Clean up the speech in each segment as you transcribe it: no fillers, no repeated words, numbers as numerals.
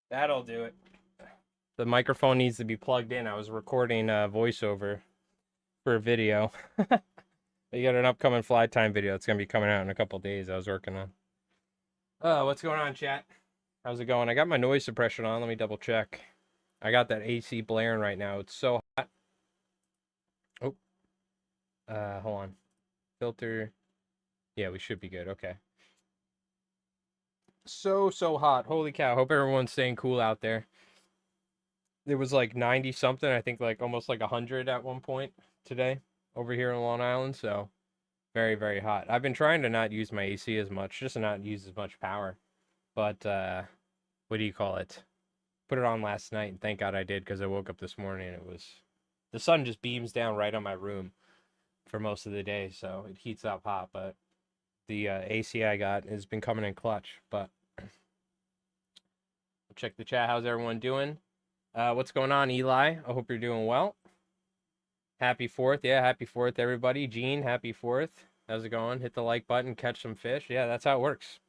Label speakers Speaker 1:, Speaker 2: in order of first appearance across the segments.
Speaker 1: That'll do it. The microphone needs to be plugged in. I was recording a voiceover for a video. You got an upcoming fly time video. It's gonna be coming out in a couple days. I was working on. What's going on, chat? How's it going? I got my noise suppression on. Let me double check. I got that AC blaring right now. It's so hot. Oh, hold on. Filter. Yeah, we should be good. Okay. So hot. Holy cow. Hope everyone's staying cool out there. It was like 90 something. I think like almost like 100 at one point today over here in Long Island. So very hot. I've been trying to not use my AC as much, just to not use as much power. But what do you call it? Put it on last night, and thank God I did because I woke up this morning and it was the sun just beams down right on my room for most of the day, so it heats up hot. But the AC I got has been coming in clutch. But check the chat. How's everyone doing? What's going on, Eli? I hope you're doing well. Happy 4th. Yeah, happy 4th, everybody. Gene, happy 4th. How's it going? Hit the like button, catch some fish. Yeah, that's how it works.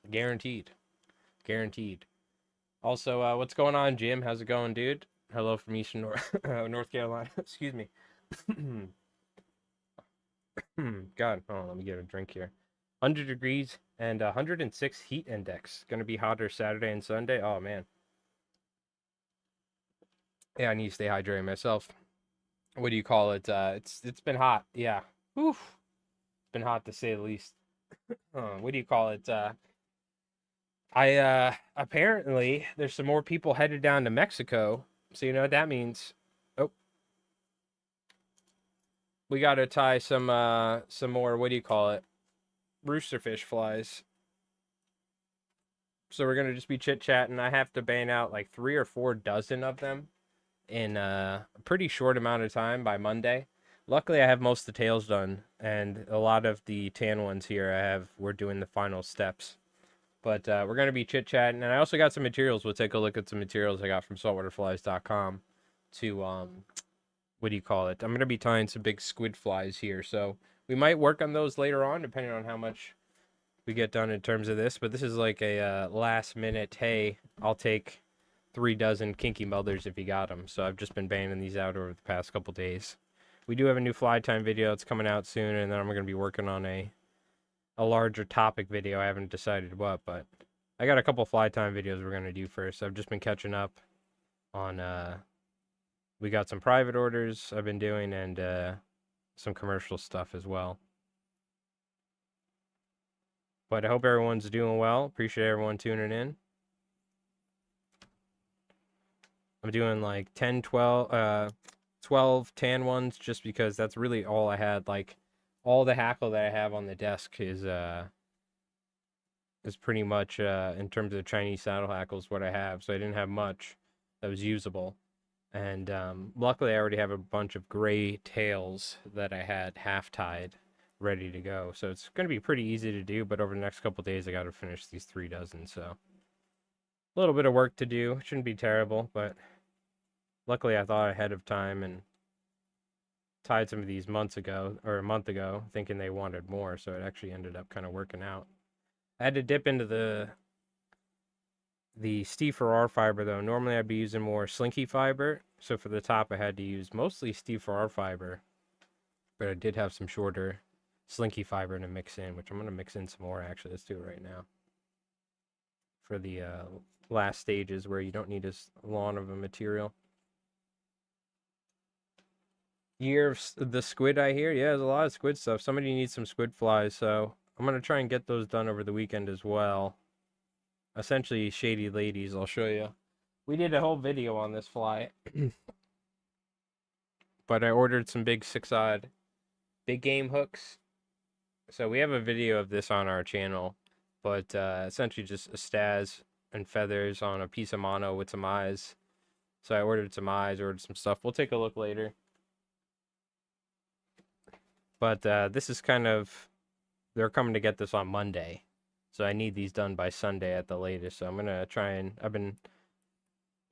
Speaker 1: Guaranteed. Guaranteed. Also, what's going on, Jim? How's it going, dude? Hello from Eastern North Carolina. Excuse me. God, hold on, let me get a drink here. 100 degrees and 106 heat index. Gonna be hotter Saturday and Sunday. Oh man. Yeah, I need to stay hydrated myself. What do you call it? It's been hot. Yeah. Oof. It's been hot to say the least. What do you call it? I apparently there's some more people headed down to Mexico. So you know what that means. Oh, we gotta tie some more, what do you call it? Rooster fish flies. So we're gonna just be chit chatting. I have to bang out like 3 or 4 dozen of them in a pretty short amount of time by Monday. Luckily, I have most of the tails done, and a lot of the tan ones here we're doing the final steps. But we're gonna be chit chatting, and I also got some materials. We'll take a look at some materials I got from saltwaterflies.com to what do you call it? I'm gonna be tying some big squid flies here, so we might work on those later on, depending on how much we get done in terms of this. But this is like a last minute. Hey, I'll take 3 dozen kinky melders if you got them. So I've just been banging these out over the past couple days. We do have a new fly time video. It's coming out soon, and then I'm gonna be working on a larger topic video. I haven't decided what, but I got a couple fly time videos we're gonna do first. I've just been catching up on we got some private orders I've been doing and some commercial stuff as well. But I hope everyone's doing well. Appreciate everyone tuning in. I'm doing like 10, 12 tan ones just because that's really all I had. Like all the hackle that I have on the desk is pretty much in terms of Chinese saddle hackles what I have. So I didn't have much that was usable. And luckily, I already have a bunch of gray tails that I had half tied, ready to go. So it's going to be pretty easy to do. But over the next couple days, I got to finish these 3 dozen. So a little bit of work to do. Shouldn't be terrible. But luckily, I thought ahead of time and tied some of these months ago or a month ago, thinking they wanted more. So it actually ended up kind of working out. I had to dip into the Steve Farrar fiber though. Normally I'd be using more slinky fiber. So for the top I had to use mostly Steve Farrar fiber. But I did have some shorter slinky fiber to mix in, which I'm going to mix in some more actually. Let's do it right now. For the last stages where you don't need as long of a material. Year of the squid, I hear. Yeah, there's a lot of squid stuff. Somebody needs some squid flies, so I'm going to try and get those done over the weekend as well. Essentially, shady ladies, I'll show you. We did a whole video on this fly. But I ordered some big 6-odd big game hooks. So we have a video of this on our channel. But essentially just a staz and feathers on a piece of mono with some eyes. So I ordered some eyes, ordered some stuff. We'll take a look later. But this is kind of, they're coming to get this on Monday. So I need these done by Sunday at the latest. So I'm going to try and, I'm going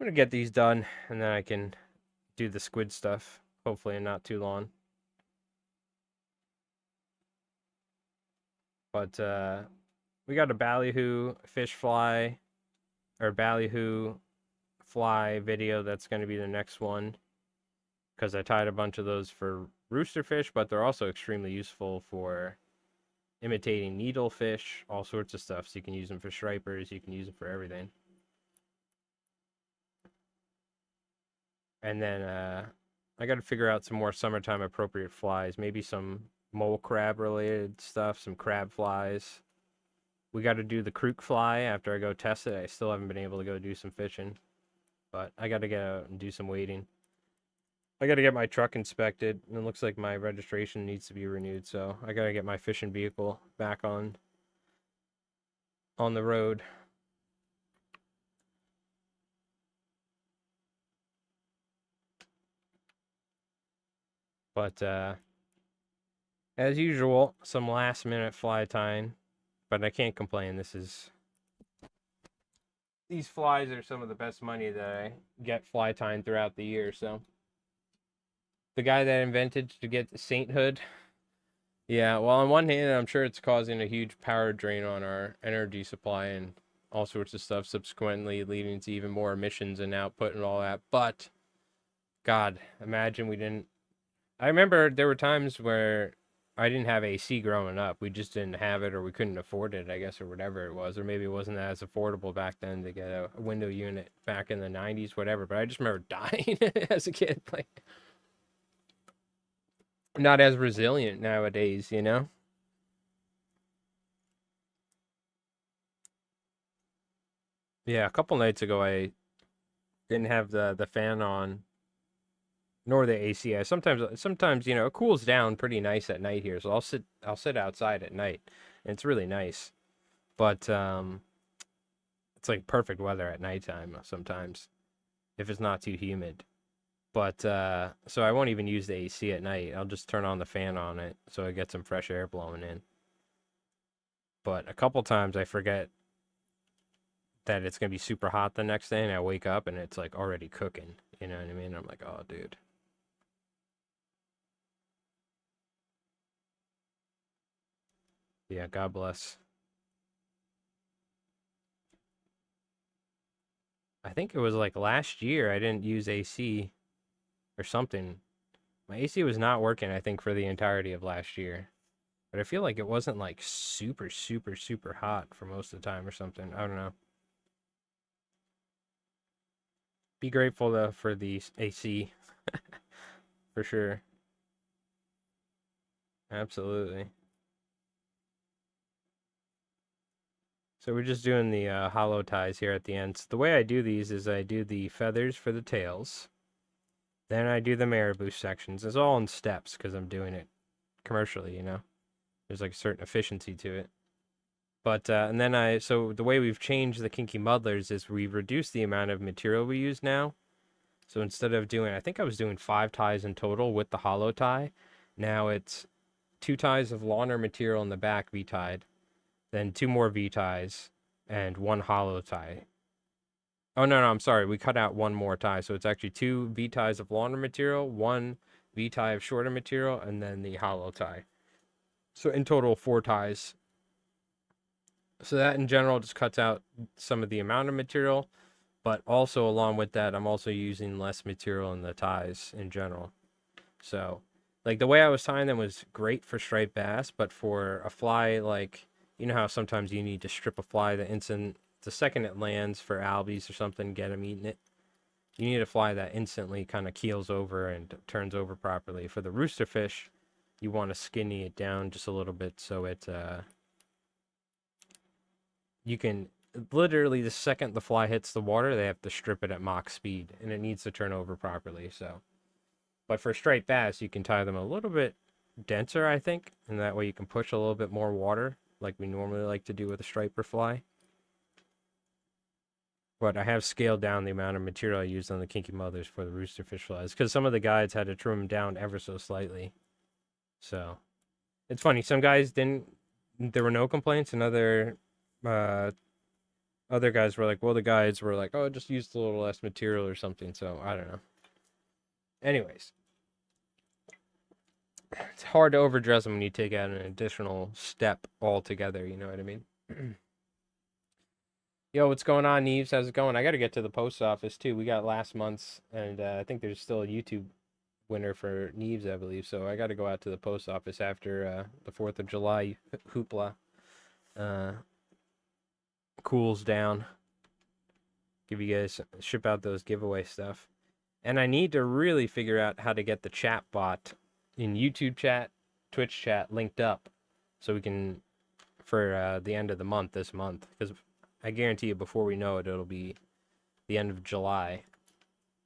Speaker 1: to get these done. And then I can do the squid stuff. Hopefully in not too long. But we got a ballyhoo fish fly. Or ballyhoo fly video that's going to be the next one, because I tied a bunch of those for rooster fish, but they're also extremely useful for imitating needlefish, all sorts of stuff. So you can use them for stripers, you can use them for everything. And then I got to figure out some more summertime appropriate flies, maybe some mole crab related stuff, some crab flies. We got to do the crook fly after I go test it. I still haven't been able to go do some fishing, but I got to get out and do some wading. I got to get my truck inspected, and it looks like my registration needs to be renewed, so I got to get my fishing vehicle back on the road. But as usual, some last minute fly tying, but I can't complain. These flies are some of the best money that I get fly tying throughout the year, so the guy that invented to get sainthood. Yeah, well, on one hand, I'm sure it's causing a huge power drain on our energy supply and all sorts of stuff, subsequently leading to even more emissions and output and all that. But, God, imagine we didn't. I remember there were times where I didn't have AC growing up. We just didn't have it, or we couldn't afford it, I guess, or whatever it was. Or maybe it wasn't as affordable back then to get a window unit back in the 90s, whatever. But I just remember dying as a kid. Like, not as resilient nowadays, you know? Yeah, a couple nights ago I didn't have the fan on nor the AC. Sometimes it cools down pretty nice at night here, so I'll sit outside at night, and it's really nice. But it's like perfect weather at nighttime sometimes if it's not too humid. But so I won't even use the AC at night. I'll just turn on the fan on it so I get some fresh air blowing in. But a couple times I forget that it's gonna be super hot the next day, and I wake up and it's like already cooking. You know what I mean? I'm like, oh, dude. Yeah, God bless. I think it was like last year I didn't use AC or something. My AC was not working, I think, for the entirety of last year. But I feel like it wasn't like super, super, super hot for most of the time or something. I don't know. Be grateful though for the AC for sure. Absolutely. So we're just doing the hollow ties here at the end. So the way I do these is I do the feathers for the tails. Then I do the marabou sections. It's all in steps because I'm doing it commercially, you know? There's like a certain efficiency to it. But, and then so the way we've changed the kinky muddlers is we've reduced the amount of material we use now. So instead of I think I was doing 5 ties in total with the hollow tie. Now it's 2 ties of longer material in the back V-tied, then 2 more V-ties, and 1 hollow tie. Oh, no, I'm sorry. We cut out 1 more tie. So it's actually 2 V-ties of longer material, 1 V-tie of shorter material, and then the hollow tie. So in total, 4 ties. So that in general just cuts out some of the amount of material, but also along with that, I'm also using less material in the ties in general. So, like the way I was tying them was great for striped bass, but for a fly, like, you know how sometimes you need to strip a fly the second it lands for albies or something, get them eating it. You need a fly that instantly kind of keels over and turns over properly. For the rooster fish, you want to skinny it down just a little bit so you can literally the second the fly hits the water, they have to strip it at Mach speed, and it needs to turn over properly. So, but for striped bass, you can tie them a little bit denser, I think, and that way you can push a little bit more water, like we normally like to do with a striper fly. But I have scaled down the amount of material I used on the kinky mothers for the rooster fish flies because some of the guides had to trim them down ever so slightly. So it's funny. Some guys didn't. There were no complaints, and other guys were like, well, the guides were like, oh, just use a little less material or something. So I don't know. Anyways, it's hard to overdress them when you take out an additional step altogether. You know what I mean? Yo, what's going on, Neves? How's it going? I got to get to the post office too. We got last month's, and I think there's still a YouTube winner for Neves, I believe. So I got to go out to the post office after the 4th of July hoopla uh, cools down. Give you guys ship out those giveaway stuff. And I need to really figure out how to get the chat bot in YouTube chat, Twitch chat linked up so we can, for the end of the month, this month. Because I guarantee you, before we know it, it'll be the end of July.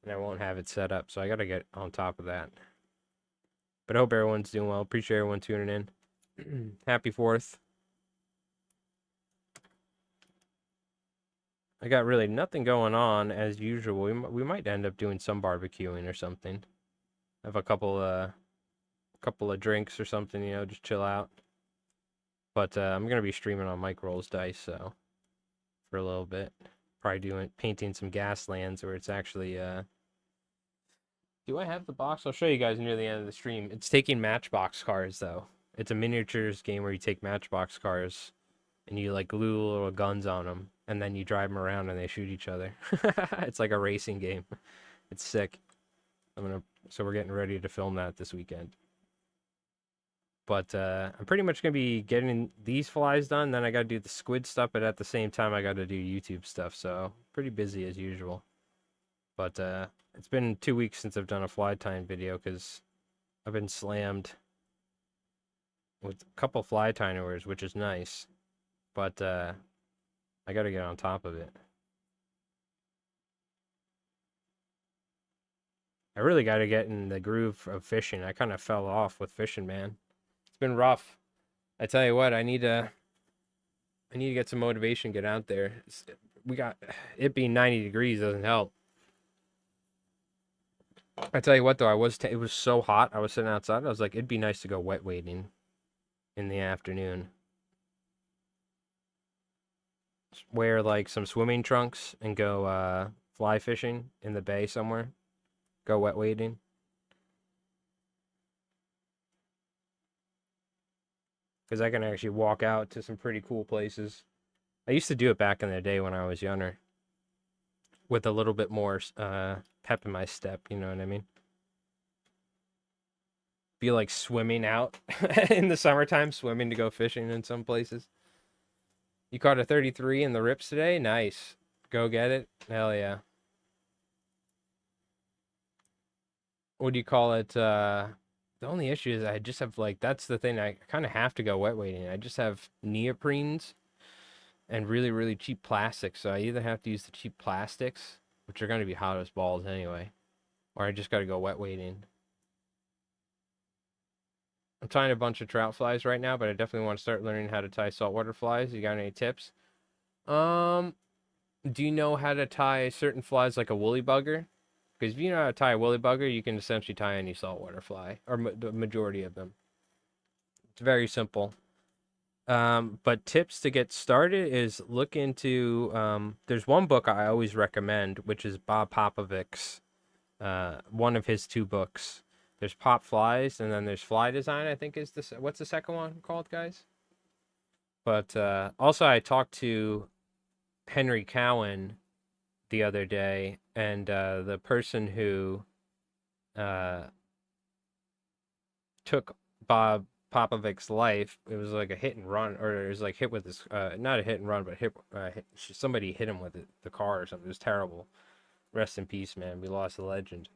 Speaker 1: And I won't have it set up. So I got to get on top of that. But I hope everyone's doing well. Appreciate everyone tuning in. Happy 4th. I got really nothing going on as usual. We might end up doing some barbecuing or something. Have a couple of drinks or something, you know, just chill out. But I'm gonna be streaming on Mike Rolls Dice, so for a little bit, probably painting some Gaslands where it's actually Do I have the box? I'll show you guys near the end of the stream. It's taking Matchbox cars though. It's a miniatures game where you take Matchbox cars and you like glue little guns on them, and then you drive them around and they shoot each other. It's like a racing game. It's sick. So we're getting ready to film that this weekend. But I'm pretty much gonna be getting these flies done. Then I gotta do the squid stuff, but at the same time I gotta do YouTube stuff. So pretty busy as usual. But it's been 2 weeks since I've done a fly tying video because I've been slammed with a couple fly tying orders, which is nice. But I gotta get on top of it. I really gotta get in the groove of fishing. I kind of fell off with fishing, man. It's been rough. I tell you what, I need to get some motivation, get out there. We got it being 90 degrees doesn't help. I tell you what though, it was so hot. I was sitting outside. I was like, it'd be nice to go wet wading in the afternoon. Wear like some swimming trunks and go fly fishing in the bay somewhere. Go wet wading. Because I can actually walk out to some pretty cool places. I used to do it back in the day when I was younger. With a little bit more pep in my step, you know what I mean? Be like swimming out in the summertime, swimming to go fishing in some places. You caught a 33 in the rips today? Nice. Go get it. Hell yeah. What do you call it? The only issue is I just have like, that's the thing. I kind of have to go wet wading. I just have neoprenes and really, really cheap plastics. So I either have to use the cheap plastics, which are going to be hot as balls anyway, or I just got to go wet wading. I'm tying a bunch of trout flies right now, but I definitely want to start learning how to tie saltwater flies. You got any tips? Do you know how to tie certain flies like a woolly bugger? Because if you know how to tie a woolly bugger, you can essentially tie any saltwater fly, or the majority of them. It's very simple. But tips to get started is look into, there's one book I always recommend, which is Bob Popovich's, one of his 2 books. There's Pop Flies, and then there's Fly Design, I think is this. What's the second one called, guys? But also I talked to Henry Cowan the other day, and the person who took Bob Popovich's life, it was like a hit and run, or it was like hit with this, not a hit and run, but somebody hit him with the car or something. It was terrible. Rest in peace, man. We lost a legend.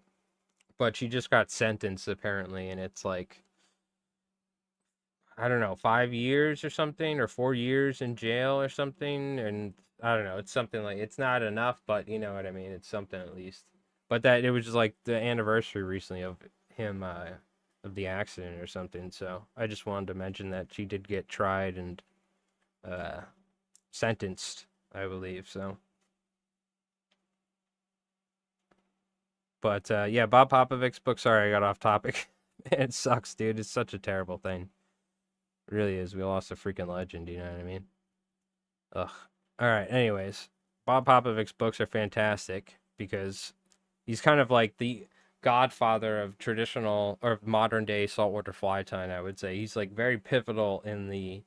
Speaker 1: But she just got sentenced apparently, and it's like, I don't know, 5 years or something, or 4 years in jail or something, and I don't know. It's something like, it's not enough, but you know what I mean. It's something at least. But that it was just like the anniversary recently of him of the accident or something. So I just wanted to mention that she did get tried and sentenced, I believe. So, but yeah, Bob Popovich's book. Sorry, I got off topic. It sucks, dude. It's such a terrible thing. It really is. We lost a freaking legend. You know what I mean? Ugh. All right. Anyways, Bob Popovich's books are fantastic because he's kind of like the godfather of traditional or modern day saltwater fly tying, I would say. He's like very pivotal in the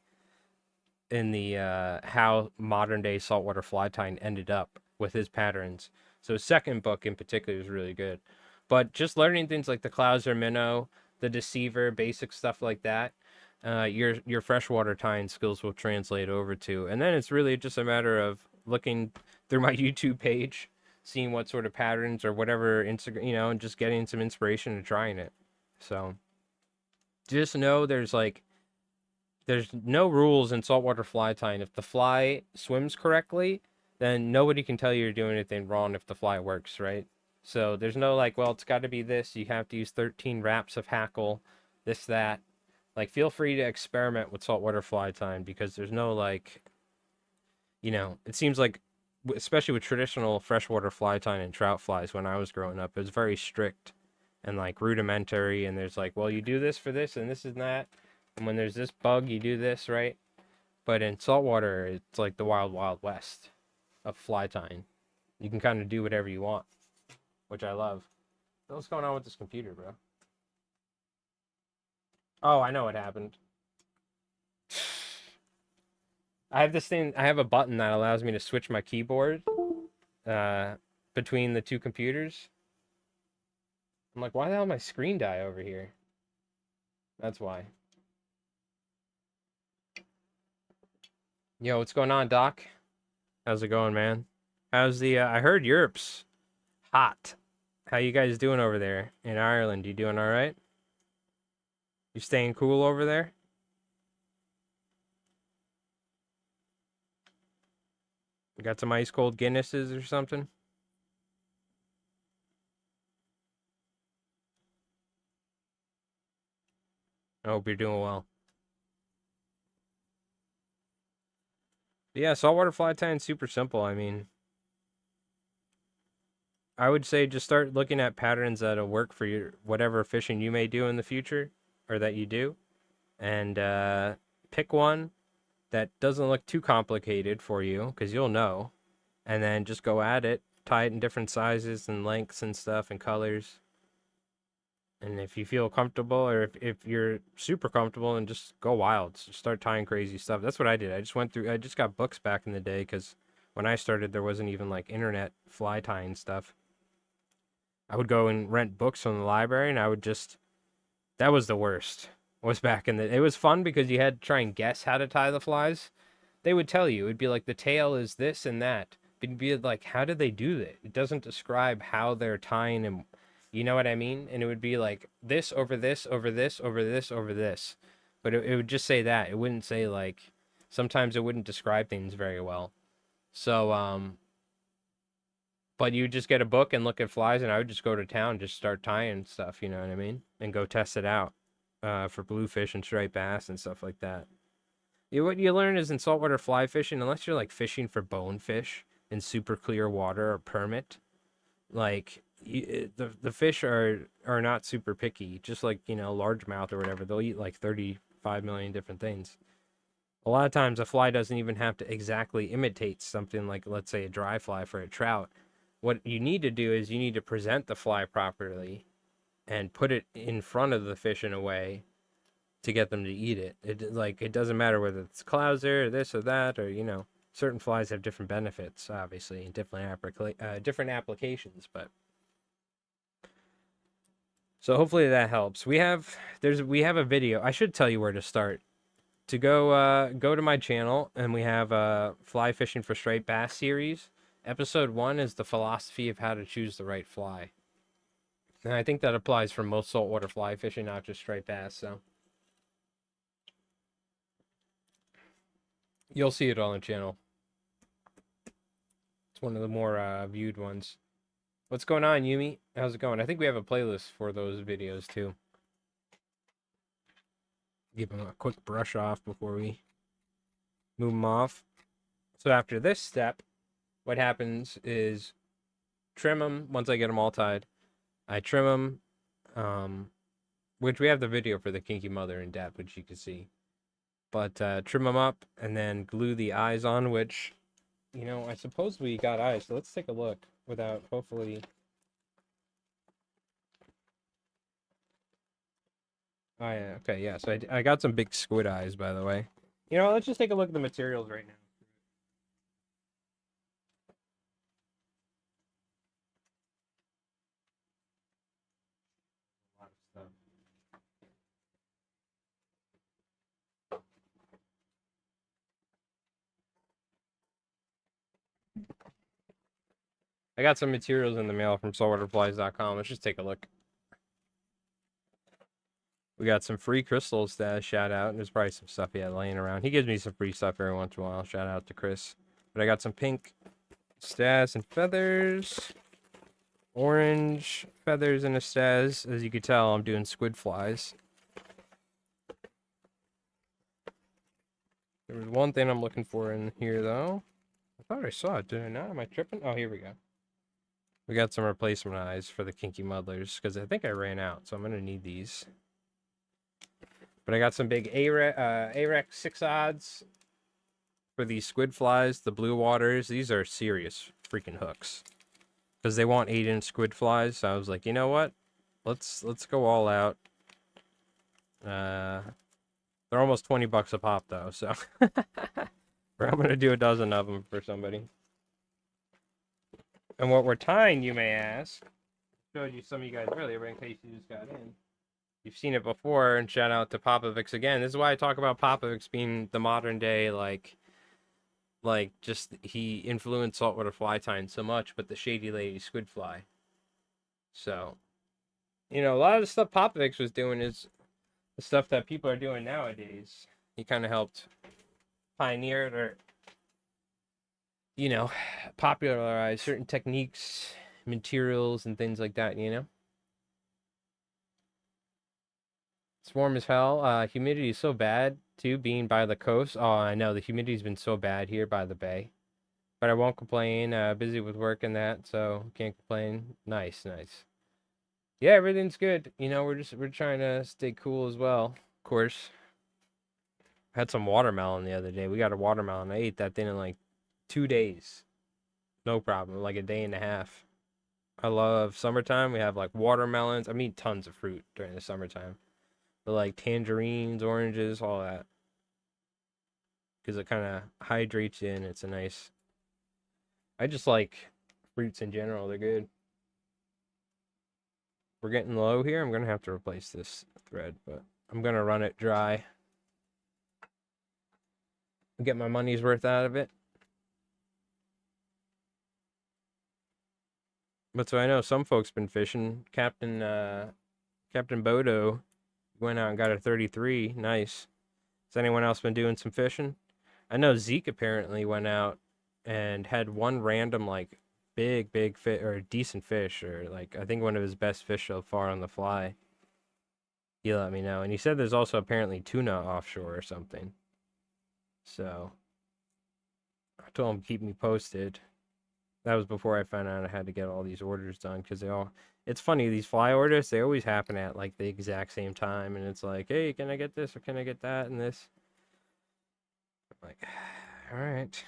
Speaker 1: in the how modern day saltwater fly tying ended up with his patterns. So his second book in particular is really good. But just learning things like the Clouser minnow, the deceiver, basic stuff like that, your freshwater tying skills will translate over to. And then it's really just a matter of looking through my YouTube page, seeing what sort of patterns or whatever Instagram, and just getting some inspiration and trying it. So just know there's no rules in saltwater fly tying. If the fly swims correctly, then nobody can tell you're doing anything wrong if the fly works, right? So there's no like, well, it's got to be this. You have to use 13 wraps of hackle, this, that. Like, feel free to experiment with saltwater fly tying because there's no like, it seems like, especially with traditional freshwater fly tying and trout flies when I was growing up, it was very strict and like rudimentary. And there's like, well, you do this for this and this and that. And when there's this bug, you do this, right? But in saltwater, it's like the wild, wild west of fly tying. You can kind of do whatever you want, which I love. What's going on with this computer, bro? Oh, I know what happened. I have this thing, I have a button that allows me to switch my keyboard uh, between the two computers. I'm like, why the hell did my screen die over here? That's why. Yo, what's going on, Doc? How's it going, man? How's the, I heard Europe's hot. How you guys doing over there in Ireland? You doing all right? You staying cool over there? You got some ice cold Guinnesses or something? I hope you're doing well. But yeah, saltwater fly tying is super simple. I mean, I would say just start looking at patterns that'll work for your whatever fishing you may do in the future or that you do, and pick one that doesn't look too complicated for you because you'll know, and then just go at it. Tie it in different sizes and lengths and stuff and colors. And if you feel comfortable or if you're super comfortable and just go wild, just start tying crazy stuff. That's what I did. I just got books back in the day because when I started, there wasn't even like internet fly tying stuff. I would go and rent books from the library and that was the worst. Was back in it was fun because you had to try and guess how to tie the flies. They would tell you, it'd be like the tail is this and that. It'd be like, how did they do that? It doesn't describe how they're tying and you know what I mean? And it would be like this over this over this over this over this. But it would just say that. It wouldn't say like sometimes it wouldn't describe things very well. So but you just get a book and look at flies and I would just go to town, just start tying stuff, you know what I mean? And go test it out for bluefish and striped bass and stuff like that. What you learn is in saltwater fly fishing, unless you're like fishing for bonefish in super clear water or permit, like the fish are not super picky. Just like largemouth or whatever, they'll eat like 35 million different things. A lot of times, a fly doesn't even have to exactly imitate something like, let's say, a dry fly for a trout. What you need to do is you need to present the fly properly and put it in front of the fish in a way to get them to eat it. It doesn't matter whether it's clouser or this or that or certain flies have different benefits obviously and different applications. But so hopefully that helps. We have a video. I should tell you where to start. To go to my channel and we have a fly fishing for striped bass series. Episode 1 is the philosophy of how to choose the right fly. And I think that applies for most saltwater fly fishing, not just striped bass. So you'll see it on the channel. It's one of the more viewed ones. What's going on, Yumi? How's it going? I think we have a playlist for those videos too. Give them a quick brush off before we move them off. So after this step, what happens is trim them once I get them all tied. I trim them, which we have the video for the kinky mother in depth, which you can see. But trim them up and then glue the eyes on, which, I suppose we got eyes. So let's take a look without hopefully. Oh, yeah. Okay, yeah. So I got some big squid eyes, by the way. You know, let's just take a look at the materials right now. A lot of stuff. I got some materials in the mail from saltwaterflies.com. Let's just take a look. We got some free crystals that shout out. And there's probably some stuff he had laying around. He gives me some free stuff every once in a while. Shout out to Chris. But I got some pink stas and feathers. Orange feathers and a stas. As you can tell, I'm doing squid flies. There was one thing I'm looking for in here, though. I thought I saw it. Did I not? Am I tripping? Oh, here we go. We got some replacement eyes for the kinky muddlers, because I think I ran out, so I'm going to need these. But I got some big AREC 6 odds for these squid flies, the blue waters. These are serious freaking hooks. Because they want 8-inch squid flies, so I was like, you know what? Let's go all out. They're almost 20 bucks a pop, though, so... I'm going to do a dozen of them for somebody. And what we're tying, you may ask, showed you some of you guys earlier, but in case you just got in, you've seen it before, and shout out to Popovix again. This is why I talk about Popovix being the modern day, like just he influenced saltwater fly tying so much, but the Shady Lady squid fly. So, you know, a lot of the stuff Popovix was doing is the stuff that people are doing nowadays. He kind of helped pioneer it, or you know, popularize certain techniques, materials, and things like that, you know? It's warm as hell. Humidity is so bad, too, being by the coast. Oh, I know, the humidity's been so bad here by the bay. But I won't complain. Busy with work and that, so can't complain. Nice, nice. Yeah, everything's good. You know, we're trying to stay cool as well, of course. Had some watermelon the other day. We got a watermelon. I ate that thing in like 2 days. No problem, like a day and a half. I love summertime. We have like watermelons. I mean, tons of fruit during the summertime. But like tangerines, oranges, all that. Because it kind of hydrates you and it's a nice. I just like fruits in general. They're good. We're getting low here. I'm going to have to replace this thread, but I'm going to run it dry. Get my money's worth out of it. But so I know some folks been fishing. Captain Bodo went out and got a 33. Nice. Has anyone else been doing some fishing? I know Zeke apparently went out and had one random like big fish or decent fish, or like I think one of his best fish so far on the fly. He let me know, and he said there's also apparently tuna offshore or something. So I told him keep me posted. That was before I found out I had to get all these orders done, because they all. It's funny, these fly orders, they always happen at like the exact same time, and it's like, hey, can I get this or can I get that and this? I'm like, all right.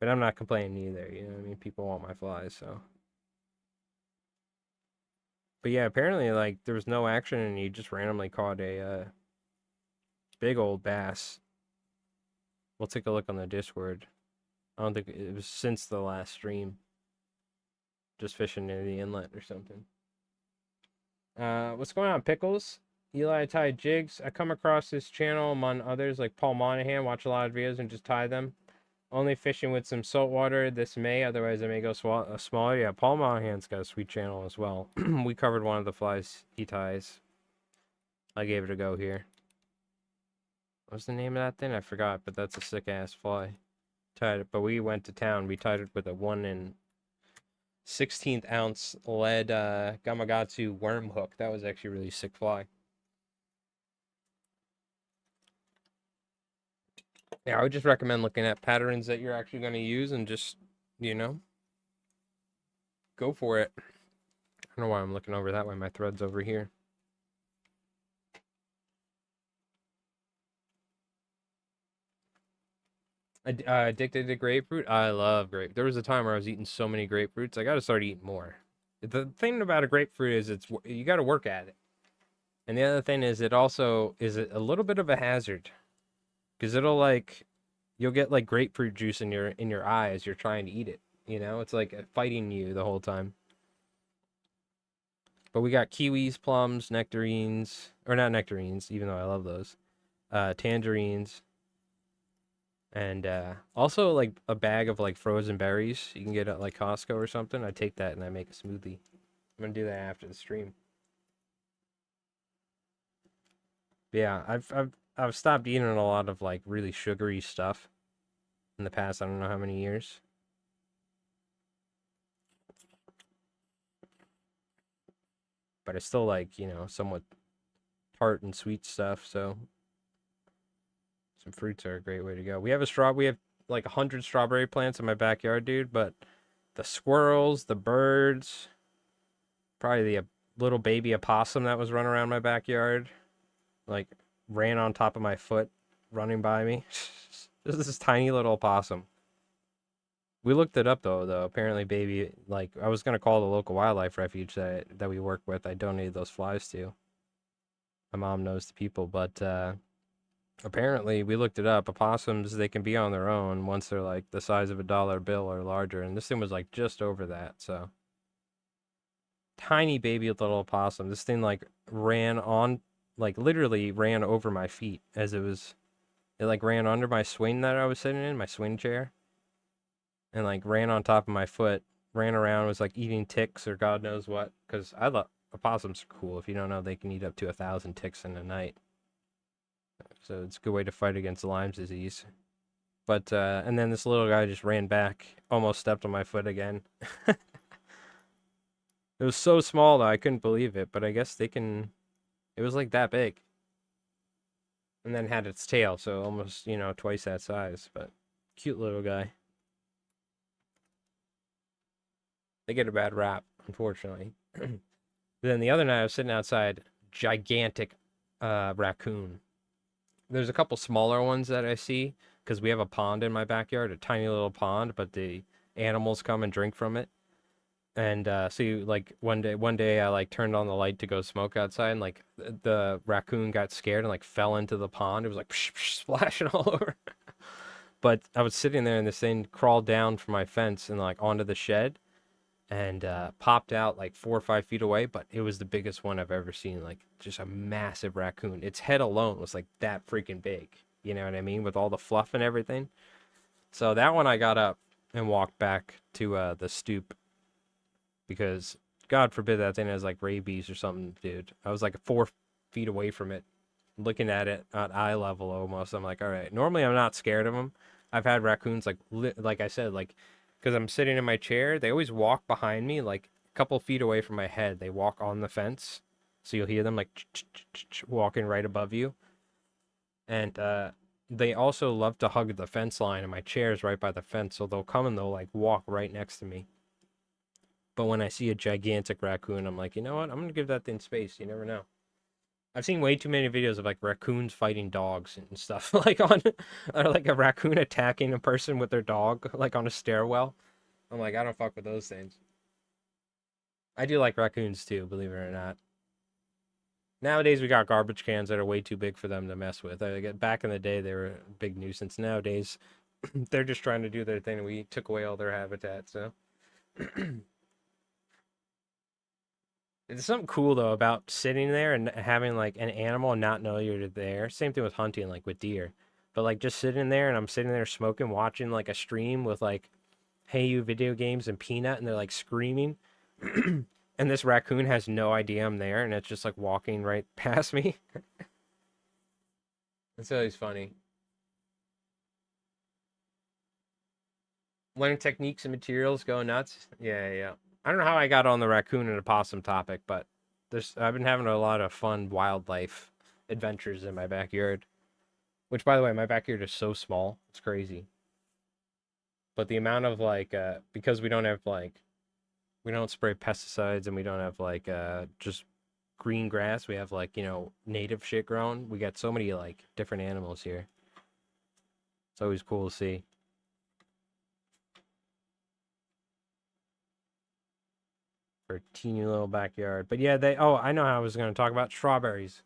Speaker 1: But I'm not complaining either, you know what I mean? People want my flies, so. But yeah, apparently like there was no action and he just randomly caught a big old bass. We'll take a look on the Discord. I don't think it was since the last stream. Just fishing near the inlet or something. What's going on, Pickles? Eli tied jigs. I come across this channel among others like Paul Monahan. Watch a lot of videos and just tie them. Only fishing with some salt water this May. Otherwise, I may go smaller. Yeah, Paul Monahan's got a sweet channel as well. We covered one of the flies he ties. I gave it a go here. What's the name of that thing? I forgot, but that's a sick ass fly. Tied it, but we went to town. We tied it with a 1 16th ounce lead Gamakatsu worm hook. That was actually a really sick fly. Yeah, I would just recommend looking at patterns that you're actually going to use and just, you know, go for it. I don't know why I'm looking over that way. My thread's over here. Addicted to grapefruit? I love grape. There was a time where I was eating so many grapefruits. I got to start eating more. The thing about a grapefruit is you got to work at it. And the other thing is it also is a little bit of a hazard. because it'll like you'll get like grapefruit juice in your eye as you're trying to eat it. You know, it's like fighting you the whole time. But we got kiwis, plums, nectarines, or not nectarines, even though I love those. Tangerines, and also like a bag of like frozen berries you can get at like Costco or something. I take that and I make a smoothie. I'm gonna do that after the stream. But yeah, I've stopped eating a lot of like really sugary stuff in the past. I don't know how many years, but I still like somewhat tart and sweet stuff. So some fruits are a great way to go. We have we have like 100 strawberry plants in my backyard, dude. But the squirrels, the birds, probably the little baby opossum that was running around my backyard, like ran on top of my foot, running by me. This is this tiny little opossum. We looked it up though. Apparently, baby, like I was gonna call the local wildlife refuge that we work with. I donated those flies to. My mom knows the people, but apparently we looked it up. Opossums, they can be on their own once they're like the size of a dollar bill or larger, and this thing was like just over that. So tiny baby little opossum. This thing like ran on, like literally ran over my feet as it was. It like ran under my swing that I was sitting in, my swing chair, and like ran on top of my foot, ran around, was like eating ticks or God knows what. Because I love opossums are cool. If you don't know, they can eat up to 1,000 ticks in a night. So it's a good way to fight against Lyme disease. But and then this little guy just ran back, almost stepped on my foot again. It was so small though, I couldn't believe it. But I guess they can. It was like that big, and then had its tail, so almost twice that size. But cute little guy. They get a bad rap, unfortunately. Then the other night I was sitting outside, gigantic raccoon. There's a couple smaller ones that I see because we have a pond in my backyard, a tiny little pond, but the animals come and drink from it. And like one day I like turned on the light to go smoke outside, and like the raccoon got scared and like fell into the pond. It was like psh, psh, splashing all over. But I was sitting there and this thing crawled down from my fence and like onto the shed and popped out like 4 or 5 feet away. But it was the biggest one I've ever seen. Like just a massive raccoon. Its head alone was like that freaking big. You know what I mean? With all the fluff and everything. So that one I got up and walked back to the stoop because God forbid that thing has like rabies or something, dude. I was like 4 feet away from it, looking at it at eye level almost. I'm like, all right. Normally I'm not scared of them. I've had raccoons like I said, like because I'm sitting in my chair, they always walk behind me like a couple feet away from my head. They walk on the fence, so you'll hear them like walking right above you. And they also love to hug the fence line, and my chair is right by the fence, so they'll come and they'll like walk right next to me. But when I see a gigantic raccoon, I'm like, you know what? I'm gonna give that thing space. You never know. I've seen way too many videos of like raccoons fighting dogs and stuff, like on, or like a raccoon attacking a person with their dog, like on a stairwell. I'm like, I don't fuck with those things. I do like raccoons too, believe it or not. Nowadays, we got garbage cans that are way too big for them to mess with. Back in the day, they were a big nuisance. Nowadays, they're just trying to do their thing, and we took away all their habitat. So, there's something cool though about sitting there and having like an animal and not know you're there. Same thing with hunting, like with deer. But like just sitting there and I'm sitting there smoking, watching like a stream with like Hey You video games and Peanut, and they're like screaming. And this raccoon has no idea I'm there, and it's just like walking right past me. It's always funny. Learn techniques and materials, go nuts. Yeah, yeah. I don't know how I got on the raccoon and opossum topic, but I've been having a lot of fun wildlife adventures in my backyard. Which, by the way, my backyard is so small, it's crazy. But the amount of like, because we don't have like, we don't spray pesticides and we don't have like, just green grass. We have like, native shit growing. We got so many like different animals here. It's always cool to see. For a teeny little backyard. But yeah, I know how I was going to talk about strawberries.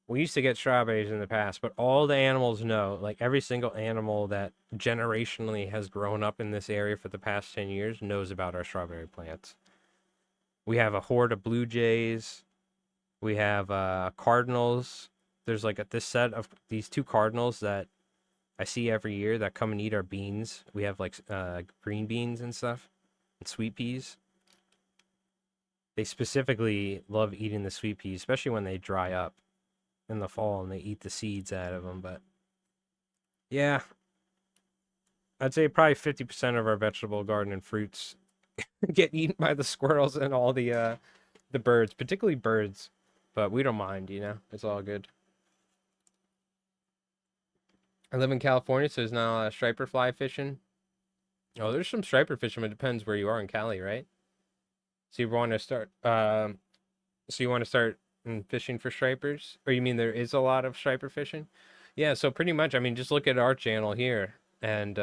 Speaker 1: We used to get strawberries in the past, but all the animals know, like every single animal that generationally has grown up in this area for the past 10 years knows about our strawberry plants. We have a horde of blue jays. We have cardinals. There's like this set of these two cardinals that I see every year that come and eat our beans. We have like green beans and stuff, and sweet peas. They specifically love eating the sweet peas, especially when they dry up in the fall and they eat the seeds out of them. But yeah, I'd say probably 50% of our vegetable garden and fruits get eaten by the squirrels and all the birds, particularly birds. But we don't mind, you know. It's all good. I live in California, so there's not a lot of striper fly fishing. Oh, there's some striper fishing, but it depends where you are in Cali, right? So you want to start so you want to start fishing for stripers? Or you mean there is a lot of striper fishing? Yeah, so pretty much, I mean, just look at our channel here and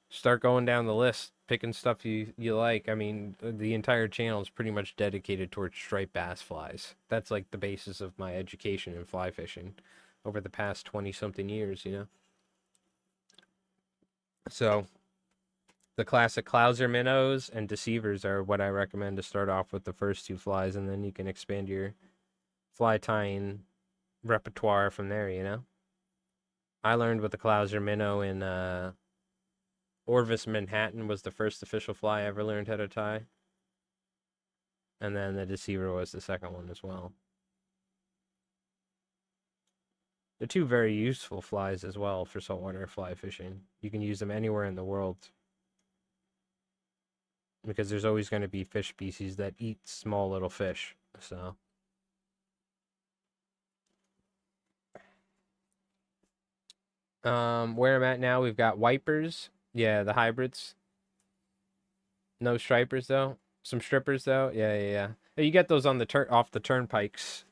Speaker 1: start going down the list, picking stuff you like. I mean, the entire channel is pretty much dedicated towards striped bass flies. That's like the basis of my education in fly fishing over the past 20 something years, you know. So, the classic Clouser minnows and deceivers are what I recommend to start off with the first two flies, and then you can expand your fly tying repertoire from there, you know. I learned with the Clouser minnow in Orvis, Manhattan was the first official fly I ever learned how to tie. And then the deceiver was the second one as well. They're two very useful flies as well for saltwater fly fishing. You can use them anywhere in the world. Because there's always going to be fish species that eat small little fish. So where I'm at now, we've got wipers. Yeah, the hybrids. No stripers though. Some strippers though. Yeah, yeah, yeah. You get those on the off the turnpikes.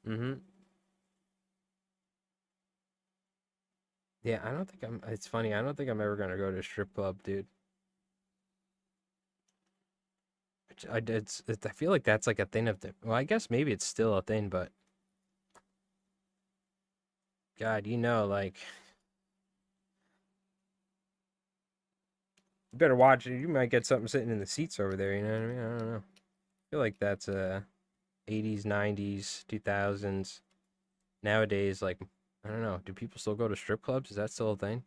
Speaker 1: Mm-hmm. Yeah, I don't think I'm. It's funny. I don't think I'm ever gonna go to a strip club, dude. I feel like that's like a thing of the. Well, I guess maybe it's still a thing, but God, you know, like you better watch it. You might get something sitting in the seats over there. You know what I mean? I don't know. I feel like that's 80s, 90s, 2000s. Nowadays, like I don't know. Do people still go to strip clubs? Is that still a thing?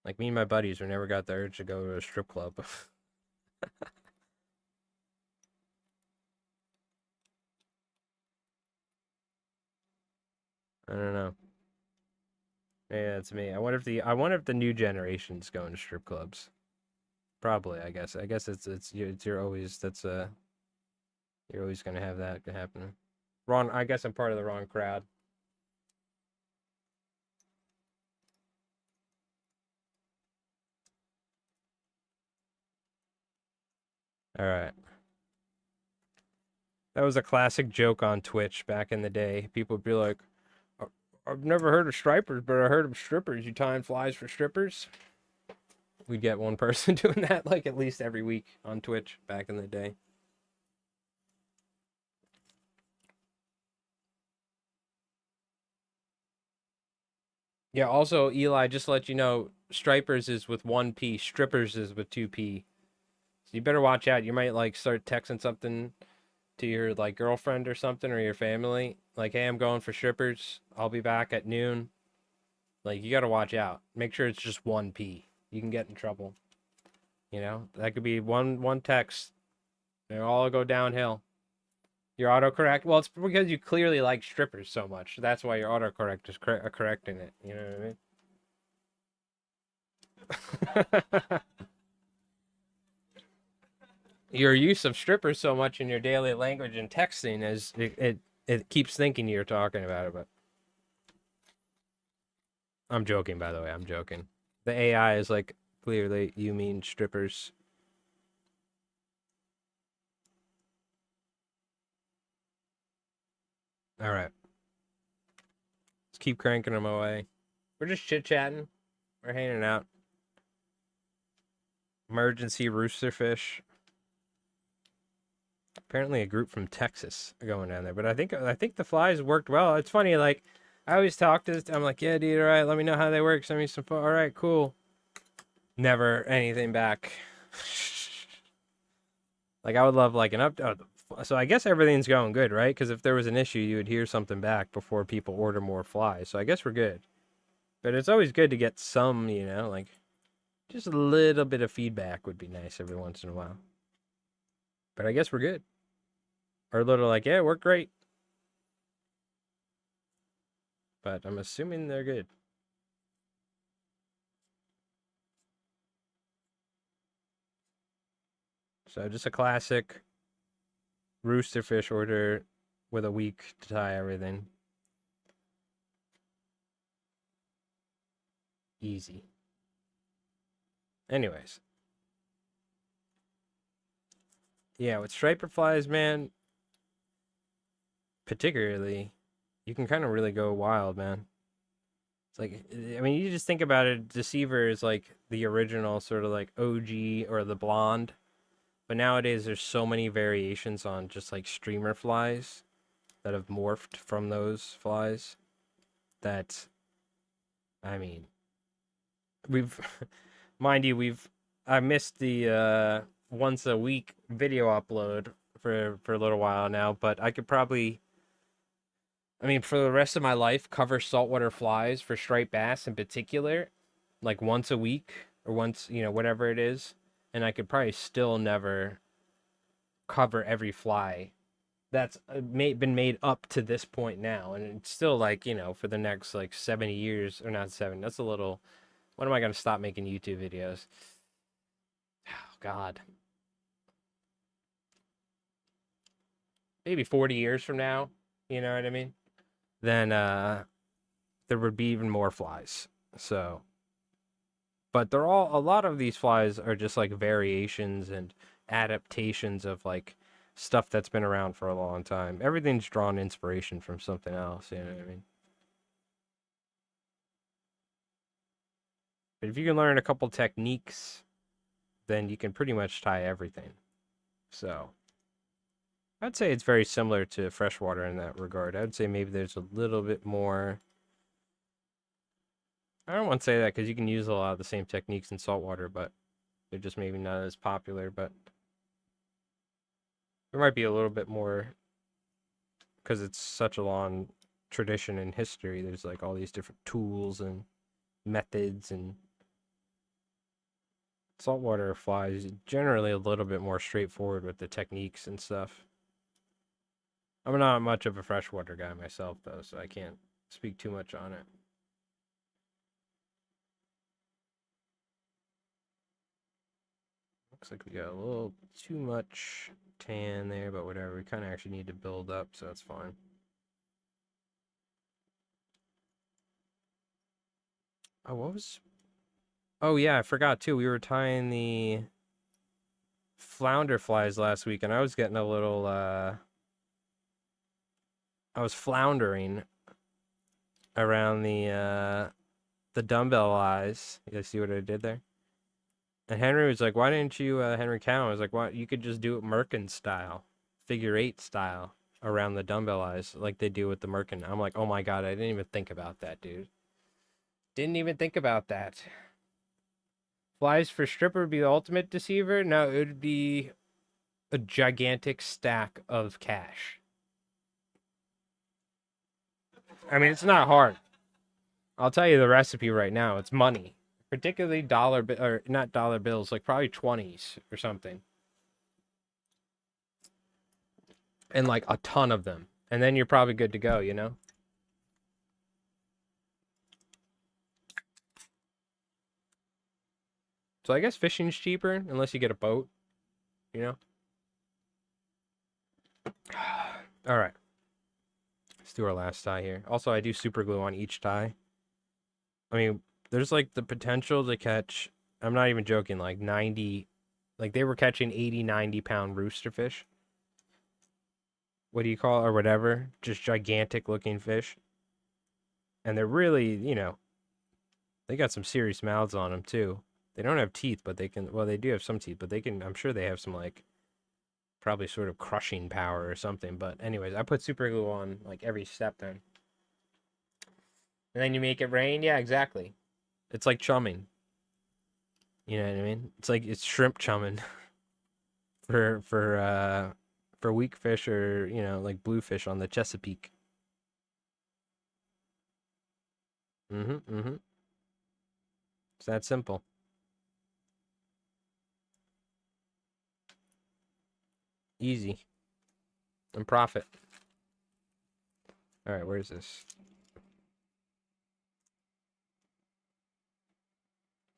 Speaker 1: Like me and my buddies, we never got the urge to go to a strip club. I don't know. Yeah, that's me. I wonder if the new generation's going to strip clubs. Probably, I guess. I guess you're always you're always gonna have that happen. Wrong. I guess I'm part of the wrong crowd. All right. That was a classic joke on Twitch back in the day. People would be like, I've never heard of stripers, but I heard of strippers. You tying flies for strippers?" We'd get one person doing that like at least every week on Twitch back in the day. Yeah, also Eli, just to let you know, stripers is with one P, strippers is with two P. So you better watch out. You might like start texting something to your like girlfriend or something or your family. Like, hey, I'm going for strippers. I'll be back at noon. Like you gotta watch out. Make sure it's just one P. You can get in trouble. You know? That could be one text. They all go downhill. Your autocorrect, well, it's because you clearly like strippers so much. That's why your autocorrect is correcting it. You know what I mean? Your use of strippers so much in your daily language and texting is it keeps thinking you're talking about it, but I'm joking, by the way. I'm joking. The AI is like, clearly you mean strippers. All right. Let's keep cranking them away. We're just chit chatting. We're hanging out. Emergency rooster fish. Apparently, a group from Texas are going down there. But I think the flies worked well. It's funny, like I always talk to this. I'm like, yeah, dude, all right, let me know how they work. Send me some. All right, cool. Never anything back. Like I would love like an up. So I guess everything's going good, right? Because if there was an issue, you would hear something back before people order more flies. So I guess we're good. But it's always good to get some, like just a little bit of feedback would be nice every once in a while. But I guess we're good. Or a little like, yeah, we're great. But I'm assuming they're good. So just a classic rooster fish order with a week to tie everything. Easy. Anyways. Yeah, with striper flies, man, particularly, you can kind of really go wild, man. It's like, I mean, you just think about it, Deceiver is like the original sort of like OG or the blonde. But nowadays, there's so many variations on just like streamer flies that have morphed from those flies that, I mean, we've, mind you, I missed the once a week video upload for a little while now, but I could probably, I mean, for the rest of my life, cover saltwater flies for striped bass in particular, like once a week or once, whatever it is. And I could probably still never cover every fly that's been made up to this point now. And it's still like, for the next like 70 years, or not 7, that's a little, when am I going to stop making YouTube videos? Oh, God. Maybe 40 years from now, you know what I mean? Then there would be even more flies. So, but a lot of these flies are just like variations and adaptations of like stuff that's been around for a long time. Everything's drawn inspiration from something else, you know what I mean? But if you can learn a couple techniques, then you can pretty much tie everything. So, I'd say it's very similar to freshwater in that regard. I'd say maybe there's a little bit more. I don't want to say that because you can use a lot of the same techniques in saltwater, but they're just maybe not as popular. But there might be a little bit more because it's such a long tradition and history. There's like all these different tools and methods, and saltwater flies generally a little bit more straightforward with the techniques and stuff. I'm not much of a freshwater guy myself, though, so I can't speak too much on it. Looks like we got a little too much tan there, but whatever. We kind of actually need to build up, so that's fine. Oh, what was... Oh, yeah, I forgot, too. We were tying the flounder flies last week, and I was getting a little, I was floundering around the dumbbell eyes. You guys see what I did there? And Henry was like, why didn't you, Henry Cowan was like, why, you could just do it Merkin style, figure 8 style around the dumbbell eyes like they do with the Merkin. I'm like, oh my God, I didn't even think about that, dude. Didn't even think about that. Flies for stripper would be the ultimate deceiver? No, it would be a gigantic stack of cash. I mean, it's not hard. I'll tell you the recipe right now. It's money. Particularly or not dollar bills, like probably 20s or something. And like a ton of them. And then you're probably good to go, So I guess fishing's cheaper unless you get a boat, you know? All right. Let's do our last tie here. Also, I do super glue on each tie. I mean, there's like the potential to catch, I'm not even joking, like 90, like they were catching 80, 90-pound rooster fish. What do you call it, or whatever? Just gigantic looking fish. And they're really, they got some serious mouths on them too. They don't have teeth, but they can, well, they do have some teeth, but they can, I'm sure they have some like Probably sort of crushing power or something. But anyways, I put super glue on like every step then. And then you make it rain. Yeah, exactly. It's like chumming. You know what I mean? It's shrimp chumming for for weak fish or like bluefish on the Chesapeake. Mm-hmm. It's that simple. Easy. And profit. All right, where's this?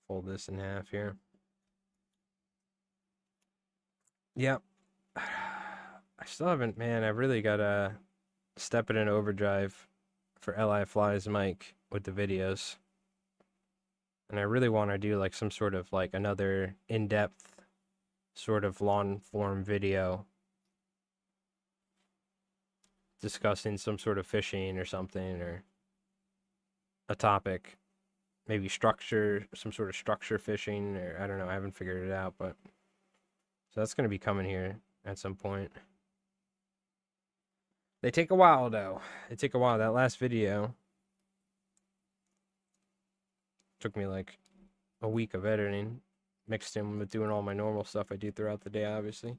Speaker 1: Fold this in half here. Yep. I still haven't, man. I really gotta step it in overdrive for Li Fly's mic with the videos. And I really want to do like some sort of like another in-depth sort of long form video discussing some sort of fishing or something or a topic. Maybe structure, some sort of structure fishing, or I don't know. I haven't figured it out, but so that's going to be coming here at some point. They take a while, though. They take a while. That last video took me like a week of editing, mixed in with doing all my normal stuff I do throughout the day, obviously.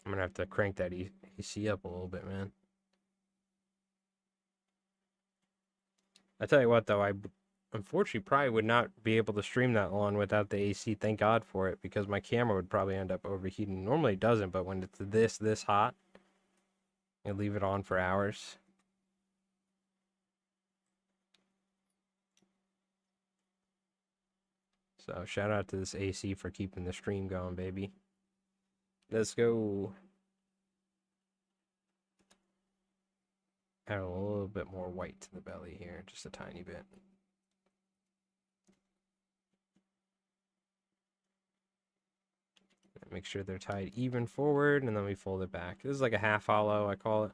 Speaker 1: I'm going to have to crank that AC up a little bit, man. I tell you what, though, I unfortunately probably would not be able to stream that long without the AC. Thank God for it, because my camera would probably end up overheating. Normally it doesn't, but when it's this hot, you leave it on for hours. So shout out to this AC for keeping the stream going, baby. Let's go. Add a little bit more white to the belly here, just a tiny bit. Make sure they're tied even forward, and then we fold it back. This is like a half hollow, I call it.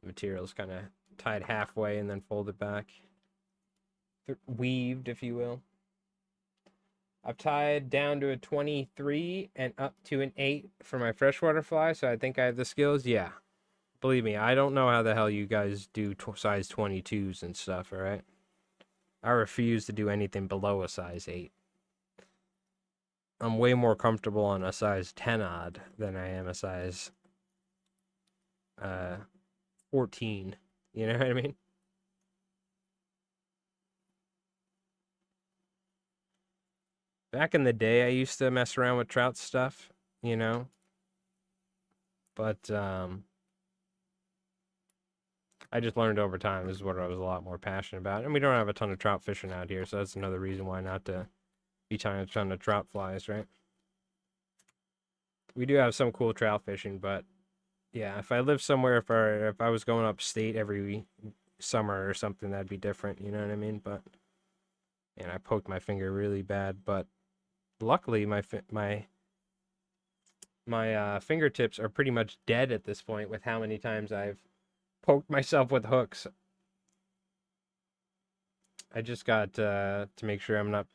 Speaker 1: The material's kind of tied halfway and then folded back. They're weaved, if you will. I've tied down to a 23 and up to an 8 for my freshwater fly, so I think I have the skills. Yeah. Believe me, I don't know how the hell you guys do size 22s and stuff, alright? I refuse to do anything below a size 8. I'm way more comfortable on a size 10 odd than I am a size 14. You know what I mean? Back in the day, I used to mess around with trout stuff, but I just learned over time. This is what I was a lot more passionate about. And we don't have a ton of trout fishing out here, so that's another reason why not to be tying a ton of trout flies, right? We do have some cool trout fishing, but yeah, if I lived somewhere, if I was going upstate every summer or something, that'd be different, you know what I mean? But, and I poked my finger really bad, but luckily my fingertips are pretty much dead at this point with how many times I've poked myself with hooks. I just got to make sure I'm not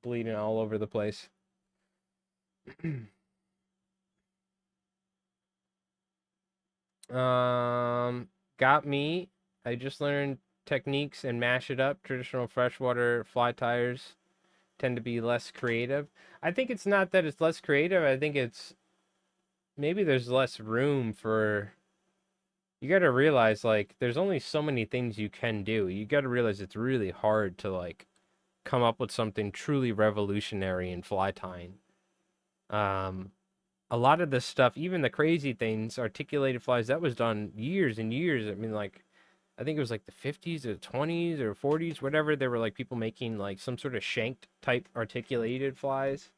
Speaker 1: bleeding all over the place. Got me. I just learned techniques and mash it up. Traditional freshwater fly tires tend to be less creative. I think it's not that it's less creative. I think it's maybe there's less room for. You got to realize like there's only so many things you can do. You got to realize it's really hard to like come up with something truly revolutionary in fly tying. A lot of this stuff, even the crazy things, articulated flies, that was done years and years. I mean, like, I think it was like the 50s or 20s or 40s, whatever. There were like people making like some sort of shanked type articulated flies.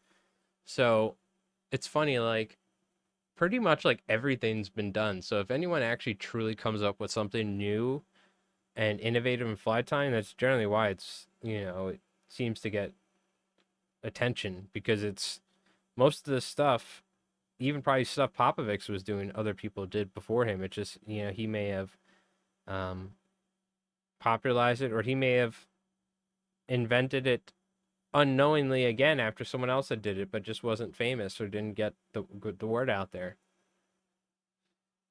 Speaker 1: So it's funny, like, pretty much like everything's been done. So if anyone actually truly comes up with something new and innovative in fly tying, that's generally why it seems to get attention because it's most of the stuff even probably stuff Popovich was doing, other people did before him. It just, he may have popularized it, or he may have invented it unknowingly again after someone else had did it, but just wasn't famous or didn't get the word out there.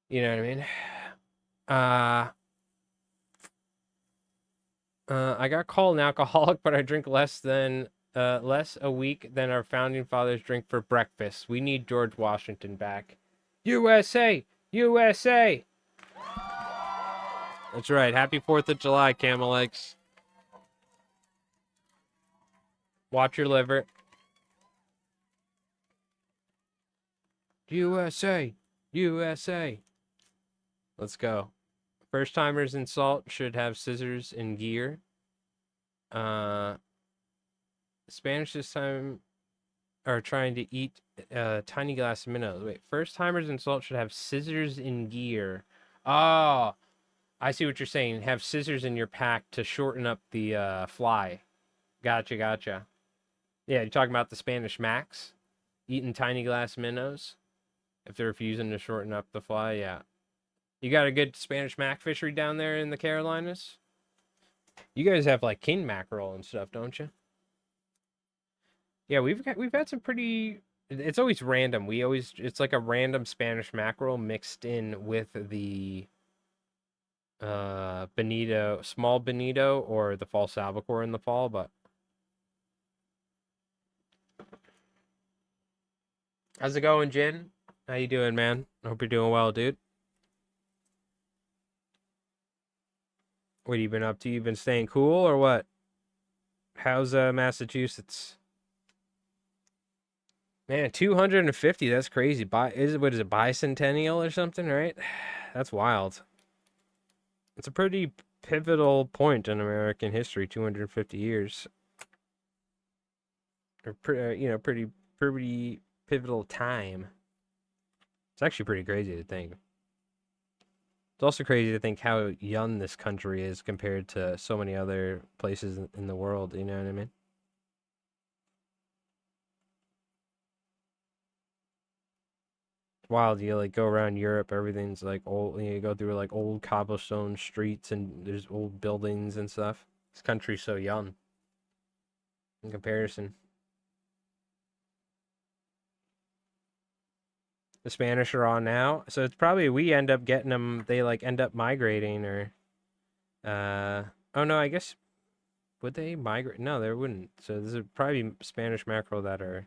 Speaker 1: You know what I mean? I got called an alcoholic, but I drink less a week than our founding fathers drink for breakfast. We need George Washington back. USA, USA. That's right. Happy 4th of July, Camel Eggs. Watch your liver. USA, USA. Let's go. First timers in salt should have scissors in gear. Spanish this time are trying to eat a tiny glass of minnows. Wait, first timers in salt should have scissors in gear. Oh, I see what you're saying. Have scissors in your pack to shorten up the fly. Gotcha, gotcha. Yeah, you're talking about the Spanish Macs eating tiny glass minnows if they're refusing to shorten up the fly. Yeah. You got a good Spanish Mac fishery down there in the Carolinas? You guys have like king mackerel and stuff, don't you? Yeah, we've had some pretty. It's always random. It's like a random Spanish mackerel mixed in with the bonito, small bonito, or the false albacore in the fall. But how's it going, Jin? How you doing, man? Hope you're doing well, dude. What have you been up to? You been staying cool or what? How's Massachusetts? Man, 250, that's crazy. What is it, bicentennial or something, right? That's wild. It's a pretty pivotal point in American history, 250 years. Or pretty pivotal time. It's actually pretty crazy to think. It's also crazy to think how young this country is compared to so many other places in the world, you know what I mean? Wild. You like go around Europe, everything's like old. You go through like old cobblestone streets and there's old buildings and stuff. This country's so young in comparison. The Spanish are on now, so it's probably we end up getting them. They like end up migrating, or oh no, I guess would they migrate? No, they wouldn't. So this is probably Spanish mackerel that are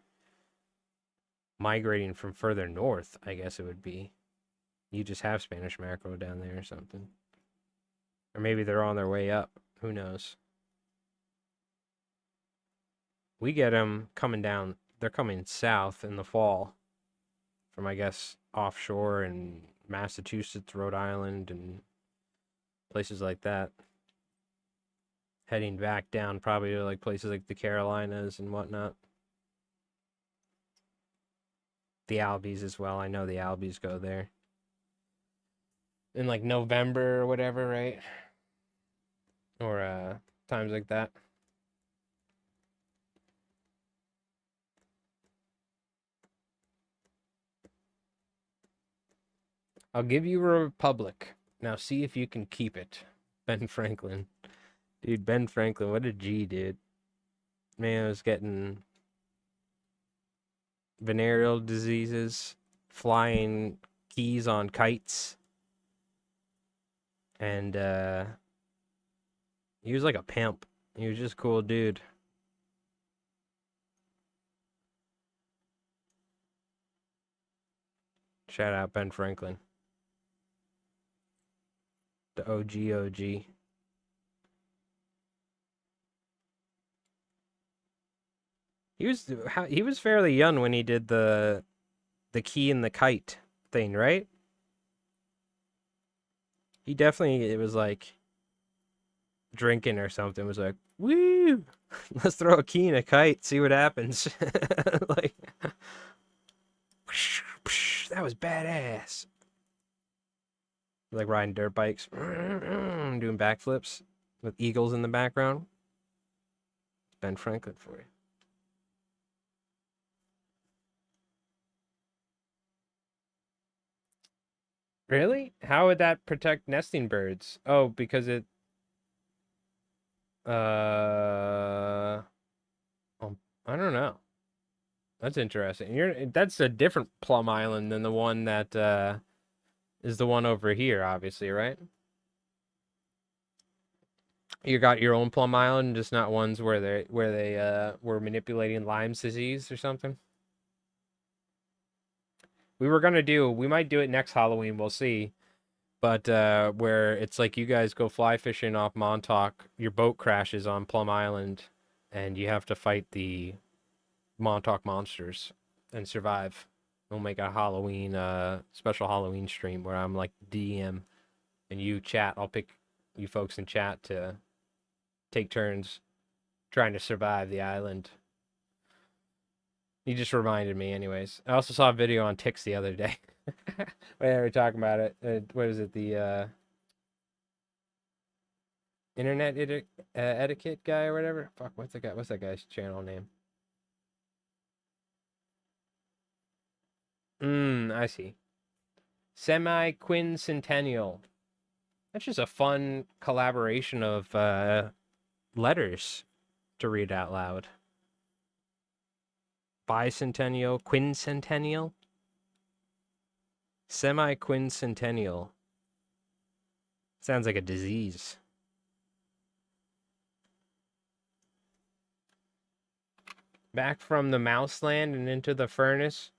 Speaker 1: migrating from further north. I guess it would be. You just have Spanish mackerel down there or something, or maybe they're on their way up. Who knows? We get them coming down. They're coming south in the fall from, I guess, offshore in Massachusetts, Rhode Island, and places like that. Heading back down probably to like places like the Carolinas and whatnot. The Albies as well. I know the Albies go there. In like November or whatever, right? Or times like that. I'll give you a republic. Now see if you can keep it. Ben Franklin. Dude, Ben Franklin, what a G, dude. Man, I was getting venereal diseases, flying keys on kites. And he was like a pimp. He was just a cool dude. Shout out Ben Franklin. The OG OG. He was fairly young when he did the key and the kite thing, right? He definitely, it was like drinking or something. It was like, woo, let's throw a key and a kite, see what happens. Like, that was badass. Like riding dirt bikes, doing backflips with eagles in the background. Ben Franklin for you. Really? How would that protect nesting birds? Oh, because um, I don't know. That's interesting. That's a different Plum Island than the one that is the one over here, obviously, right? You got your own Plum Island, just not ones where they were manipulating Lyme's disease or something. We might do it next Halloween, we'll see. But where it's like you guys go fly fishing off Montauk, your boat crashes on Plum Island, and you have to fight the Montauk monsters and survive. We'll make a Halloween special Halloween stream where I'm like DM and you chat. I'll pick you folks in chat to take turns trying to survive the island. You just reminded me, anyways. I also saw a video on ticks the other day. Where they were talking about it. What is it? The internet etiquette guy or whatever. Fuck, what's the guy? What's that guy's channel name? I see. Semi-quincentennial. That's just a fun collaboration of letters to read out loud. Bicentennial, quincentennial, semi-quincentennial. Sounds like a disease. Back from the mouse land and into the furnace.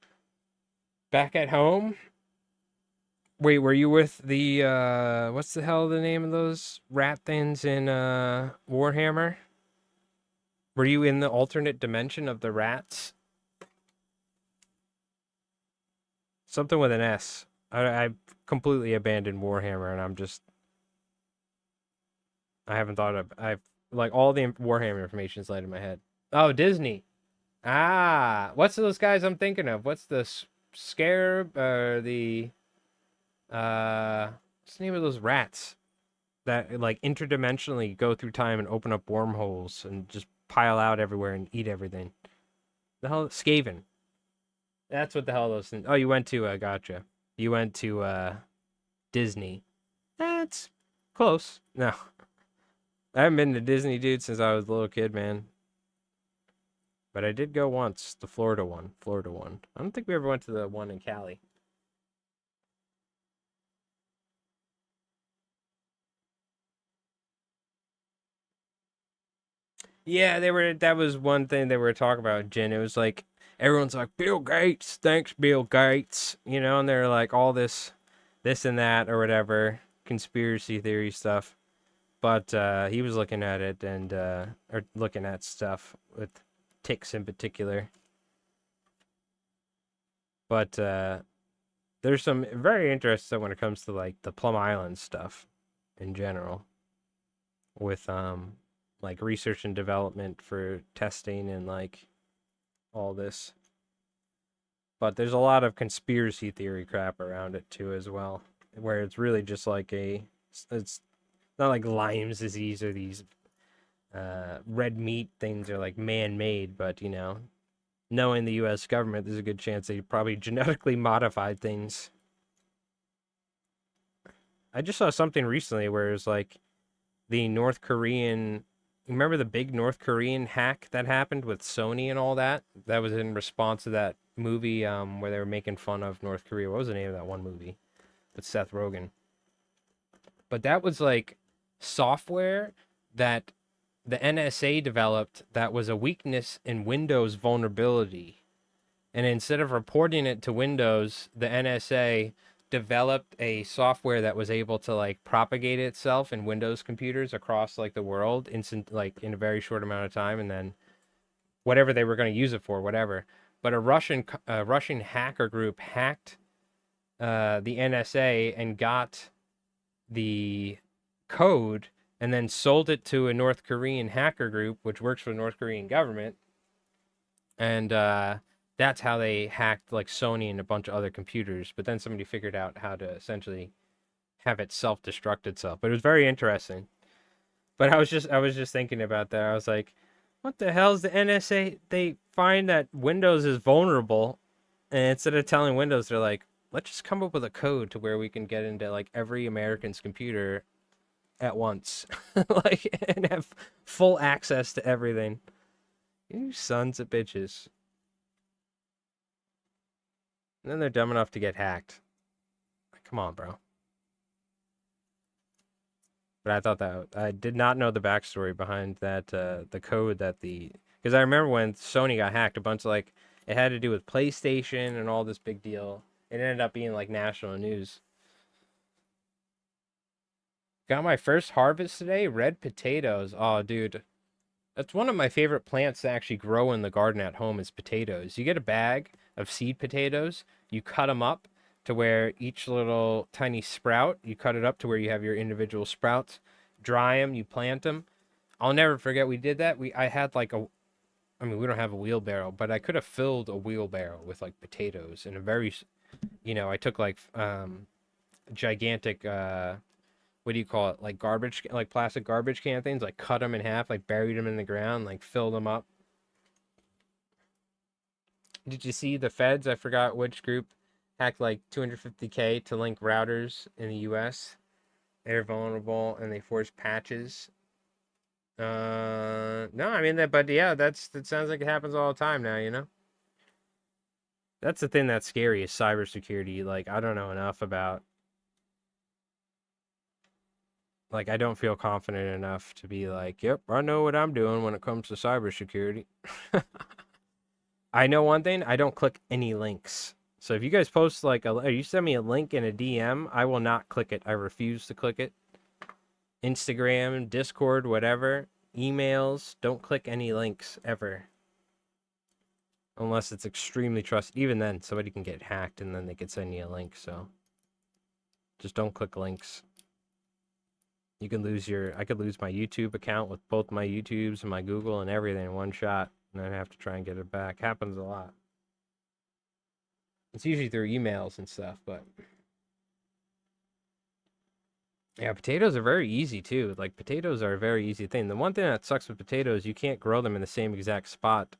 Speaker 1: Back at home. Wait, were you with the what's the hell the name of those rat things in Warhammer? Were you in the alternate dimension of the rats? Something with an S. I completely abandoned Warhammer, and I haven't thought of. I've like all the Warhammer information is laid in my head. Oh, Disney. Ah, what's those guys I'm thinking of? What's the scarab or the what's the name of those rats that like interdimensionally go through time and open up wormholes and just pile out everywhere and eat everything? The hell, Skaven. That's what the hell those things. Oh, you went to gotcha. You went to Disney. That's close. No. I haven't been to Disney, dude, since I was a little kid, man. But I did go once, the Florida one. Florida one. I don't think we ever went to the one in Cali. Yeah, that was one thing they were talking about, Jen. It was like everyone's like, Bill Gates, thanks, Bill Gates, and they're like all this and that or whatever, conspiracy theory stuff. But he was looking at it and or looking at stuff with ticks in particular. But there's some very interesting when it comes to like the Plum Island stuff in general, with like research and development for testing and like all this. But there's a lot of conspiracy theory crap around it too as well, where it's really just like it's not like Lyme's disease or these red meat things are like man-made, but knowing the U.S. government, there's a good chance they probably genetically modified things. I just saw something recently where it was like the North Korean. Remember the big North Korean hack that happened with Sony and all that? That was in response to that movie where they were making fun of North Korea. What was the name of that one movie with Seth Rogen? But that was like software that the NSA developed that was a weakness in Windows vulnerability. And instead of reporting it to Windows, the NSA developed a software that was able to like propagate itself in Windows computers across like the world in a very short amount of time, and then whatever they were going to use it for, whatever. But a Russian hacker group hacked the NSA and got the code and then sold it to a North Korean hacker group, which works for the North Korean government. And that's how they hacked like Sony and a bunch of other computers. But then somebody figured out how to essentially have it self-destruct itself. But it was very interesting. But I was just thinking about that. I was like, what the hell is the NSA? They find that Windows is vulnerable, and instead of telling Windows, they're like, let's just come up with a code to where we can get into like every American's computer at once, like, and have full access to everything. You sons of bitches. And then they're dumb enough to get hacked. Like, come on, bro. But I thought that I did not know the backstory behind that, the code that because I remember when Sony got hacked, a bunch of like it had to do with PlayStation and all this big deal. It ended up being like national news. Got my first harvest today, red potatoes. Oh, dude, that's one of my favorite plants to actually grow in the garden at home is potatoes. You get a bag of seed potatoes, you cut them up to where each little tiny sprout, you cut it up to where you have your individual sprouts, dry them, you plant them. I'll never forget we did that. I had like I mean, we don't have a wheelbarrow, but I could have filled a wheelbarrow with like potatoes in a very, I took like gigantic what do you call it? Like garbage, like plastic garbage can things, like cut them in half, like buried them in the ground, like filled them up. Did you see the feds? I forgot which group hacked like 250K to link routers in the US. They're vulnerable and they force patches. No, I mean that, but yeah, that sounds like it happens all the time now, you know? That's the thing that's scary is cybersecurity. Like, I don't know enough about, like, I don't feel confident enough to be like, yep, I know what I'm doing when it comes to cybersecurity. I know one thing, I don't click any links. So if you guys post like or you send me a link in a DM, I will not click it. I refuse to click it. Instagram, Discord, whatever, emails, don't click any links ever. Unless it's extremely trusted. Even then, somebody can get hacked and then they could send you a link, so just don't click links. You can I could lose my YouTube account with both my YouTubes and my Google and everything in one shot, and then I have to try and get it back. Happens a lot. It's usually through emails and stuff, but yeah, potatoes are very easy too. Like potatoes are a very easy thing. The one thing that sucks with potatoes, you can't grow them in the same exact spot.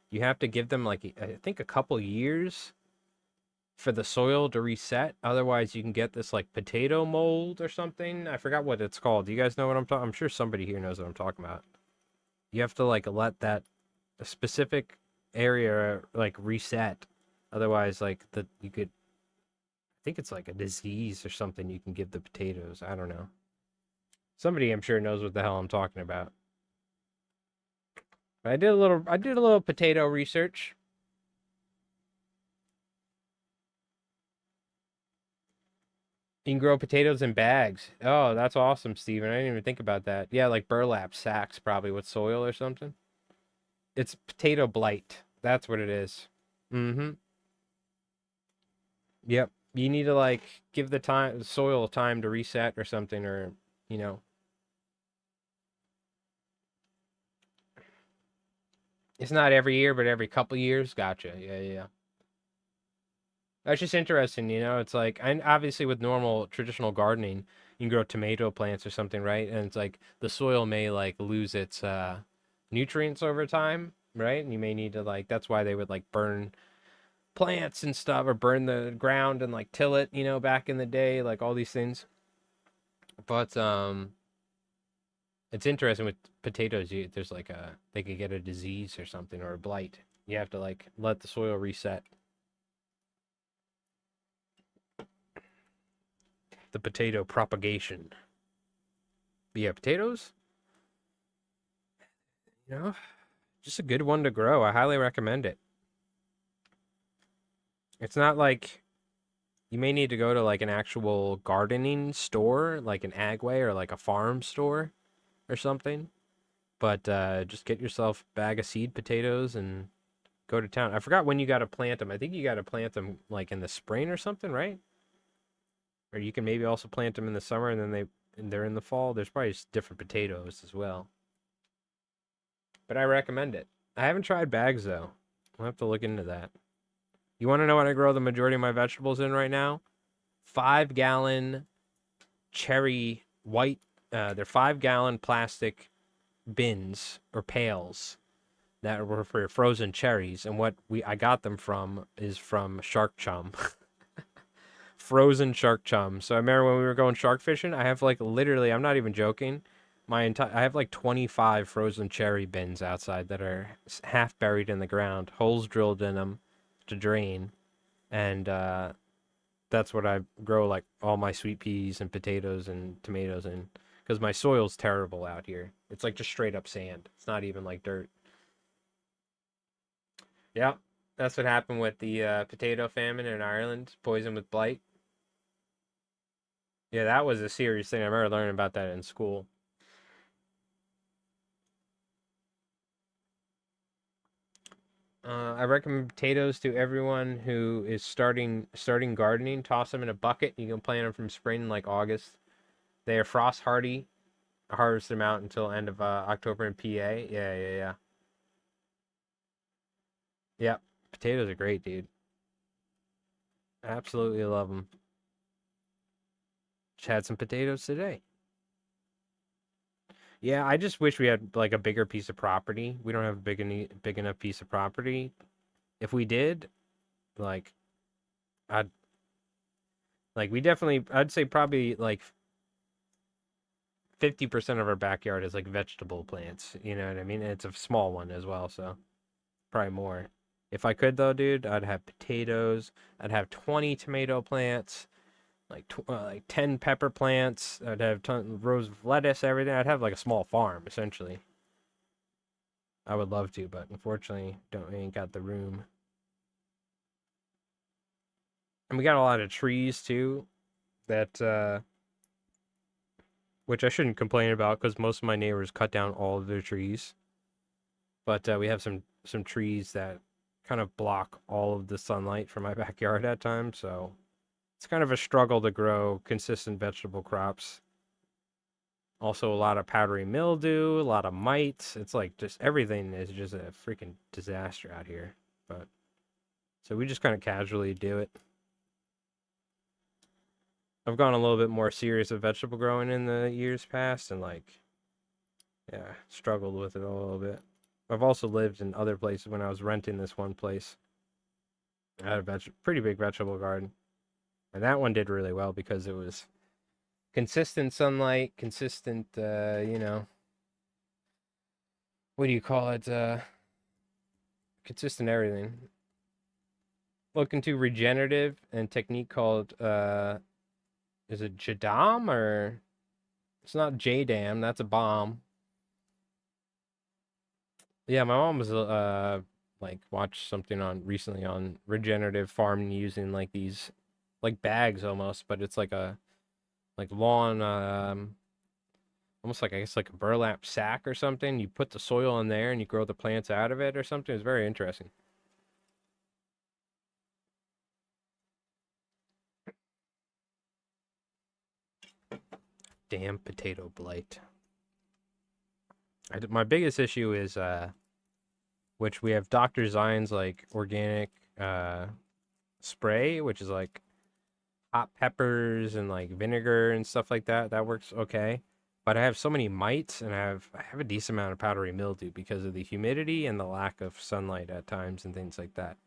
Speaker 1: You have to give them like I think a couple years for the soil to reset. Otherwise, you can get this like potato mold or something. I forgot what it's called. Do you guys know what I'm talking? I'm sure somebody here knows what I'm talking about. You have to like let that a specific area like reset. Otherwise, like you could. I think it's like a disease or something you can give the potatoes. I don't know. Somebody I'm sure knows what the hell I'm talking about. But I did a little potato research. You can grow potatoes in bags. Oh, that's awesome, Steven. I didn't even think about that. Yeah, like burlap sacks, probably with soil or something. It's potato blight. That's what it is. Mm-hmm. Yep. You need to like give the soil time to reset or something, or you know. It's not every year, but every couple years. Gotcha. Yeah, yeah. That's just interesting, you know. It's like, and obviously with normal traditional gardening, you can grow tomato plants or something, right? And it's like the soil may like lose its nutrients over time, right? And you may need to like that's why they would like burn plants and stuff or burn the ground and like till it, you know, back in the day, like all these things. But it's interesting with potatoes, there's like they could get a disease or something or a blight. You have to like let the soil reset. The potato propagation. But yeah, potatoes, you know, just a good one to grow. I highly recommend it. It's not like you may need to go to like an actual gardening store, like an Agway or like a farm store or something. But just get yourself a bag of seed potatoes and go to town. I forgot when you got to plant them. I think you got to plant them like in the spring or something, right? Or you can maybe also plant them in the summer and then they're in the fall. There's probably just different potatoes as well. But I recommend it. I haven't tried bags though. I'll have to look into that. You want to know what I grow the majority of my vegetables in right now? 5-gallon cherry white. They're 5-gallon plastic bins or pails that were for frozen cherries, and what I got them from is from Shark Chum. frozen shark chum. So I remember when we were going shark fishing, I have like literally, I'm not even joking. I have like 25 frozen cherry bins outside that are half buried in the ground, holes drilled in them to drain, and that's what I grow like all my sweet peas and potatoes and tomatoes in, because my soil's terrible out here. It's like just straight up sand. It's not even like dirt. Yeah, that's what happened with the potato famine in Ireland, poison with blight. Yeah, that was a serious thing. I remember learning about that in school. I recommend potatoes to everyone who is starting gardening. Toss them in a bucket. You can plant them from spring, like August. They are frost hardy. Harvest them out until end of October in PA. Yeah, yeah, yeah. Yeah, potatoes are great, dude. Absolutely love them. Just had some potatoes today. Yeah, I just wish we had like a bigger piece of property. We don't have a big enough piece of property. If we did, like I'd we definitely I'd say probably like 50% of our backyard is like vegetable plants. You know what I mean? And it's a small one as well, so probably more. If I could though, dude, I'd have potatoes. I'd have 20 tomato plants, like 10 pepper plants. I'd have rows of lettuce, everything. I'd have like a small farm essentially. I would love to, but unfortunately, don't ain't got the room. And we got a lot of trees too that which I shouldn't complain about because most of my neighbors cut down all of their trees. But we have some trees that kind of block all of the sunlight from my backyard at times, so it's kind of a struggle to grow consistent vegetable crops. Also, a lot of powdery mildew, a lot of mites. It's like just everything is just a freaking disaster out here. But so we just kind of casually do it. I've gone a little bit more serious with vegetable growing in the years past and like yeah, struggled with it a little bit. I've also lived in other places when I was renting this one place. I had a pretty big vegetable garden. And that one did really well because it was consistent sunlight, consistent what do you call it? Consistent everything. Looking to regenerative and technique called is it Jadam or it's not J-Dam, that's a bomb. Yeah, my mom was like watched something on recently on regenerative farming using like these like bags almost, but it's like a like lawn almost like I guess like a burlap sack or something. You put the soil in there and you grow the plants out of it or something. It's very interesting. Damn potato blight. My biggest issue is which we have Dr. Zion's like organic spray, which is like hot peppers and like vinegar and stuff like that. That works okay. But I have so many mites and I have a decent amount of powdery mildew because of the humidity and the lack of sunlight at times and things like that.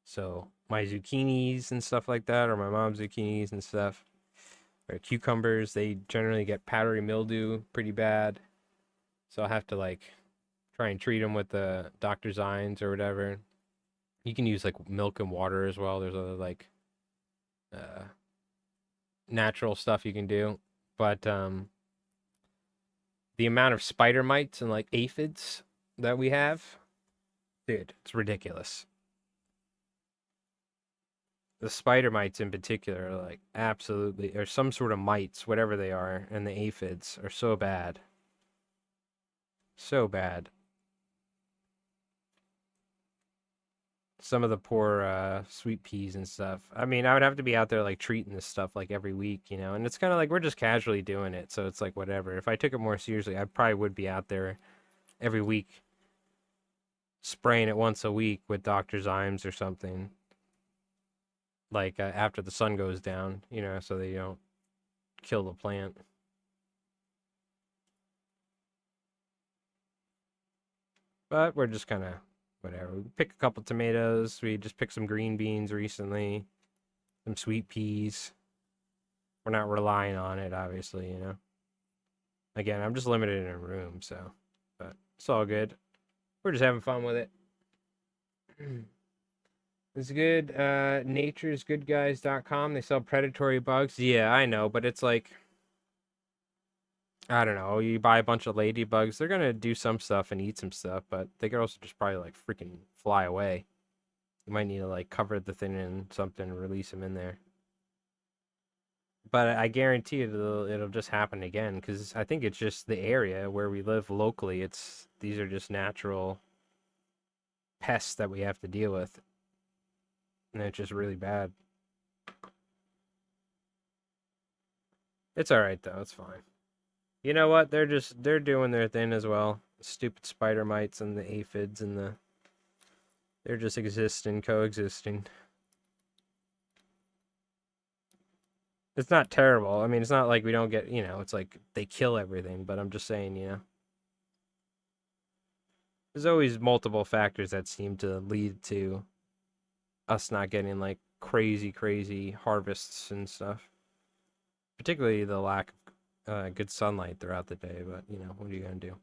Speaker 1: So my zucchinis and stuff like that, or my mom's zucchinis and stuff, or cucumbers, they generally get powdery mildew pretty bad. So I have to like try and treat them with the Dr. Zines or whatever. You can use like milk and water as well. There's other like uh, natural stuff you can do, but the amount of spider mites and like aphids that we have, dude, it's ridiculous. The spider mites in particular are like absolutely, or some sort of mites, whatever they are, and the aphids are so bad. So bad. Some of the poor sweet peas and stuff. I mean, I would have to be out there like treating this stuff like every week, you know, and it's kind of like we're just casually doing it. So it's like whatever. If I took it more seriously, I probably would be out there every week spraying it once a week with Dr. Zymes or something. Like after the sun goes down, you know, so they don't kill the plant. But we're just kind of whatever. We pick a couple tomatoes. We just picked some green beans recently. some sweet peas. We're not relying on it, obviously, you know. Again, I'm just limited in a room, so, but it's all good. We're just having fun with it. It's good. Naturesgoodguys.com. They sell predatory bugs. Yeah, I know, but it's like, I don't know. You buy a bunch of ladybugs, they're gonna do some stuff and eat some stuff, but they could also just probably like freaking fly away. You might need to like cover the thing in something and release them in there. But I guarantee it'll just happen again because I think it's just the area where we live locally. These are just natural pests that we have to deal with, and it's just really bad. It's all right though. It's fine. You know what? They're doing their thing as well. Stupid spider mites and the aphids and they're just existing, coexisting. It's not terrible. I mean, it's not like we don't get, it's like they kill everything, but I'm just saying, there's always multiple factors that seem to lead to us not getting like crazy, crazy harvests and stuff. Particularly the lack of good sunlight throughout the day, but what are you gonna do?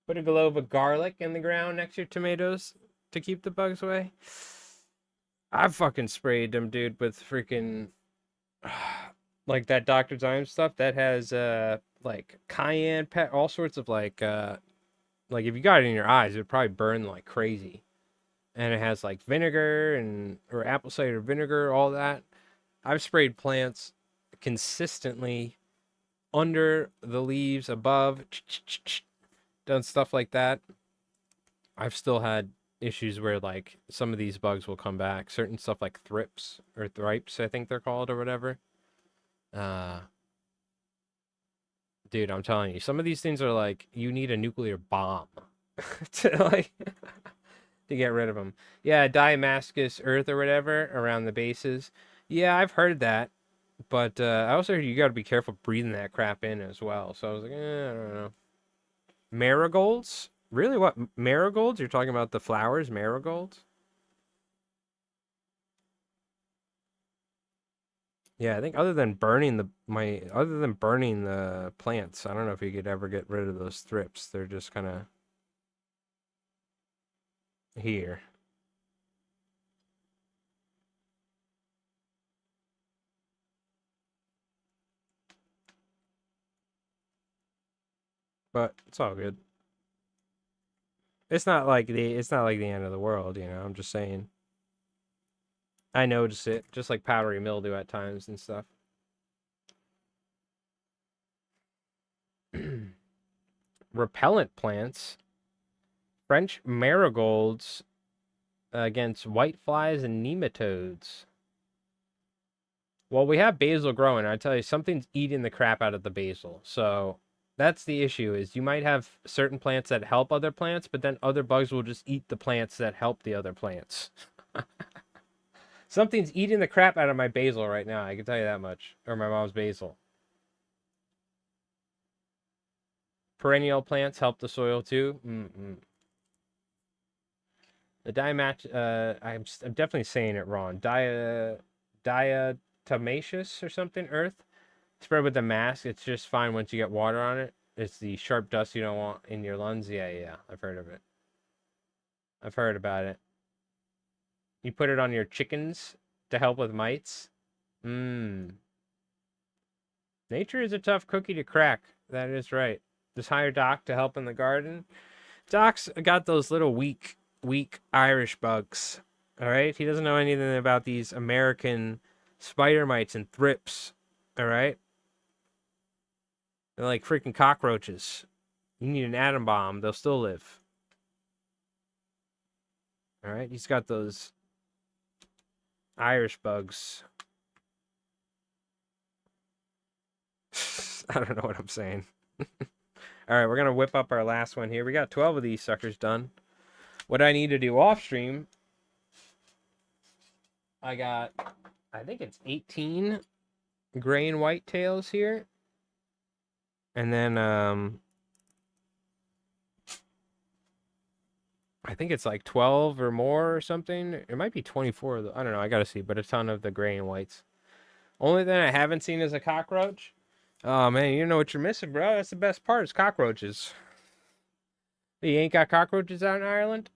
Speaker 1: Put a clove of garlic in the ground next to your tomatoes to keep the bugs away. I've fucking sprayed them, dude, with freaking like that Dr. Zyme stuff that has like cayenne pepper, all sorts of like if you got it in your eyes, it would probably burn like crazy. And it has like vinegar or apple cider vinegar, all that. I've sprayed plants consistently under the leaves, above, done stuff like that. I've still had issues where like some of these bugs will come back. Certain stuff like thrips or thripes, I think they're called or whatever. Dude, I'm telling you, some of these things are like you need a nuclear bomb to like to get rid of them. Yeah, Damascus earth or whatever around the bases. Yeah, I've heard that, but I also heard you got to be careful breathing that crap in as well. So I was like, I don't know. Marigolds? Really? What marigolds? You're talking about the flowers, marigolds? Yeah, I think other than burning the plants, I don't know if you could ever get rid of those thrips. They're just kind of here. But it's all good. It's not like the end of the world, I'm just saying. I notice it, just like powdery mildew at times and stuff. Repellent plants. French marigolds against whiteflies and nematodes. Well, we have basil growing. I tell you, something's eating the crap out of the basil. So that's the issue is you might have certain plants that help other plants, but then other bugs will just eat the plants that help the other plants. Something's eating the crap out of my basil right now. I can tell you that much. Or my mom's basil. Perennial plants help the soil too. The I'm definitely saying it wrong. Diatomaceous or something. Earth spread with the mask. It's just fine once you get water on it. It's the sharp dust you don't want in your lungs. Yeah. I've heard of it. I've heard about it. You put it on your chickens to help with mites. Nature is a tough cookie to crack. That is right. Just hire Doc to help in the garden. Doc's got those little weak Irish bugs. All right? He doesn't know anything about these American spider mites and thrips. All right? They're like freaking cockroaches. You need an atom bomb, they'll still live. All right? He's got those Irish bugs. I don't know what I'm saying. All right, we're going to whip up our last one here. We got 12 of these suckers done. What I need to do off stream, I think it's 18 gray and white tails here. And then, I think it's like 12 or more or something. It might be 24. I don't know. I gotta see, but a ton of the gray and whites. Only thing I haven't seen is a cockroach. Oh man, you know what you're missing, bro. That's the best part is cockroaches. You ain't got cockroaches out in Ireland?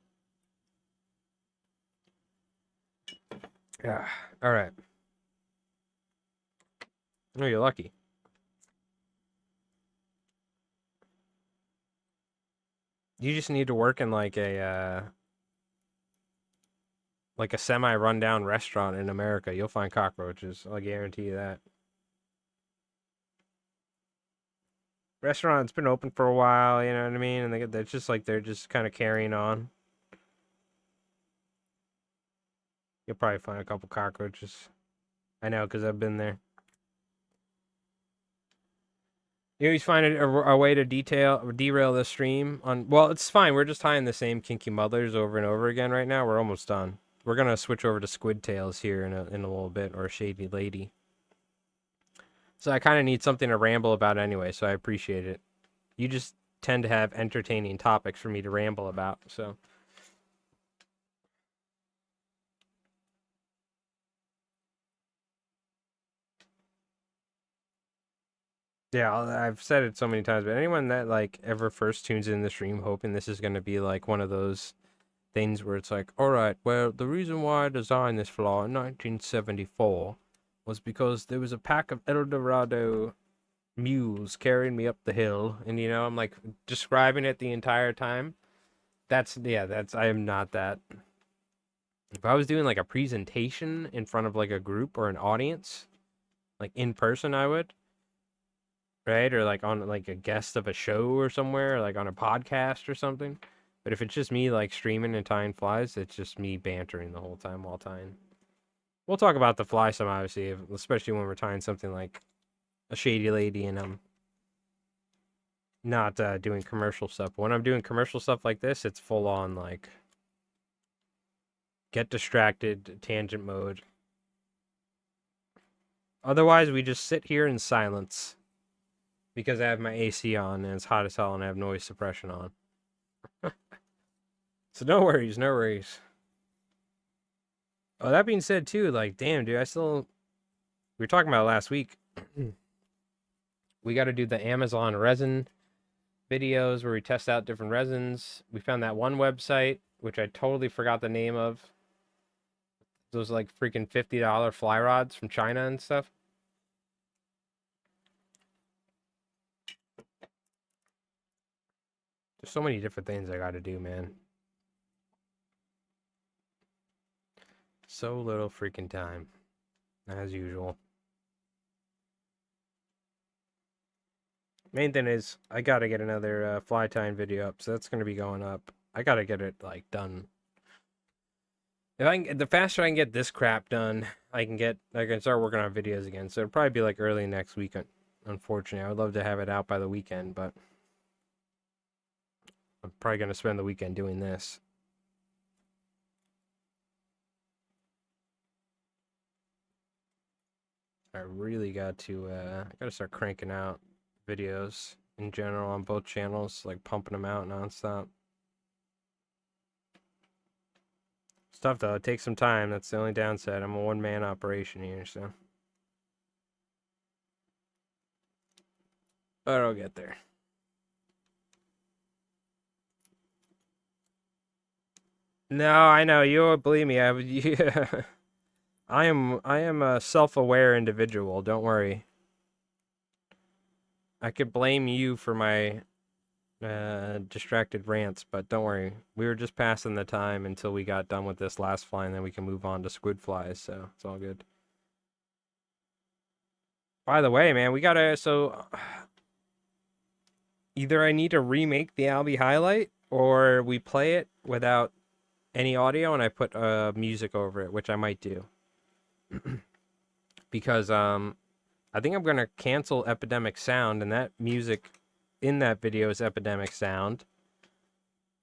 Speaker 1: Yeah. All right. Oh, you're lucky. You just need to work in like a semi rundown restaurant in America. You'll find cockroaches. I'll guarantee you that. Restaurant's been open for a while, you know what I mean? And they're just like they're just kind of carrying on. You'll probably find a couple cockroaches. I know because I've been there. You always find a way to derail the stream on. Well, it's fine. We're just tying the same kinky mothers over and over again right now. We're almost done. We're gonna switch over to Squid Tales here in a little bit, or Shady Lady. So I kind of need something to ramble about anyway. So I appreciate it. You just tend to have entertaining topics for me to ramble about. So. Yeah, I've said it so many times, but anyone that like ever first tunes in the stream hoping this is going to be like one of those things where it's like, all right, well, the reason why I designed this flaw in 1974 was because there was a pack of El Dorado mules carrying me up the hill, and I'm like describing it the entire time. I am not that. If I was doing like a presentation in front of like a group or an audience, like in person, I would. Right? Or like on like a guest of a show or somewhere, or like on a podcast or something. But if it's just me like streaming and tying flies, it's just me bantering the whole time while tying. We'll talk about the fly some obviously, especially when we're tying something like a Shady Lady and I'm not doing commercial stuff. When I'm doing commercial stuff like this, it's full on like get distracted, tangent mode. Otherwise, we just sit here in silence because I have my AC on and it's hot as hell and I have noise suppression on. So no worries, no worries. Oh, that being said, too, like, damn, dude, we were talking about it last week. We got to do the Amazon resin videos where we test out different resins. We found that one website, which I totally forgot the name of. Those like freaking $50 fly rods from China and stuff. There's so many different things I got to do, man. So little freaking time, as usual. Main thing is, I gotta get another fly tying video up, so that's gonna be going up. I gotta get it like done. The faster I can get this crap done, I can start working on videos again. So it'll probably be like early next week. Unfortunately, I would love to have it out by the weekend, but I'm probably gonna spend the weekend doing this. I really got to start cranking out videos in general on both channels, like pumping them out nonstop. Stuff though, it takes some time. That's the only downside. I'm a one-man operation here, so. But I'll get there. No, I know you believe me. Yeah. I am a self-aware individual. Don't worry. I could blame you for my distracted rants, but don't worry. We were just passing the time until we got done with this last fly, and then we can move on to squid flies. So it's all good. By the way, man, we gotta either I need to remake the Albie highlight, or we play it without any audio, and I put music over it, which I might do. Because I think I'm gonna cancel Epidemic Sound, and that music in that video is Epidemic Sound,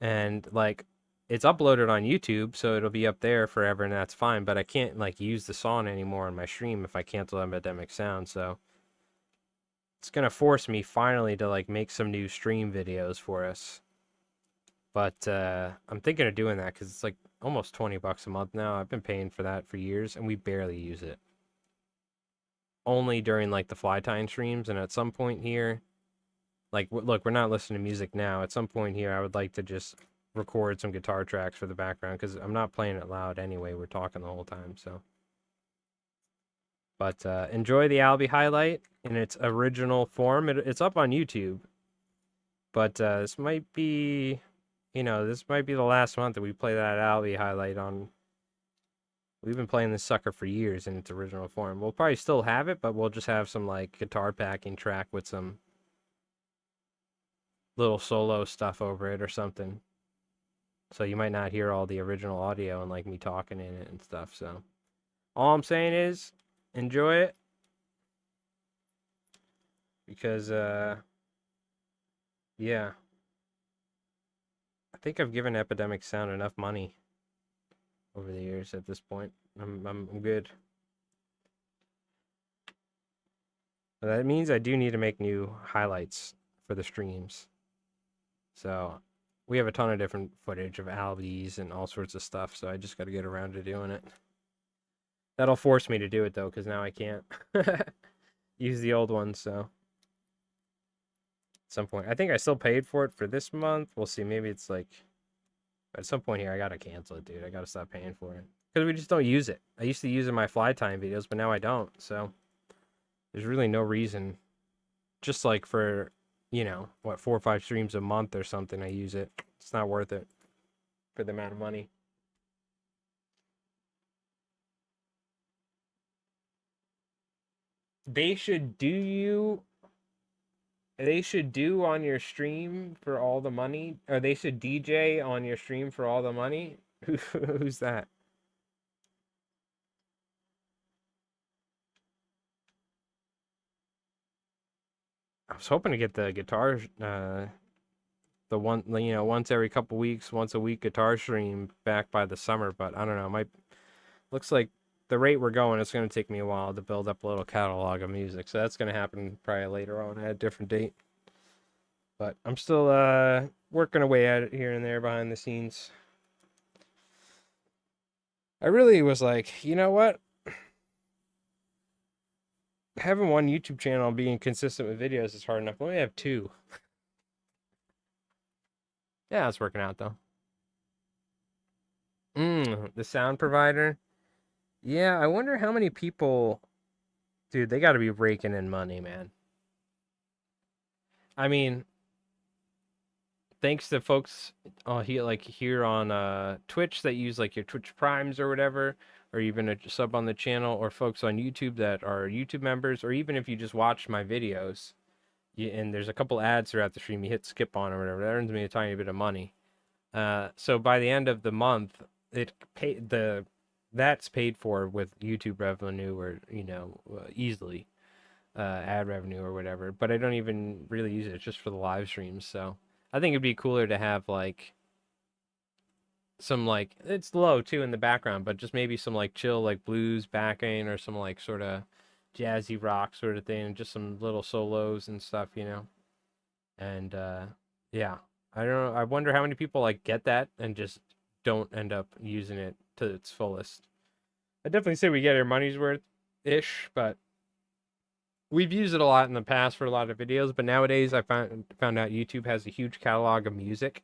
Speaker 1: and like it's uploaded on YouTube, so it'll be up there forever, and that's fine. But I can't like use the song anymore on my stream if I cancel Epidemic Sound, so it's gonna force me finally to like make some new stream videos for us. But I'm thinking of doing that because it's like almost $20 a month now. I've been paying for that for years, and we barely use it. Only during like the fly time streams, and at some point here, like look, we're not listening to music now. At some point here, I would like to just record some guitar tracks for the background because I'm not playing it loud anyway. We're talking the whole time, so. But enjoy the Albie highlight in its original form. It's up on YouTube, but this might be, this might be the last month that we play that Albie highlight on. We've been playing this sucker for years in its original form. We'll probably still have it, but we'll just have some like guitar packing track with some little solo stuff over it or something. So you might not hear all the original audio and like me talking in it and stuff. So all I'm saying is enjoy it because yeah, I think I've given Epidemic Sound enough money over the years at this point. I'm good. But that means I do need to make new highlights for the streams. So we have a ton of different footage of Albies and all sorts of stuff, so I just got to get around to doing it. That'll force me to do it though, because now I can't use the old ones. So at some point, I think I still paid for it for this month. We'll see. Maybe it's like at some point here, I gotta cancel it, dude. I gotta stop paying for it because we just don't use it. I used to use it in my fly time videos, but now I don't. So there's really no reason. Just like for, what, 4 or 5 streams a month or something, I use it. It's not worth it for the amount of money. They should do on your stream for all the money, or they should DJ on your stream for all the money. Who's that? I was hoping to get the guitar, the one, once every couple weeks, once a week guitar stream back by the summer, but I don't know. Looks like the rate we're going, it's going to take me a while to build up a little catalog of music, so that's going to happen probably later on at a different date. But I'm still working away at it here and there behind the scenes. I really was like, you know what? Having one YouTube channel and being consistent with videos is hard enough. Let me have 2. Yeah, it's working out though. The sound provider. Yeah, I wonder how many people. Dude, they got to be raking in money, man. I mean, thanks to folks here on Twitch that use like your Twitch Primes or whatever, or even a sub on the channel, or folks on YouTube that are YouTube members, or even if you just watch my videos, and there's a couple ads throughout the stream, you hit skip on or whatever, that earns me a tiny bit of money. So by the end of the month, that's paid for with YouTube revenue or easily ad revenue or whatever. But I don't even really use it; it's just for the live streams. So I think it'd be cooler to have like some like it's low too in the background, but just maybe some like chill like blues backing or some like sort of jazzy rock sort of thing, just some little solos and stuff, And yeah, I don't know. I wonder how many people like get that and just don't end up using it to its fullest. I definitely say we get our money's worth ish, but we've used it a lot in the past for a lot of videos. But nowadays, I found out YouTube has a huge catalog of music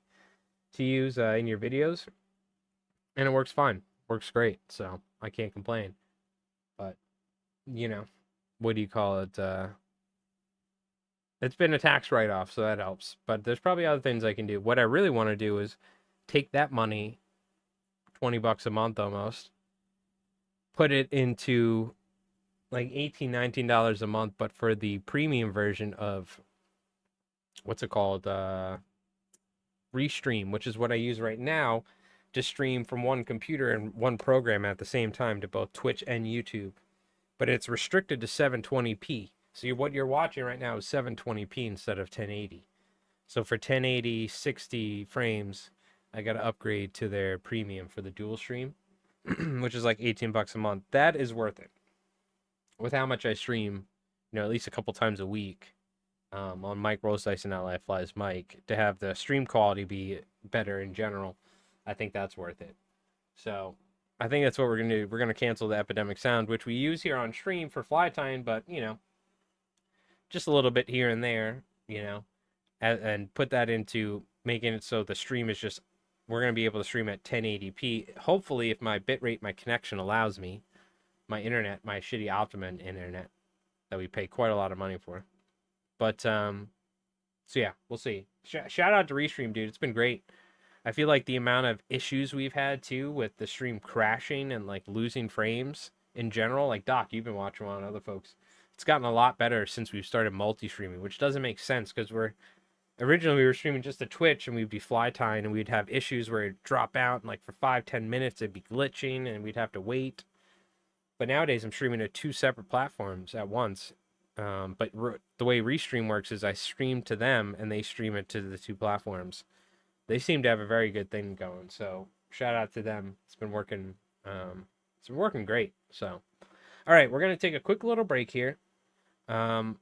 Speaker 1: to use in your videos, and it works fine. Works great, so I can't complain. But what do you call it? It's been a tax write-off, so that helps. But there's probably other things I can do. What I really want to do is take that money, $20 a month almost, put it into like $18, $19 a month, but for the premium version of what's it called? Restream, which is what I use right now to stream from one computer and one program at the same time to both Twitch and YouTube. But it's restricted to 720p. So what you're watching right now is 720p instead of 1080. So for 1080, 60 frames, I got to upgrade to their premium for the dual stream, which is like $18 a month. That is worth it. With how much I stream, at least a couple times a week on Mike Rose Dice and Not Life Flies Mike, to have the stream quality be better in general, I think that's worth it. So I think that's what we're going to do. We're going to cancel the Epidemic Sound, which we use here on stream for fly tying, but, you know, just a little bit here and there, you know, and put that into making it so the stream is just, we're going to be able to stream at 1080p. Hopefully, if my bitrate, my connection allows me, my internet, my shitty Optima internet that we pay quite a lot of money for. But, so yeah, we'll see. Shout out to Restream, dude. It's been great. I feel like the amount of issues we've had, too, with the stream crashing and, like, losing frames in general. Like, Doc, you've been watching one, other folks. It's gotten a lot better since we've started multi-streaming, which doesn't make sense because originally we were streaming just to Twitch and we'd be fly tying and we'd have issues where it'd drop out and like for 5-10 minutes it'd be glitching and we'd have to wait. But nowadays I'm streaming to 2 separate platforms at once. But the way Restream works is I stream to them and they stream it to the 2 platforms. They seem to have a very good thing going, so shout out to them. It's been working. It's been working great. So, all right, we're gonna take a quick little break here. I'm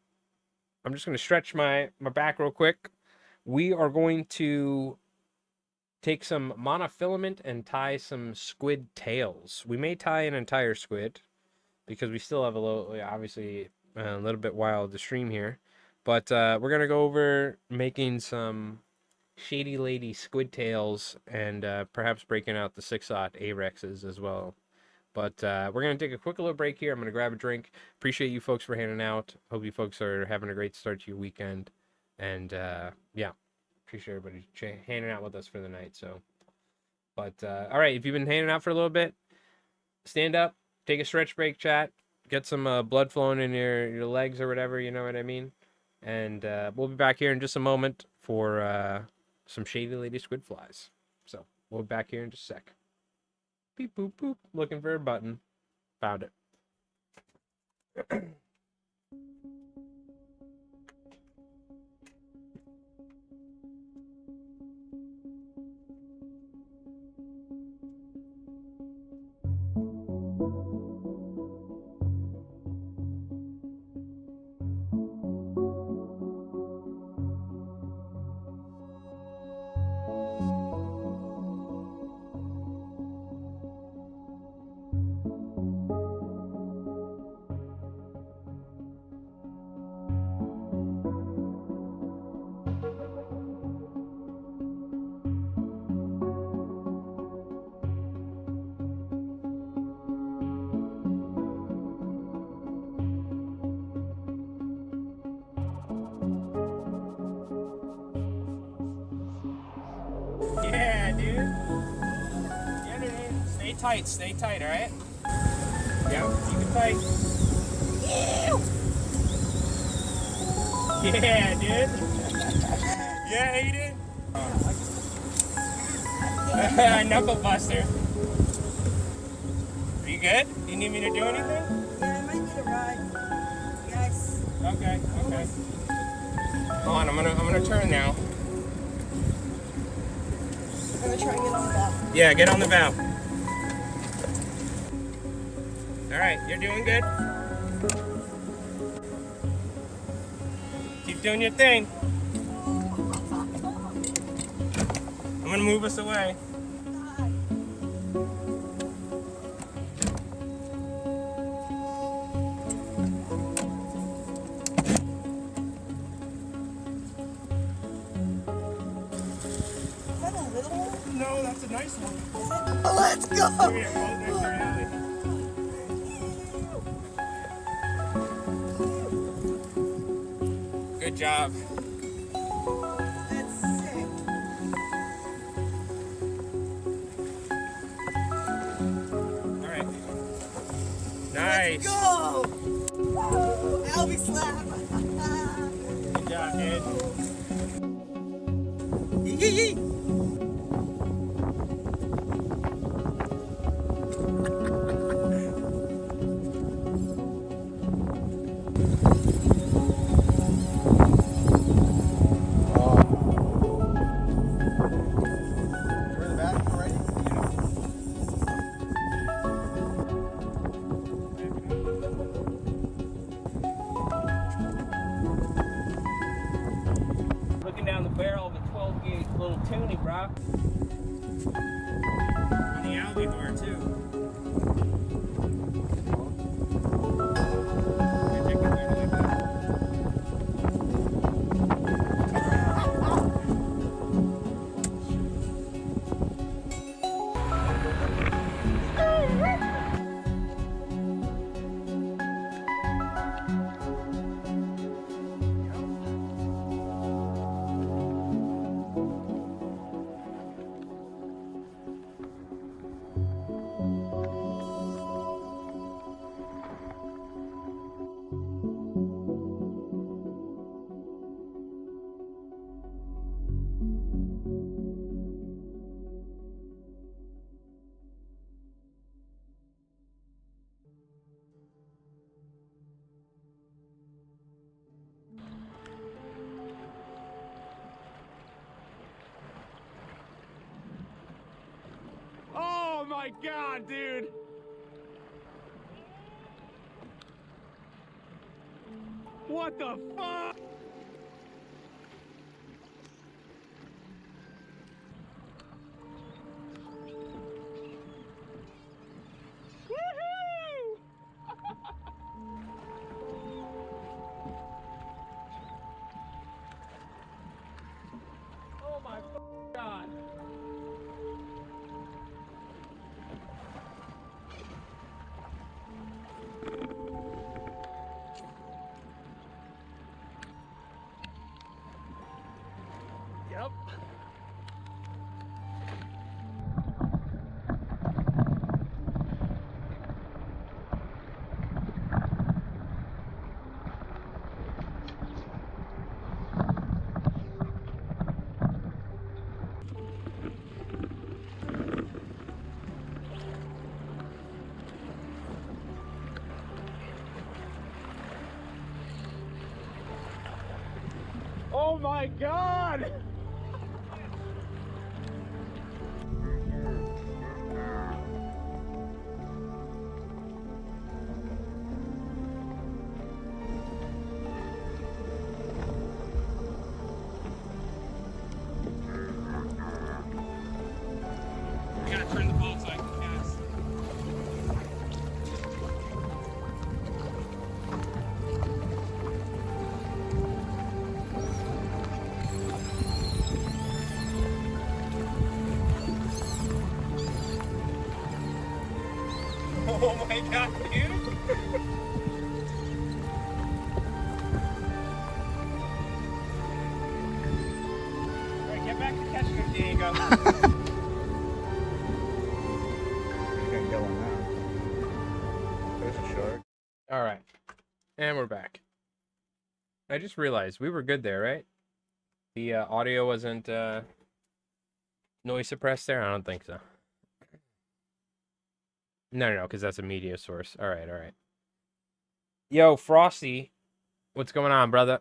Speaker 1: just gonna stretch my back real quick. We are going to take some monofilament and tie some squid tails. We may tie an entire squid because we still have a little, obviously, a little bit while to stream here. But we're going to go over making some Shady Lady squid tails and perhaps breaking out the 6/0 Arexes as well. But we're going to take a quick little break here. I'm going to grab a drink. Appreciate you folks for hanging out. Hope you folks are having a great start to your weekend. And yeah, appreciate everybody hanging out with us for the night. So, but all right, if you've been hanging out for a little bit, stand up, take a stretch break, chat, get some blood flowing in your legs or whatever, you know what I mean? And we'll be back here in just a moment for some Shady Lady squid flies. So we'll be back here in just a sec. Beep boop boop. Looking for a button. Found it. Yeah, dude. Yeah, dude. Stay tight, all right? Yeah, keep it tight. Yeah, dude. Yeah, Aiden. Knuckle buster. Are you good? Do you need me to do anything?
Speaker 2: Yeah, I might need a ride. Yes.
Speaker 1: Okay. Hold on, I'm gonna turn now.
Speaker 2: I'm gonna try and get on the valve.
Speaker 1: Yeah, get on the valve. All right, you're doing good. Keep doing your thing. I'm gonna move us away.
Speaker 2: Is that a little one?
Speaker 1: No, that's a nice one.
Speaker 2: Oh, let's go!
Speaker 1: Come here, hold next to your alley. Good job.
Speaker 2: That's sick.
Speaker 1: All right. Nice.
Speaker 2: Go! Woo! Albie slap!
Speaker 1: Good job, dude.
Speaker 2: Yee!
Speaker 1: Looking down the barrel of a 12 gauge A little tuny, bro. And the albacore, too.
Speaker 3: Oh my god, dude! What the fuck? Woohoo!
Speaker 1: Oh my god.
Speaker 3: Yep. Oh my god!
Speaker 1: I gotta turn the boat so I can cast. Oh my god, dude! Alright, get back to catching him, Diego.
Speaker 4: You can go on that. There's a shark.
Speaker 1: Alright, and we're back. I just realized we were good there, right? The audio wasn't noise suppressed there? I don't think so. No, because that's a media source. Alright. Yo, Frosty, what's going on, brother?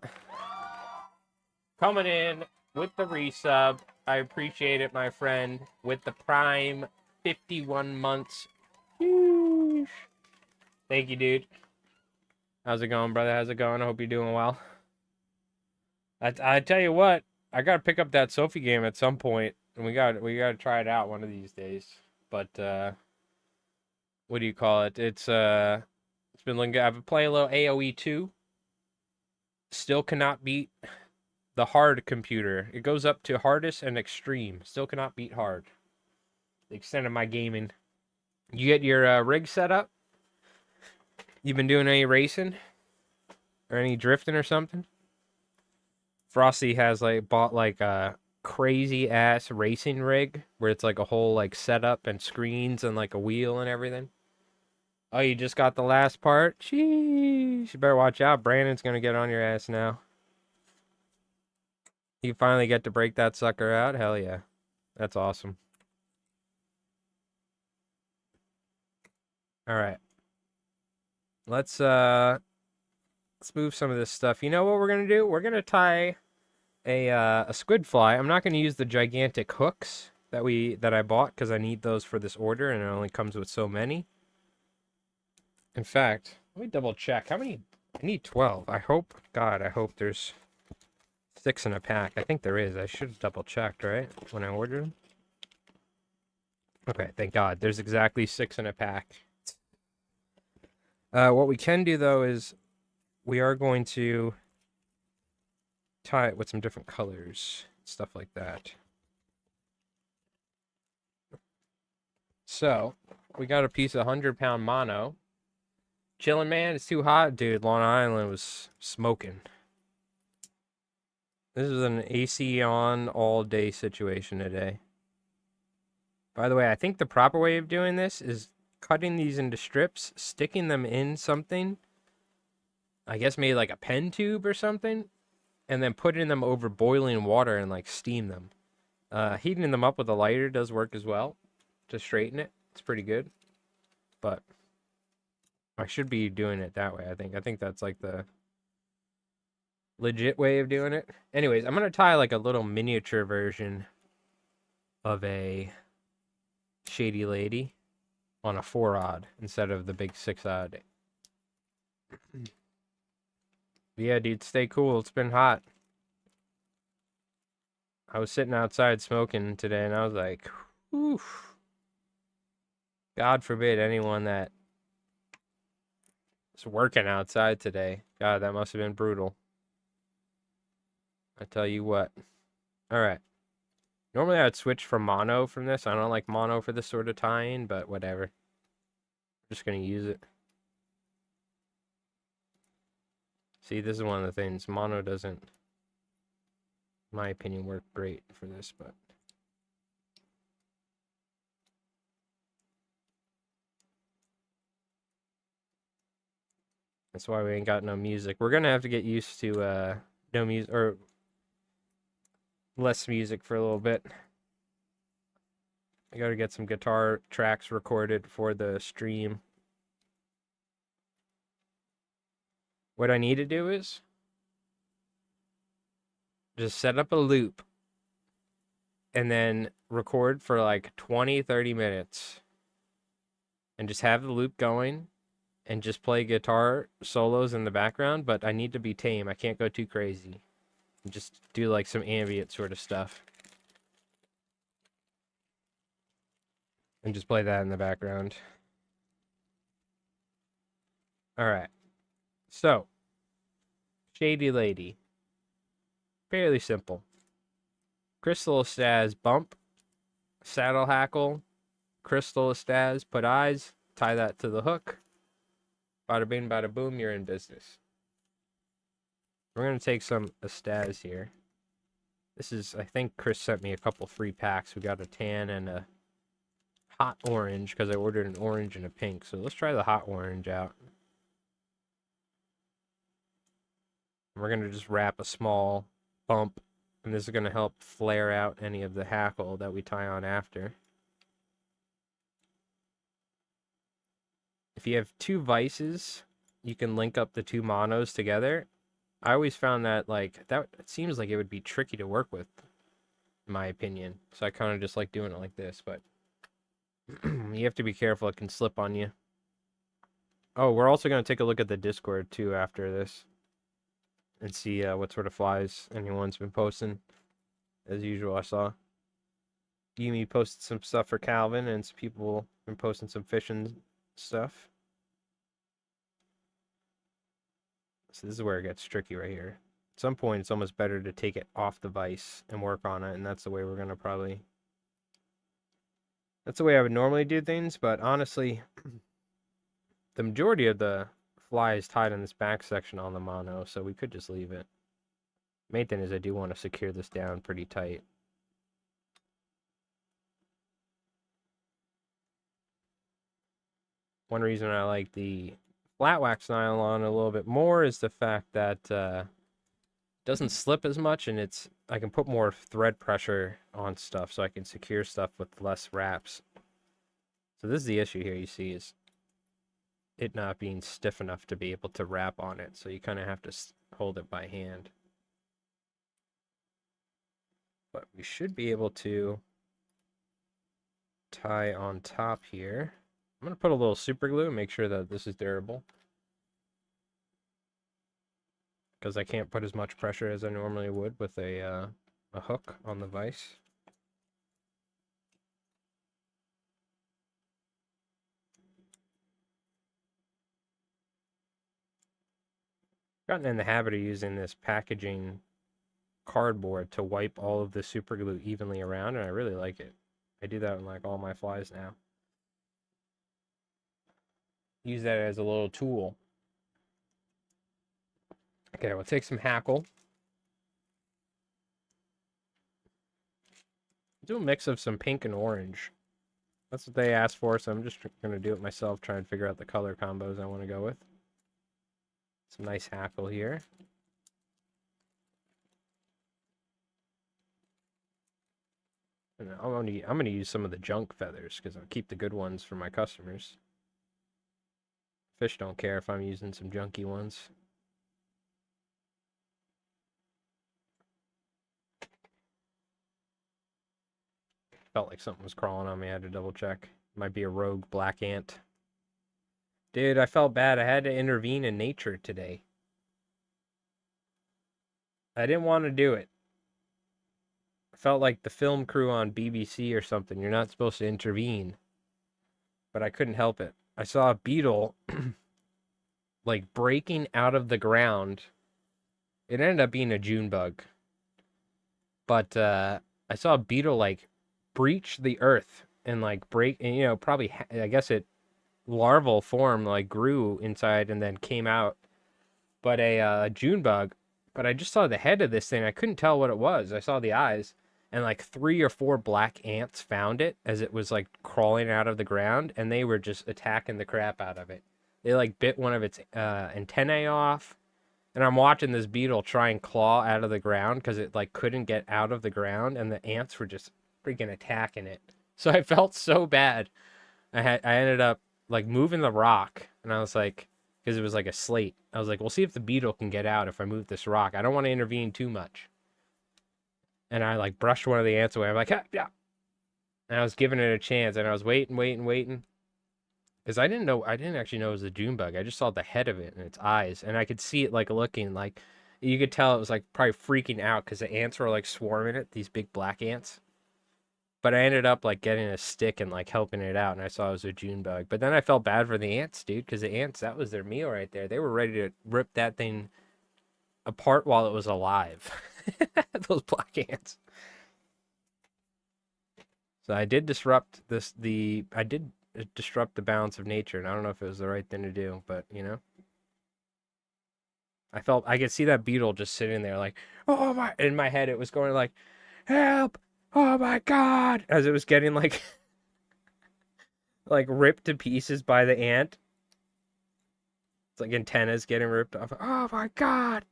Speaker 1: Coming in with the resub. I appreciate it, my friend. With the Prime 51 months. Sheesh. Thank you, dude. How's it going, brother? How's it going? I hope you're doing well. I tell you what, I gotta pick up that Sophie game at some point, and we gotta try it out one of these days. But what do you call it? It's been looking good. I've been playing a little AOE 2. Still cannot beat the hard computer. It goes up to hardest and extreme. Still cannot beat hard. The extent of my gaming. You get your rig set up? You been doing any racing? Or any drifting or something? Frosty has bought a crazy ass racing rig where it's like a whole setup and screens and a wheel and everything. Oh, you just got the last part? Sheesh. You better watch out. Brandon's gonna get on your ass now. You finally get to break that sucker out? Hell yeah. That's awesome. Alright. Let's move some of this stuff. You know what we're gonna do? We're gonna tie a squid fly. I'm not gonna use the gigantic hooks that I bought because I need those for this order and it only comes with so many. In fact, let me double check. How many? I need 12. I hope there's 6 in a pack. I think there is. I should have double checked, right? When I ordered them. Okay, thank God. There's exactly 6 in a pack. What we can do, though, is we are going to tie it with some different colors. Stuff like that. So, we got a piece of 100-pound mono. Chilling, man. It's too hot. Dude, Long Island was smoking. This is an AC on all day situation today. By the way, I think the proper way of doing this is cutting these into strips, sticking them in something, I guess maybe like a pen tube or something, and then putting them over boiling water and like steam them. Heating them up with a lighter does work as well to straighten it. It's pretty good. But I should be doing it that way, I think. I think that's like the legit way of doing it. Anyways, I'm going to tie like a little miniature version of a Shady Lady on a 4-odd instead of the big 6-odd. Yeah, dude, stay cool. It's been hot. I was sitting outside smoking today and I was like, whew. God forbid anyone that is working outside today. God, that must have been brutal. I tell you what. All right. Normally I would switch from mono from this. I don't like mono for this sort of tying, but whatever. I'm just going to use it. See, this is one of the things. Mono doesn't, in my opinion, work great for this, but. That's why we ain't got no music. We're going to have to get used to no music, or less music for a little bit. I got to get some guitar tracks recorded for the stream. What I need to do is just set up a loop and then record for like 20-30 minutes and just have the loop going and just play guitar solos in the background, but I need to be tame. I can't go too crazy. Just do like some ambient sort of stuff. And just play that in the background. Alright. So, Shady Lady. Fairly simple. Crystal Estaz bump. Saddle hackle. Crystal Estaz, put eyes. Tie that to the hook. Bada bing, bada boom, you're in business. We're going to take some Estaz here. This is, I think Chris sent me a couple free packs. We got a tan and a hot orange because I ordered an orange and a pink. So let's try the hot orange out. We're going to just wrap a small bump. And this is going to help flare out any of the hackle that we tie on after. If you have 2 vices, you can link up the 2 monos together. I always found that, like, that it seems like it would be tricky to work with, in my opinion. So I kind of just like doing it like this, but you have to be careful. It can slip on you. Oh, we're also going to take a look at the Discord, too, after this. And see what sort of flies anyone's been posting. As usual, I saw Yumi posted some stuff for Calvin, and some people been posting some fishing stuff. So this is where it gets tricky right here. At some point, it's almost better to take it off the vise and work on it, and that's the way we're going to probably... That's the way I would normally do things, but honestly, the majority of the fly is tied in this back section on the mono, so we could just leave it. Main thing is I do want to secure this down pretty tight. One reason I like the flat wax nylon a little bit more is the fact that it doesn't slip as much, and I can put more thread pressure on stuff so I can secure stuff with less wraps. So this is the issue here, you see, is it not being stiff enough to be able to wrap on it. So you kind of have to hold it by hand. But we should be able to tie on top here. I'm going to put a little super glue and make sure that this is durable. because I can't put as much pressure as I normally would with a hook on the vise. Gotten in the habit of using this packaging cardboard to wipe all of the super glue evenly around, and I really like it. I do that on like all my flies now. Use that as a little tool. Okay, we'll take some hackle. Do a mix of some pink and orange. That's what they asked for, so I'm just going to do it myself, try and figure out the color combos I want to go with. Some nice hackle here. And I'm going to use some of the junk feathers because I'll keep the good ones for my customers. Fish don't care if I'm using some junky ones. Felt like something was crawling on me. I had to double check. Might be a rogue black ant. Dude, I felt bad. I had to intervene in nature today. I didn't want to do it. I felt like the film crew on BBC or something. You're not supposed to intervene. But I couldn't help it. I saw a beetle like breaking out of the ground. It ended up being a June bug. But I saw a beetle like breach the earth and like break, and you know, probably I guess it larval form like grew inside and then came out. But a June bug. But I just saw the head of this thing. I couldn't tell what it was. I saw the eyes, and like 3 or 4 black ants found it as it was like crawling out of the ground, and they were just attacking the crap out of it. They like bit one of its antennae off, and I'm watching this beetle try and claw out of the ground because it like couldn't get out of the ground, and the ants were just freaking attacking it. So I felt so bad. I ended up like moving the rock, and I was like, because it was like a slate. I was like, we'll see if the beetle can get out if I move this rock. I don't want to intervene too much. And I like brushed one of the ants away. I'm like, ah, yeah. And I was giving it a chance, and I was waiting. Because I didn't actually know it was a June bug. I just saw the head of it and its eyes, and I could see it like looking like, you could tell it was like probably freaking out because the ants were like swarming it, these big black ants. But I ended up like getting a stick and like helping it out, and I saw it was a June bug. But then I felt bad for the ants, dude, because the ants, that was their meal right there. They were ready to rip that thing apart while it was alive. Those black ants. So I did disrupt the balance of nature, and I don't know if it was the right thing to do, but you know. I could see that beetle just sitting there like, oh my, in my head it was going like, help, oh my god, as it was getting like like ripped to pieces by the ant. It's like antennas getting ripped off. Oh my god.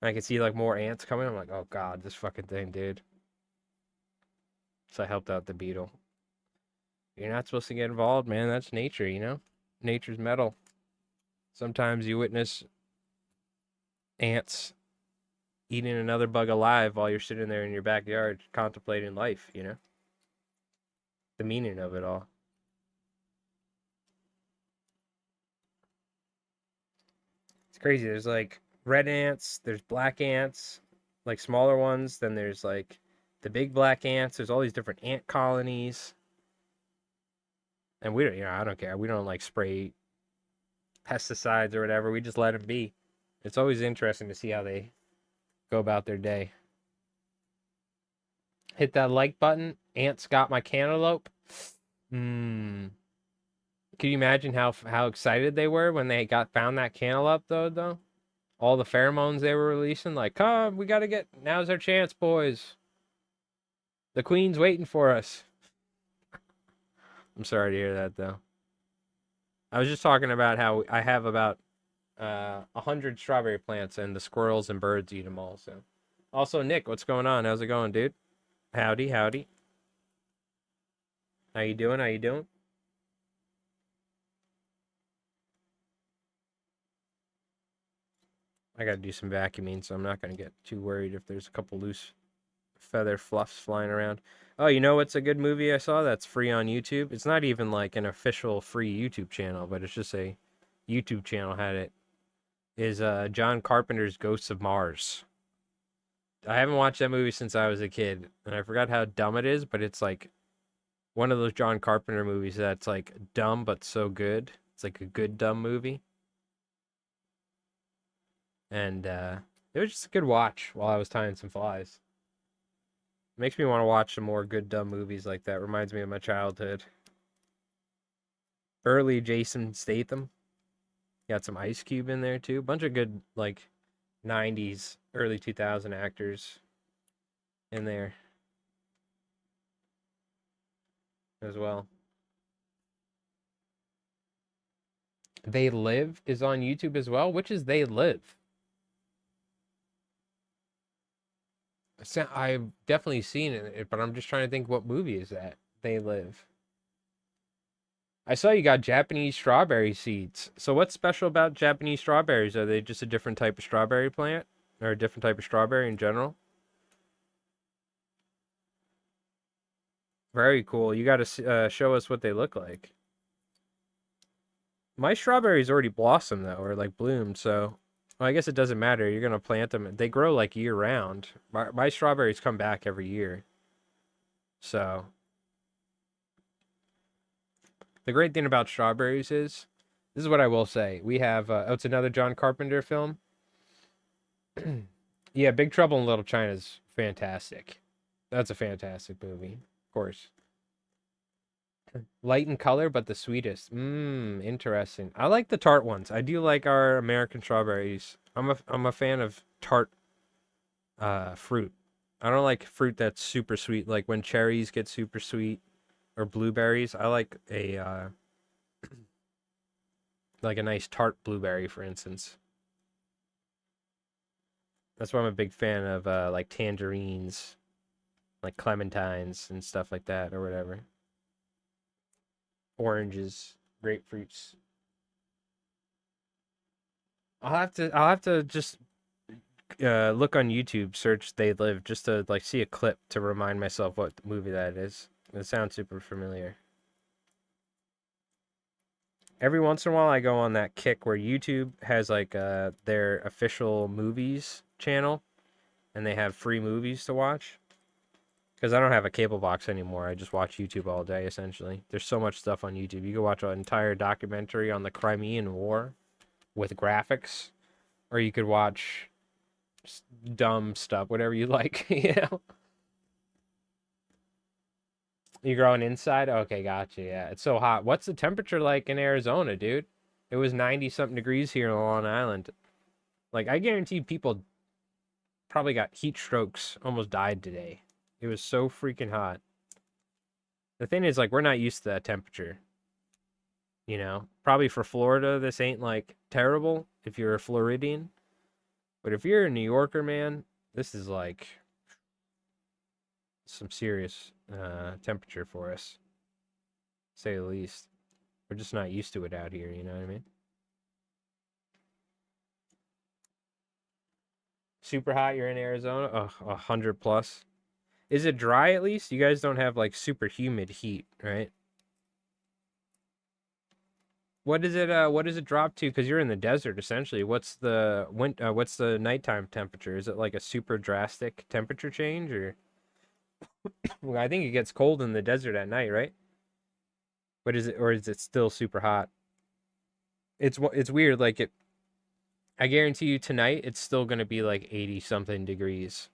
Speaker 1: And I could see like more ants coming. I'm like, oh god, this fucking thing, dude. So I helped out the beetle. You're not supposed to get involved, man. That's nature, you know? Nature's metal. Sometimes you witness ants eating another bug alive while you're sitting there in your backyard contemplating life, you know? The meaning of it all. It's crazy. There's like red ants, there's black ants, like smaller ones, then there's like the big black ants. There's all these different ant colonies. And we don't, you know, I don't care. We don't like spray pesticides or whatever. We just let them be. It's always interesting to see how they go about their day. Hit that like button. Ants got my cantaloupe. Can you imagine how excited they were when they found that cantaloupe though? All the pheromones they were releasing, like, come, we gotta get, now's our chance, boys. The queen's waiting for us. I'm sorry to hear that though. I was just talking about how I have about 100 strawberry plants, and the squirrels and birds eat them all. So, also Nick, what's going on? How's it going, dude? Howdy. How you doing? I gotta do some vacuuming, so I'm not gonna get too worried if there's a couple loose feather fluffs flying around. Oh, you know what's a good movie I saw that's free on YouTube? It's not even like an official free YouTube channel, but it's just a YouTube channel had it. is John Carpenter's Ghosts of Mars. I haven't watched that movie since I was a kid, and I forgot how dumb it is, but it's like one of those John Carpenter movies that's like dumb but so good. It's like a good dumb movie. And it was just a good watch while I was tying some flies. Makes me want to watch some more good dumb movies like that. Reminds me of my childhood. Early Jason Statham. Got some Ice Cube in there too. Bunch of good like 90s, early 2000 actors in there as well. They Live is on YouTube as well. Which is They Live? I've definitely seen it, but I'm just trying to think what movie is that? They Live. I saw you got Japanese strawberry seeds. So what's special about Japanese strawberries? Are they just a different type of strawberry plant? Or a different type of strawberry in general? Very cool. You got to show us what they look like. My strawberries already blossomed though, or like bloomed, so well, I guess it doesn't matter. You're gonna plant them. They grow like year round. My strawberries come back every year. So the great thing about strawberries is, this is what I will say. We have oh, it's another John Carpenter film. Yeah, Big Trouble in Little China is fantastic. That's a fantastic movie, of course. Light in color, but the sweetest. Mmm, interesting. I like the tart ones. I do like our American strawberries. I'm a fan of tart fruit. I don't like fruit that's super sweet, like when cherries get super sweet or blueberries. I like a like a nice tart blueberry, for instance. That's why I'm a big fan of like tangerines, like clementines and stuff like that or whatever. Oranges, grapefruits. I'll have to just look on YouTube, search They Live just to like see a clip to remind myself what movie that is. It sounds super familiar. Every once in a while I go on that kick where YouTube has like their official movies channel and they have free movies to watch. Because I don't have a cable box anymore. I just watch YouTube all day, essentially. There's so much stuff on YouTube. You can watch an entire documentary on the Crimean War with graphics, or you could watch dumb stuff, whatever you like, you know? You growing inside? Okay, gotcha, yeah. It's so hot. What's the temperature like in Arizona, dude? It was 90-something degrees here on Long Island. Like, I guarantee people probably got heat strokes, almost died today. It was so freaking hot. The thing is, like, we're not used to that temperature. You know? Probably for Florida, this ain't, like, terrible if you're a Floridian. But if you're a New Yorker, man, this is, like, some serious temperature for us. To say the least. We're just not used to it out here, you know what I mean? Super hot, you're in Arizona? Oh, 100 plus. Is it dry at least? You guys don't have like super humid heat, right? What does it drop to? Because you're in the desert essentially. What's the nighttime temperature? Is it like a super drastic temperature change or well, I think it gets cold in the desert at night, right? But is it still super hot? It's weird, like it I guarantee you tonight it's still gonna be like 80 something degrees.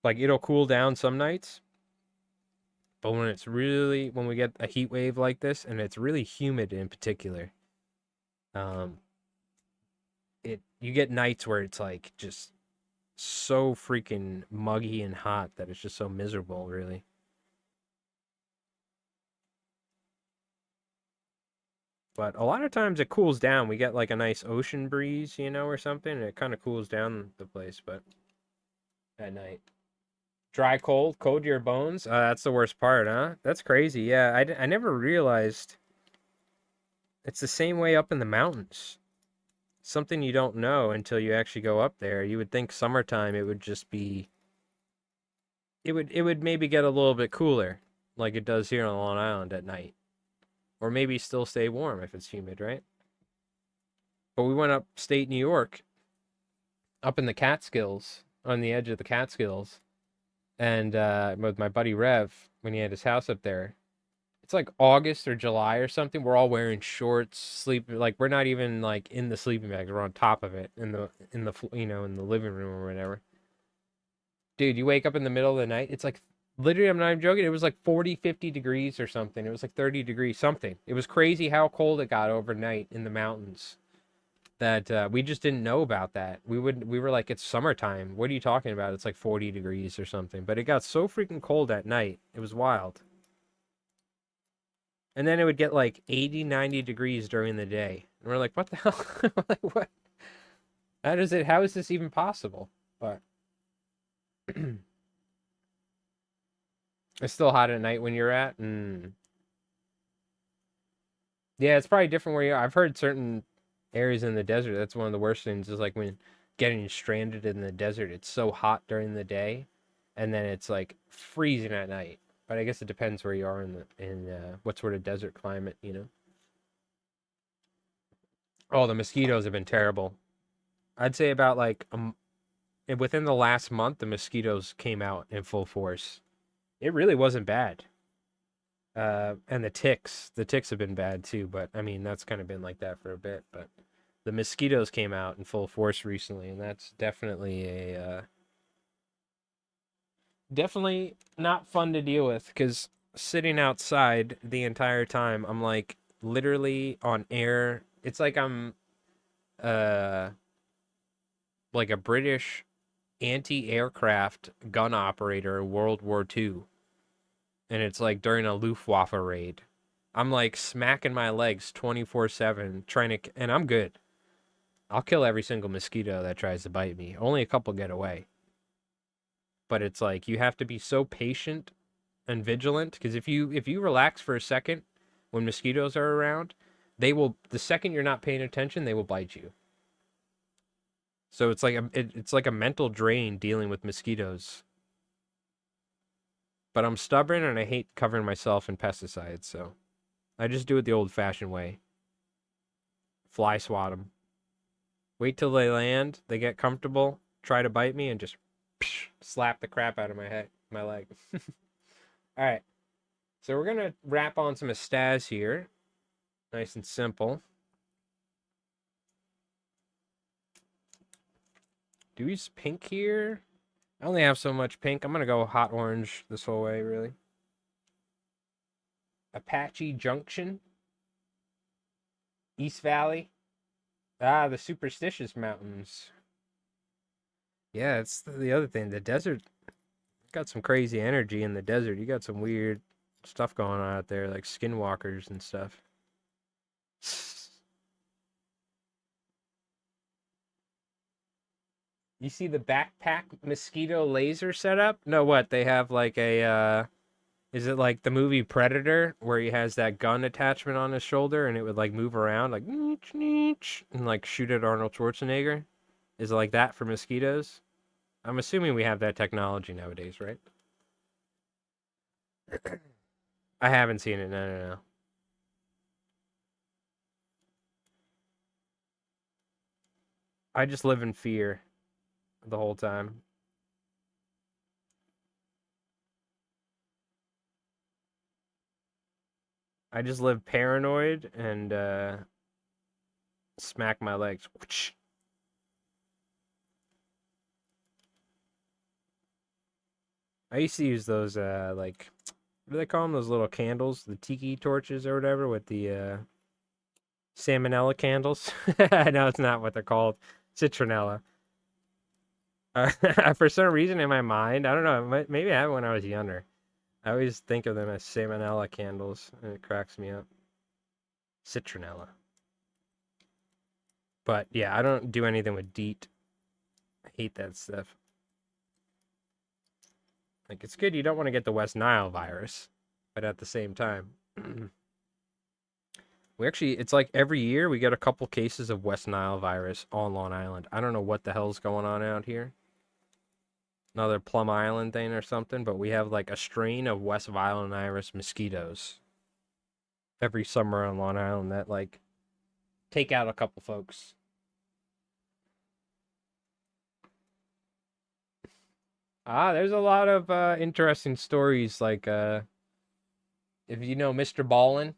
Speaker 1: Like it'll cool down some nights, but when we get a heat wave like this and it's really humid in particular, um, you get nights where it's like just so freaking muggy and hot that it's just so miserable, really. But a lot of times it cools down. We get like a nice ocean breeze, you know, or something, and it kind of cools down the place, but at night. Dry cold, cold to your bones. That's the worst part, huh? That's crazy. Yeah, I never realized it's the same way up in the mountains. Something you don't know until you actually go up there. You would think summertime it would just be it would maybe get a little bit cooler like it does here on Long Island at night. Or maybe still stay warm if it's humid, right? But we went upstate New York, up in the Catskills, on the edge of the Catskills, and with my buddy Rev when he had his house up there. It's like August or July or something. We're all wearing shorts, sleeping like we're not even like in the sleeping bags. We're on top of it in the in the living room or whatever. Dude, you wake up in the middle of the night. It's like literally, I'm not even joking. It was like 40, 50 degrees or something. It was like 30 degrees something. It was crazy how cold it got overnight in the mountains. That we just didn't know about that. We were like, it's summertime. What are you talking about? It's like 40 degrees or something. But it got so freaking cold at night. It was wild. And then it would get like 80, 90 degrees during the day. And we're like, what the hell? Like, what? How is this even possible? But it's still hot at night when you're at. Yeah, it's probably different where you are. I've heard certain areas in the desert, that's one of the worst things is like when getting stranded in the desert, it's so hot during the day and then it's like freezing at night. But I guess it depends where you are in what sort of desert climate, you know. Oh, the mosquitoes have been terrible. I'd say about like within the last month, the mosquitoes came out in full force. It really wasn't bad. And the ticks have been bad too, but I mean, that's kind of been like that for a bit, but the mosquitoes came out in full force recently, and that's definitely not fun to deal with because sitting outside the entire time, I'm like literally on air. It's like I'm uh like a British anti-aircraft gun operator in World War II. And it's like during a Luftwaffe raid. I'm like smacking my legs 24/7 trying to, and I'm good. I'll kill every single mosquito that tries to bite me. Only a couple get away. But it's like you have to be so patient and vigilant because if you relax for a second when mosquitoes are around, the second you're not paying attention, they will bite you. So it's like it's like a mental drain dealing with mosquitoes. But I'm stubborn and I hate covering myself in pesticides, so I just do it the old-fashioned way. Fly swat them. Wait till they land, they get comfortable, try to bite me, and just slap the crap out of my leg. All right. So we're going to wrap on some Estaz here. Nice and simple. Do we use pink here? I only have so much pink. I'm going to go hot orange this whole way, really. Apache Junction. East Valley. Ah, the Superstitious Mountains. Yeah, it's the other thing. The desert got some crazy energy in the desert. You got some weird stuff going on out there, like skinwalkers and stuff. You see the backpack mosquito laser setup? No, what? They have like is it like the movie Predator where he has that gun attachment on his shoulder and it would like move around like and like shoot at Arnold Schwarzenegger? Is it like that for mosquitoes? I'm assuming we have that technology nowadays, right? I haven't seen it. No, no, no. I just live in fear the whole time. I just live paranoid and smack my legs. I used to use those like what do they call them? Those little candles, the tiki torches or whatever, with the salmonella candles. I know it's not what they're called, citronella. For some reason in my mind, I don't know, maybe I had it when I was younger. I always think of them as salmonella candles, and it cracks me up. Citronella. But yeah, I don't do anything with DEET. I hate that stuff. Like, it's good you don't want to get the West Nile virus, but at the same time, it's like every year we get a couple cases of West Nile virus on Long Island. I don't know what the hell's going on out here. Another Plum Island thing or something, but we have like a strain of West Nile virus mosquitoes every summer on Long Island that like take out a couple folks. There's a lot of interesting stories. Like, if you know Mr. Ballin,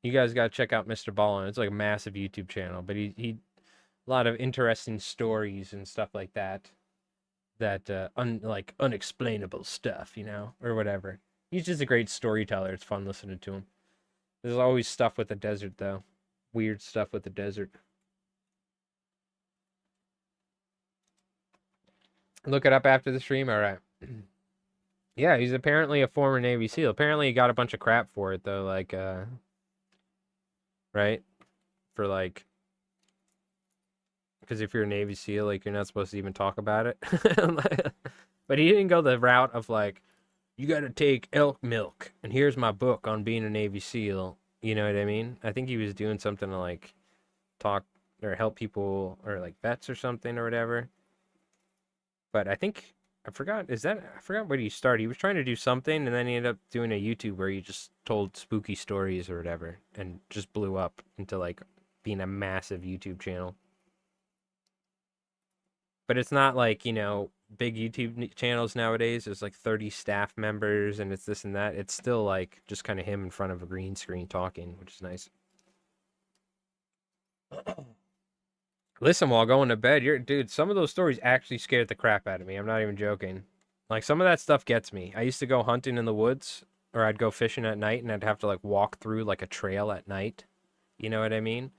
Speaker 1: you guys gotta check out Mr. Ballin. It's like a massive YouTube channel, but he a lot of interesting stories and stuff like that. That like unexplainable stuff, you know, or whatever. He's just a great storyteller. It's fun listening to him. There's always stuff with the desert though. Weird stuff with the desert. Look it up after the stream. All right. Yeah, he's apparently a former Navy SEAL. Apparently he got a bunch of crap for it though, like right? For like because if you're a Navy SEAL, like you're not supposed to even talk about it. But he didn't go the route of like, you got to take elk milk, and here's my book on being a Navy SEAL. You know what I mean? I think he was doing something to like talk or help people or like vets or something or whatever. But I think I forgot. I forgot what he started. He was trying to do something, and then he ended up doing a YouTube where he just told spooky stories or whatever, and just blew up into like being a massive YouTube channel. But it's not like, you know, big YouTube channels nowadays. There's like 30 staff members and it's this and that. It's still like just kind of him in front of a green screen talking, which is nice. Listen, while going to bed, dude, some of those stories actually scared the crap out of me. I'm not even joking. Like some of that stuff gets me. I used to go hunting in the woods or I'd go fishing at night and I'd have to like walk through like a trail at night. You know what I mean?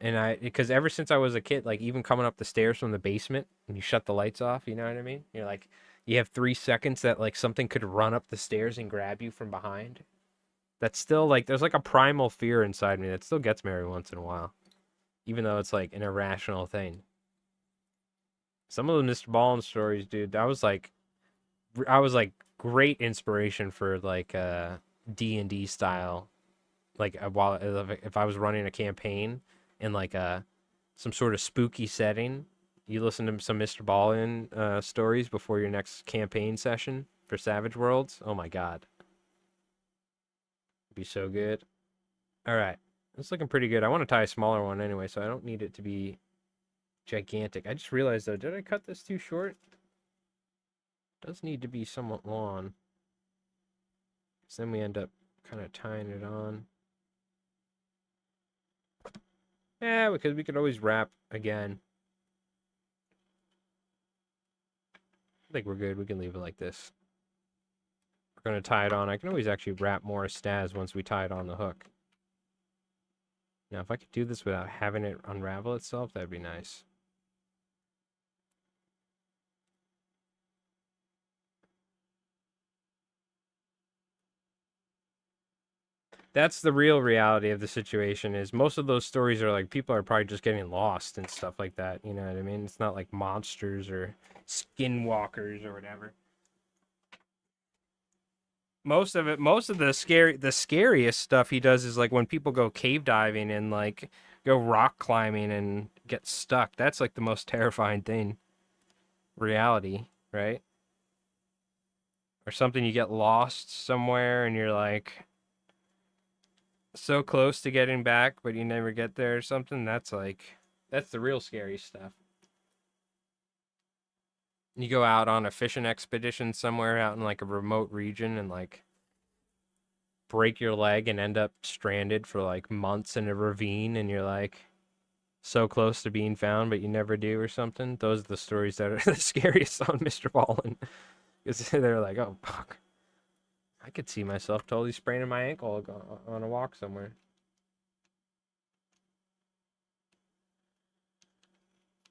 Speaker 1: And because ever since I was a kid, like even coming up the stairs from the basement and you shut the lights off, you know what I mean? You're like, you have 3 seconds that like something could run up the stairs and grab you from behind. That's still like, there's like a primal fear inside me that still gets me every once in a while, even though it's like an irrational thing. Some of the Mr. Ballin stories, dude, I was like great inspiration for like D&D style. Like while if I was running a campaign in like some sort of spooky setting, you listen to some Mr. Ballin stories before your next campaign session for Savage Worlds. Oh my god, it'd be so good. All right, it's looking pretty good. I want to tie a smaller one anyway, so I don't need it to be gigantic. I just realized though, did I cut this too short? It does need to be somewhat long. So then we end up kind of tying it on. Yeah, because we could always wrap again. I think we're good. We can leave it like this. We're going to tie it on. I can always actually wrap more stas once we tie it on the hook. Now, if I could do this without having it unravel itself, that'd be nice. That's the real reality of the situation is most of those stories are like people are probably just getting lost and stuff like that. You know what I mean? It's not like monsters or skinwalkers or whatever. Most of the scariest stuff he does is like when people go cave diving and like go rock climbing and get stuck. That's like the most terrifying thing. Reality, right? Or something you get lost somewhere and you're like so close to getting back but you never get there or something. That's the real scary stuff. You go out on a fishing expedition somewhere out in like a remote region and like break your leg and end up stranded for like months in a ravine and you're like so close to being found but you never do or something. Those are the stories that are the scariest on Mr. Ballin. Because they're like, oh fuck, I could see myself totally spraining my ankle on a walk somewhere.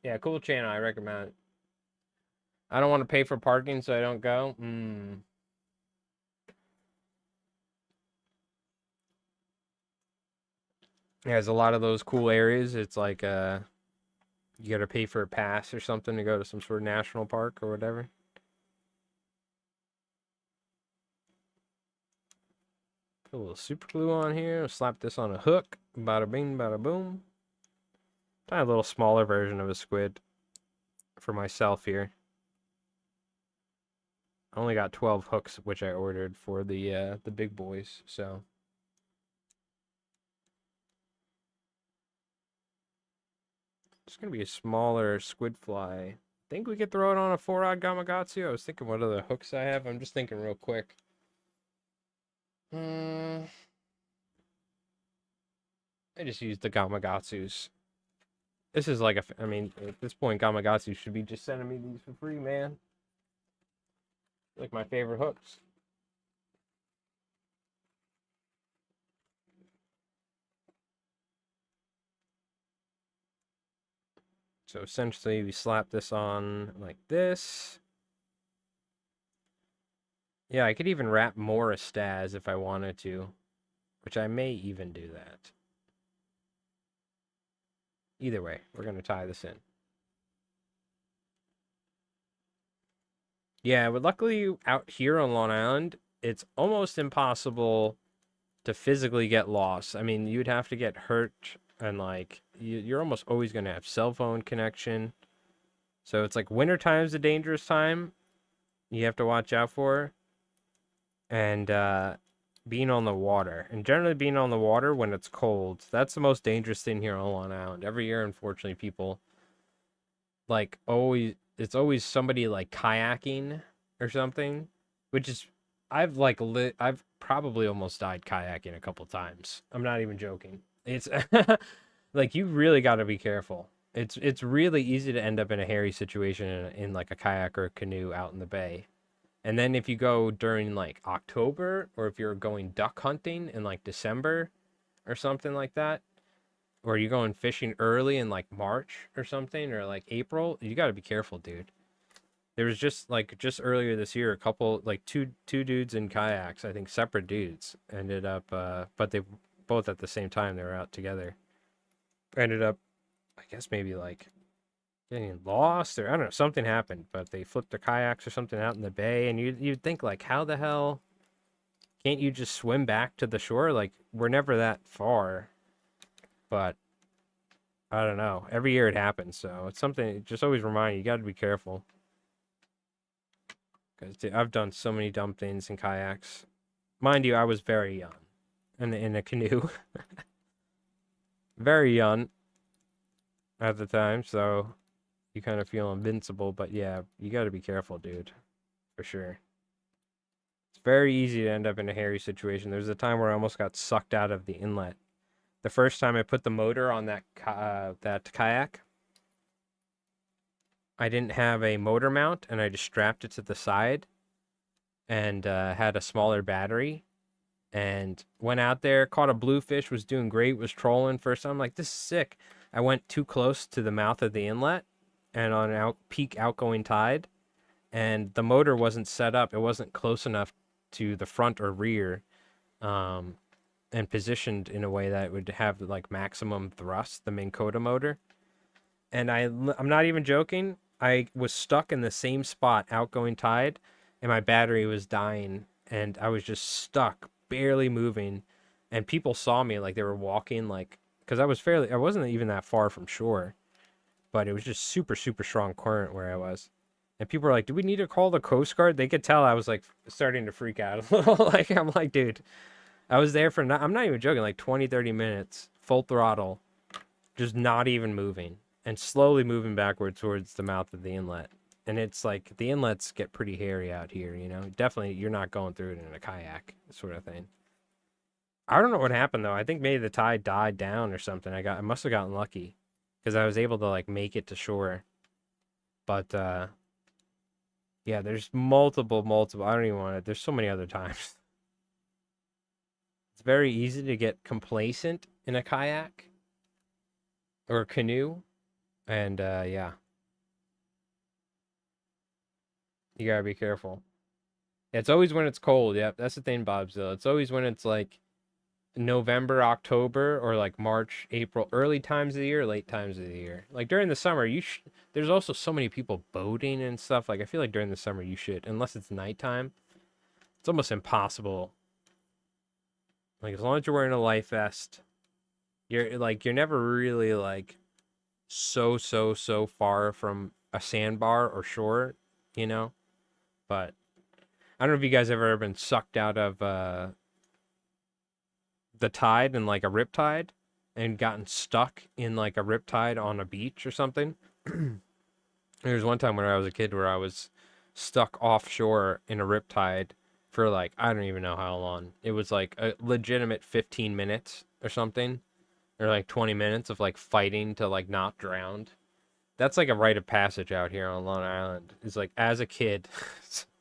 Speaker 1: Yeah, cool channel. I recommend it. I don't want to pay for parking, so I don't go. It has a lot of those cool areas. It's like you got to pay for a pass or something to go to some sort of national park or whatever. Put a little super glue on here. Slap this on a hook. Bada bing, bada boom. Try a little smaller version of a squid for myself here. I only got 12 hooks, which I ordered for the big boys. So it's gonna be a smaller squid fly think we could throw it on a 4-rod Gamakatsu. I was thinking what other hooks I have. I'm just thinking real quick. I just used the Gamakatsus. This is like I mean, at this point, Gamakatsu should be just sending me these for free, man. Like my favorite hooks. So essentially, we slap this on like this. Yeah, I could even wrap more Astaz if I wanted to, which I may even do that. Either way, we're going to tie this in. Yeah, but luckily out here on Long Island, it's almost impossible to physically get lost. I mean, you'd have to get hurt, and like you're almost always going to have cell phone connection. So it's like wintertime's a dangerous time you have to watch out for. And being on the water. And generally being on the water when it's cold, that's the most dangerous thing here on Long Island. Every year, unfortunately, people like always it's always somebody like kayaking or something, which is I've probably almost died kayaking a couple times. I'm not even joking. It's like you really got to be careful. It's really easy to end up in a hairy situation in like a kayak or a canoe out in the bay. And then if you go during like October, or if you're going duck hunting in like December or something like that, or you're going fishing early in like March or something, or like April, you got to be careful, dude. There was just earlier this year, a couple like two dudes in kayaks, I think separate dudes, ended up but they both at the same time, they were out together. Ended up, I guess maybe like getting lost, or I don't know, something happened, but they flipped their kayaks or something out in the bay, and you'd think like, how the hell can't you just swim back to the shore? Like, we're never that far. But I don't know. Every year it happens, so it's something. Just always remind you, you got to be careful. Because I've done so many dumb things in kayaks. Mind you, I was very young, in a canoe, very young at the time, so you kind of feel invincible. But yeah, you got to be careful, dude, for sure. It's very easy to end up in a hairy situation. There's a time where I almost got sucked out of the inlet. The first time I put the motor on that kayak, I didn't have a motor mount, and I just strapped it to the side and had a smaller battery, and went out there, caught a bluefish, was doing great, was trolling first time. I'm like, this is sick. I went too close to the mouth of the inlet and on peak outgoing tide, and the motor wasn't set up. It wasn't close enough to the front or rear, and positioned in a way that it would have like maximum thrust, the Minn Kota motor. And I'm not even joking. I was stuck in the same spot, outgoing tide, and my battery was dying, and I was just stuck, barely moving. And people saw me, like they were walking, like, because I wasn't even that far from shore, but it was just super, super strong current where I was. And people were like, do we need to call the Coast Guard? They could tell I was like starting to freak out a little. Like, I'm like, dude, I was there for, I'm not even joking, like 20, 30 minutes, full throttle, just not even moving, and slowly moving backwards towards the mouth of the inlet. And it's like, the inlets get pretty hairy out here, you know? Definitely, you're not going through it in a kayak, sort of thing. I don't know what happened, though. I think maybe the tide died down or something. I must have gotten lucky, because I was able to, like, make it to shore. But, yeah, there's multiple, I don't even want to, there's so many other times. It's very easy to get complacent in a kayak or a canoe. And yeah, you gotta be careful. It's always when it's cold. Yep, that's the thing, Bobzilla. It's always when it's like November, October, or like March, April, early times of the year, late times of the year. Like during the summer, there's also so many people boating and stuff. Like I feel like during the summer you should, unless it's nighttime, it's almost impossible. Like as long as you're wearing a life vest, you're never really like so far from a sandbar or shore, you know? But I don't know if you guys ever been sucked out of the tide in like a riptide and gotten stuck in like a riptide on a beach or something. There was one time when I was a kid where I was stuck offshore in a riptide for like, I don't even know how long. It was like a legitimate 15 minutes or something, or like 20 minutes of like fighting to like not drown. That's like a rite of passage out here on Long Island. It's like as a kid,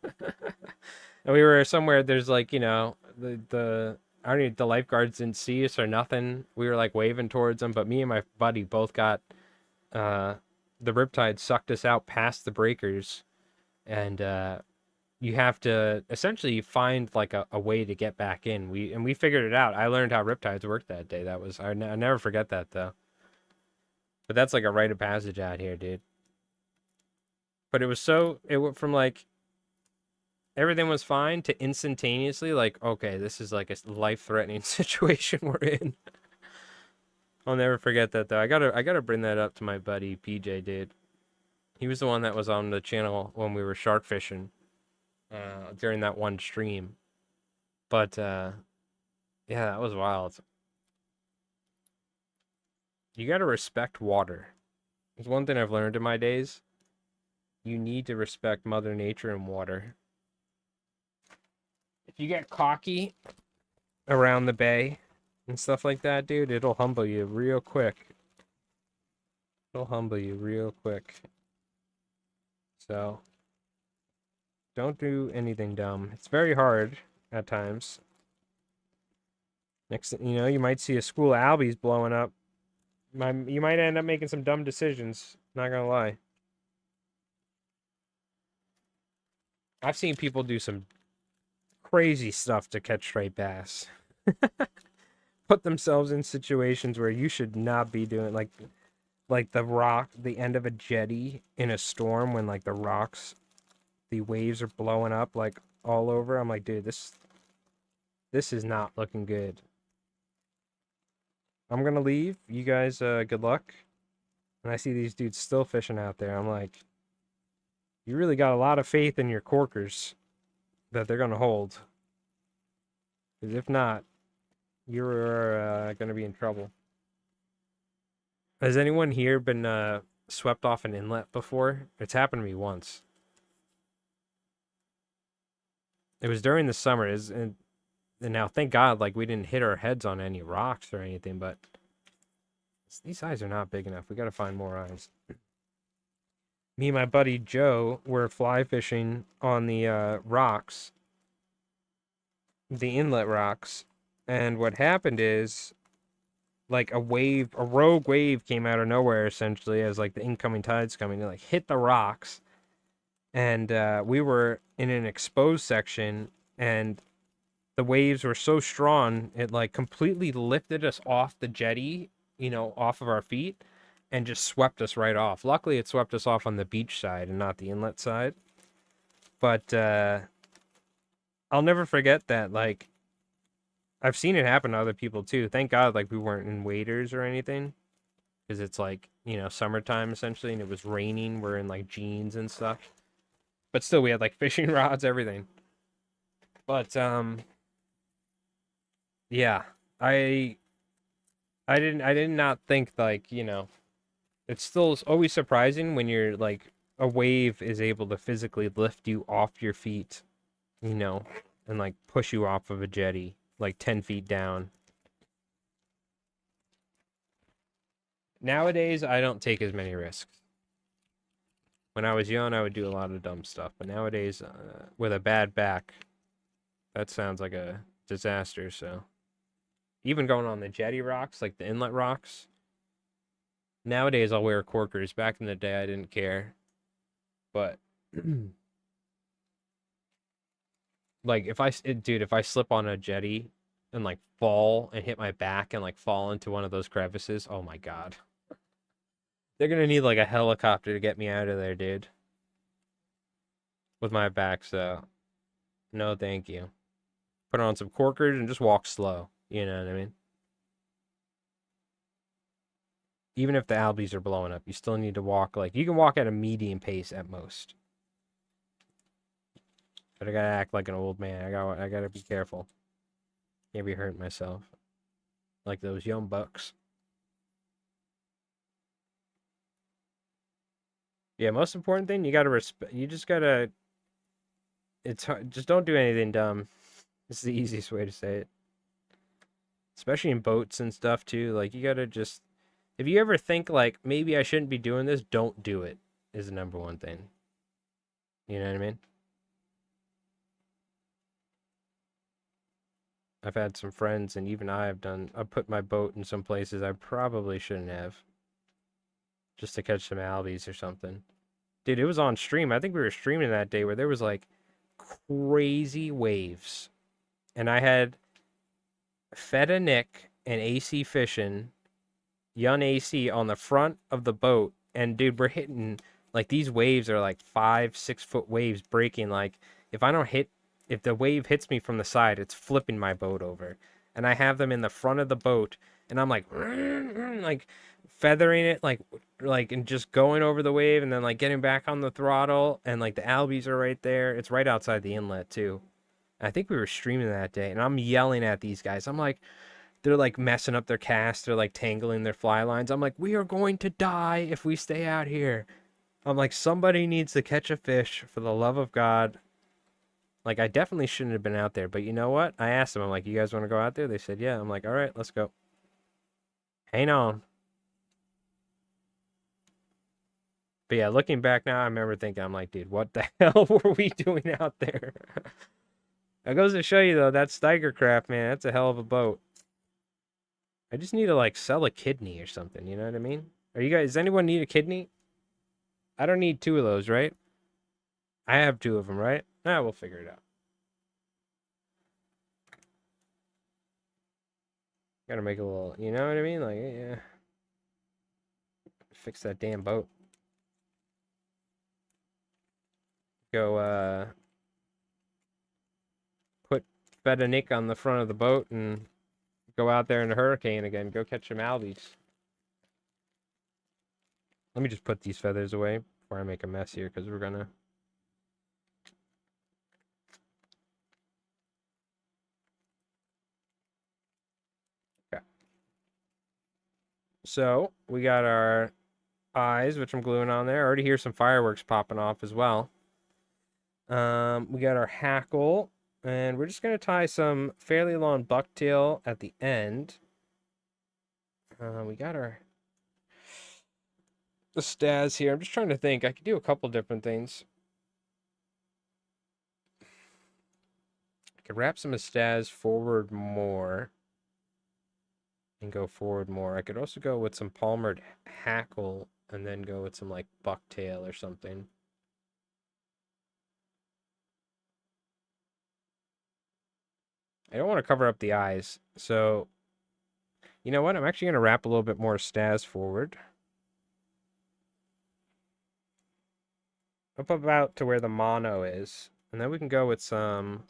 Speaker 1: and we were somewhere. There's like the I don't even, the lifeguards didn't see us or nothing. We were like waving towards them, but me and my buddy both got uh the riptide sucked us out past the breakers, and you have to essentially find like a way to get back in. We figured it out. I learned how riptides work that day. That was I never forget that though. But that's like a rite of passage out here, dude. But it went from like everything was fine to instantaneously like, okay, this is like a life-threatening situation we're in. I'll never forget that though. I gotta bring that up to my buddy PJ, dude. He was the one that was on the channel when we were shark fishing during that one stream. But yeah, that was wild. You gotta respect water. It's one thing I've learned in my days. You need to respect Mother Nature and water. If you get cocky around the bay and stuff like that, dude, it'll humble you real quick. It'll humble you real quick. So, don't do anything dumb. It's very hard at times. Next, you might see a school of albies blowing up. You might end up making some dumb decisions. Not gonna lie. I've seen people do some crazy stuff to catch straight bass. Put themselves in situations where you should not be doing like the end of a jetty in a storm when like the waves are blowing up like all over. I'm like, dude, this is not looking good. I'm gonna leave. You guys, good luck. And I see these dudes still fishing out there. I'm like, you really got a lot of faith in your corkers that they're gonna hold. Because if not, you're gonna be in trouble. Has anyone here been swept off an inlet before? It's happened to me once. It was during the summer, and now thank God, like we didn't hit our heads on any rocks or anything, but these eyes are not big enough. We gotta find more eyes. Me and my buddy Joe were fly fishing on the rocks, the inlet rocks, and what happened is like a rogue wave came out of nowhere essentially as like the incoming tide's coming. It like hit the rocks, and we were in an exposed section, and the waves were so strong it like completely lifted us off the jetty, off of our feet, and just swept us right off. Luckily, it swept us off on the beach side and not the inlet side. But I'll never forget that. Like, I've seen it happen to other people too. Thank God, like we weren't in waders or anything, because it's like summertime essentially, and it was raining. We're in like jeans and stuff, but still, we had like fishing rods, everything. But yeah, I did not think like it's still always surprising when you're like a wave is able to physically lift you off your feet, and like push you off of a jetty like 10 feet down. Nowadays, I don't take as many risks. When I was young, I would do a lot of dumb stuff, but nowadays, with a bad back, that sounds like a disaster. So, even going on the jetty rocks, like the inlet rocks, nowadays I'll wear corkers. Back in the day, I didn't care, but like if I slip on a jetty and like fall and hit my back and like fall into one of those crevices, oh my God. They're gonna need like a helicopter to get me out of there, dude. With my back, so no thank you. Put on some corkers and just walk slow. You know what I mean? Even if the albies are blowing up, you still need to walk you can walk at a medium pace at most. But I gotta act like an old man. I gotta be careful. Can't be hurting myself. Like those young bucks. Yeah, most important thing, you gotta respect. You just gotta. It's hard. Just don't do anything dumb. It's the easiest way to say it. Especially in boats and stuff too. Like you gotta just. If you ever think like maybe I shouldn't be doing this, don't do it. Is the number one thing. You know what I mean? I've had some friends, and even I have done. I've put my boat in some places I probably shouldn't have, just to catch some albies or something. Dude, it was on stream. I think we were streaming that day where there was like crazy waves, and I had Feta Nick and AC Fishing, Young AC on the front of the boat, and dude, we're hitting like these waves are like 5, 6 foot waves breaking. Like if I don't hit, if the wave hits me from the side, it's flipping my boat over. And I have them in the front of the boat, and I'm like, like feathering it, like and just going over the wave, and then like getting back on the throttle, and like the albies are right there. It's right outside the inlet too. I think we were streaming that day, and I'm yelling at these guys. I'm like, they're like messing up their cast. They're like tangling their fly lines. I'm like, we are going to die if we stay out here. I'm like, somebody needs to catch a fish for the love of God. Like, I definitely shouldn't have been out there, but you know what? I asked them, I'm like, you guys want to go out there? They said, yeah. I'm like, all right, let's go. Hang on. But yeah, looking back now, I remember thinking, I'm like, dude, what the hell were we doing out there? That goes to show you, though, that Steiger craft, man, that's a hell of a boat. I just need to, like, sell a kidney or something, you know what I mean? Are you guys, does anyone need a kidney? I don't need 2 of those, right? I have 2 of them, right? Nah, we'll figure it out. Gotta make a little, you know what I mean? Like, yeah. Fix that damn boat. Go, put Feta Nick on the front of the boat and go out there in a hurricane again. Go catch some albies. Let me just put these feathers away before I make a mess here, because we're gonna... Okay. So, we got our eyes, which I'm gluing on there. I already hear some fireworks popping off as well. We got our hackle, and we're just gonna tie some fairly long bucktail at the end. We got our the staz here. I'm just trying to think. I could do a couple different things. I could wrap some staz forward more and go forward more. I could also go with some palmered hackle and then go with some like bucktail or something. I don't want to cover up the eyes, so you know what? I'm actually going to wrap a little bit more staz forward. Up about to where the mono is. And then we can go with some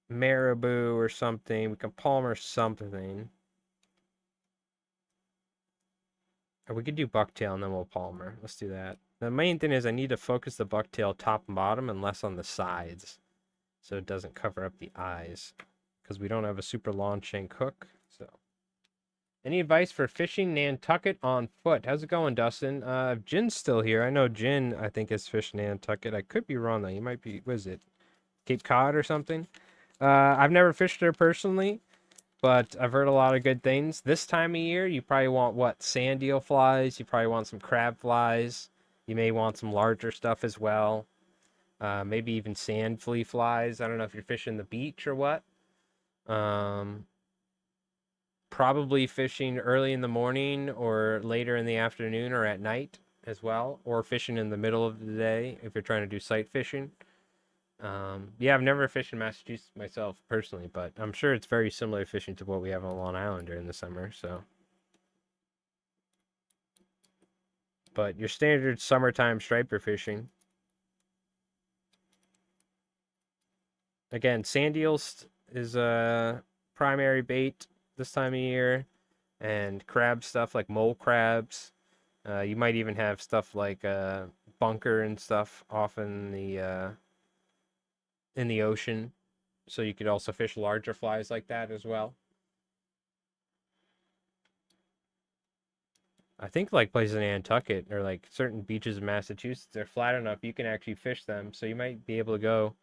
Speaker 1: marabou or something. We can palmer something. Or we could do bucktail and then we'll palmer. Let's do that. The main thing is I need to focus the bucktail top and bottom and less on the sides, so it doesn't cover up the eyes, because we don't have a super long shank hook. So, any advice for fishing Nantucket on foot? How's it going, Dustin? Jin's still here. I know Jin, I think, has fished Nantucket. I could be wrong, though. You might be, what is it, Cape Cod or something? I've never fished there personally, but I've heard a lot of good things. This time of year, you probably want, what, sand eel flies? You probably want some crab flies. You may want some larger stuff as well. Maybe even sand flea flies. I don't know if you're fishing the beach or what. Probably fishing early in the morning or later in the afternoon or at night as well, or fishing in the middle of the day if you're trying to do sight fishing. Yeah, I've never fished in Massachusetts myself personally, but I'm sure it's very similar fishing to what we have on Long Island during the summer. So, but your standard summertime striper fishing. Again, sand eels is a primary bait this time of year, and crab stuff like mole crabs. You might even have stuff like bunker and stuff off in the ocean, so you could also fish larger flies like that as well. I think like places in Nantucket or like certain beaches in Massachusetts, they're flat enough you can actually fish them. So you might be able to go,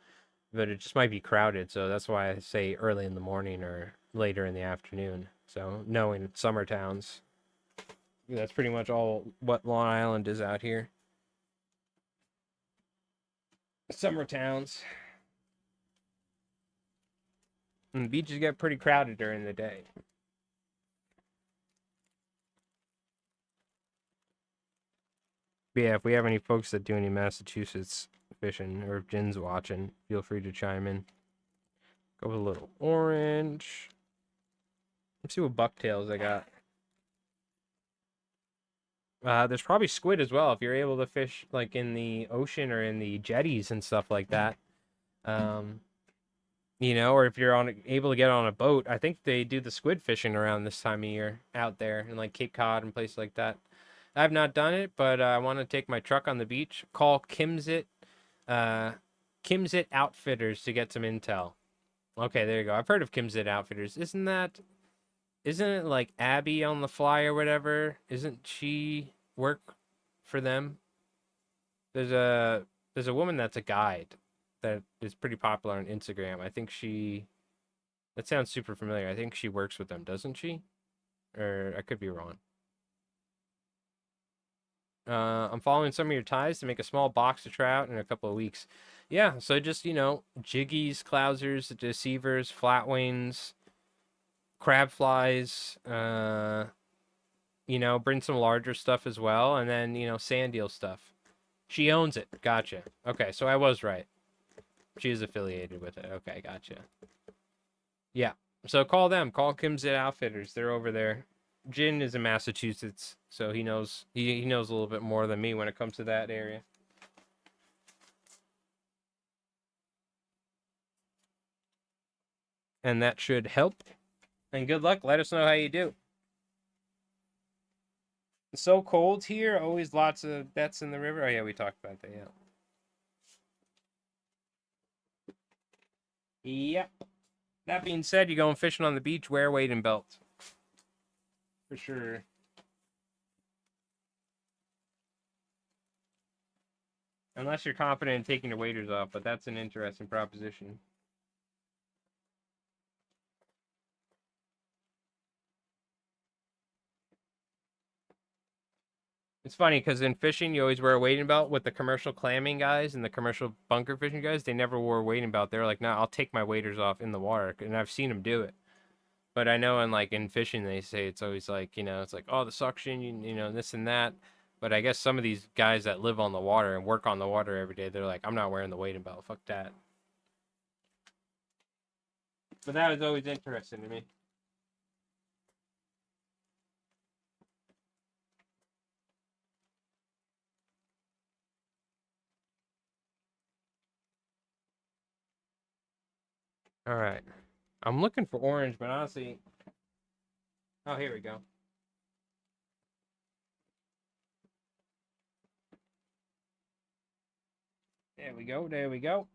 Speaker 1: but it just might be crowded. So that's why I say early in the morning or later in the afternoon. So knowing summer towns, that's pretty much all what Long Island is out here. Summer towns. And the beaches get pretty crowded during the day. But yeah, if we have any folks that do any Massachusetts fishing or if Jin's watching, feel free to chime in. Go with a little orange. Let's see what bucktails I got. There's probably squid as well if you're able to fish like in the ocean or in the jetties and stuff like that. Um, or if you're able to get on a boat, I think they do the squid fishing around this time of year out there in like Cape Cod and places like that. I've not done it, but I want to take my truck on the beach. Call Kimsit Outfitters to get some intel. Okay, there you go. I've heard of Kimsit Outfitters. Isn't it like Abby on the fly or whatever? Isn't she work for them? There's a woman that's a guide that is pretty popular on Instagram. I think that sounds super familiar. I think she works with them, doesn't she? Or I could be wrong. I'm following some of your ties to make a small box to try out in a couple of weeks. Yeah, so just, jiggies, clousers, deceivers, flatwings, crab flies, bring some larger stuff as well, and then, sand eel stuff. She owns it. Gotcha. Okay, so I was right. She is affiliated with it. Okay, gotcha. Yeah. So call them. Call Kimsit Outfitters. They're over there. Jin is in Massachusetts, so he knows he knows a little bit more than me when it comes to that area. And that should help. And good luck. Let us know how you do. It's so cold here. Always lots of bets in the river. Oh yeah, we talked about that. Yeah. Yep. That being said, you're going fishing on the beach. Wear wading belts. For sure. Unless you're confident in taking the waders off, but that's an interesting proposition. It's funny because in fishing, you always wear a wading belt. With the commercial clamming guys and the commercial bunker fishing guys, they never wore a wading belt. They're like, "No, I'll take my waders off in the water," and I've seen them do it. But I know in fishing, they say it's always like, it's like, oh, the suction, this and that. But I guess some of these guys that live on the water and work on the water every day, they're like, I'm not wearing the wading belt. Fuck that. But that was always interesting to me. All right. I'm looking for orange, but honestly, oh, here we go. There we go. There we go.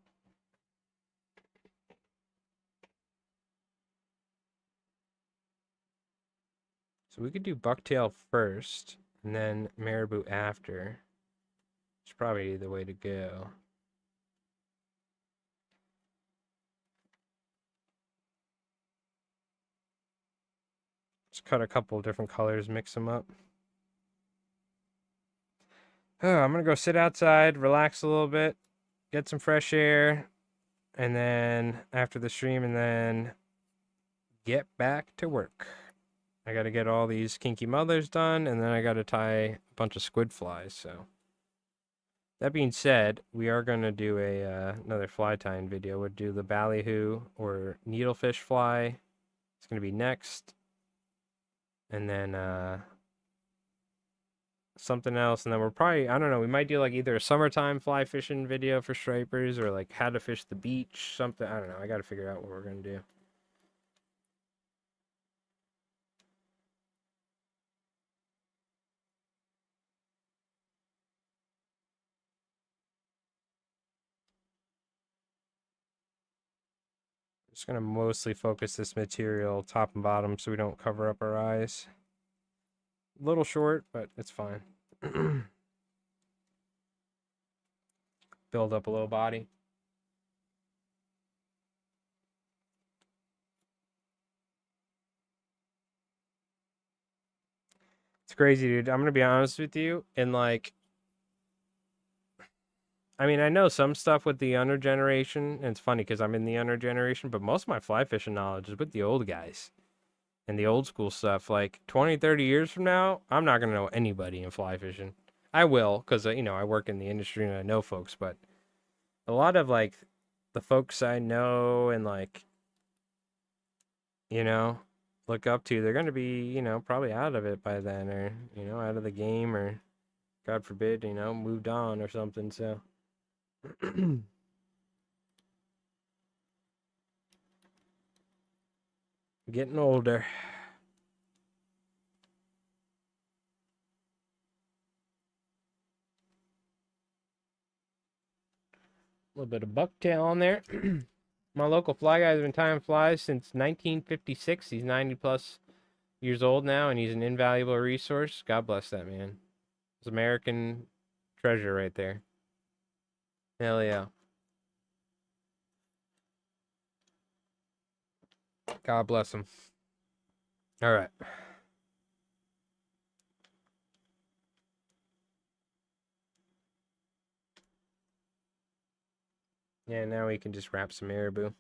Speaker 1: So we could do bucktail first and then marabou after. It's probably the way to go. Just cut a couple different colors, mix them up. Oh, I'm gonna go sit outside, relax a little bit, get some fresh air, and then after the stream, and then get back to work. I gotta get all these kinky mothers done, and then I gotta tie a bunch of squid flies. So that being said, we are gonna do another fly tying video. We'll do the ballyhoo or needlefish fly. It's gonna be next, and then something else, and then we're probably, I don't know, we might do like either a summertime fly fishing video for stripers or like how to fish the beach, something. I don't know. I got to figure out what we're gonna do. Just gonna mostly focus this material top and bottom so we don't cover up our eyes. A little short, but it's fine. Build up a little body. It's crazy, dude. I'm gonna be honest with you. And like, I mean, I know some stuff with the younger generation, and it's funny because I'm in the younger generation, but most of my fly fishing knowledge is with the old guys and the old school stuff. Like 20, 30 years from now, I'm not gonna know anybody in fly fishing. I will, because I work in the industry and I know folks, but a lot of like the folks I know and like, you know, look up to, they're gonna be, probably out of it by then, or out of the game, or God forbid, moved on or something. So. Getting older. A little bit of bucktail on there. My local fly guy has been tying flies since 1956. He's 90 plus years old now, and he's an invaluable resource. God bless that man. It's American treasure right there. Hell yeah. God bless him. All right. Yeah, now we can just wrap some marabou.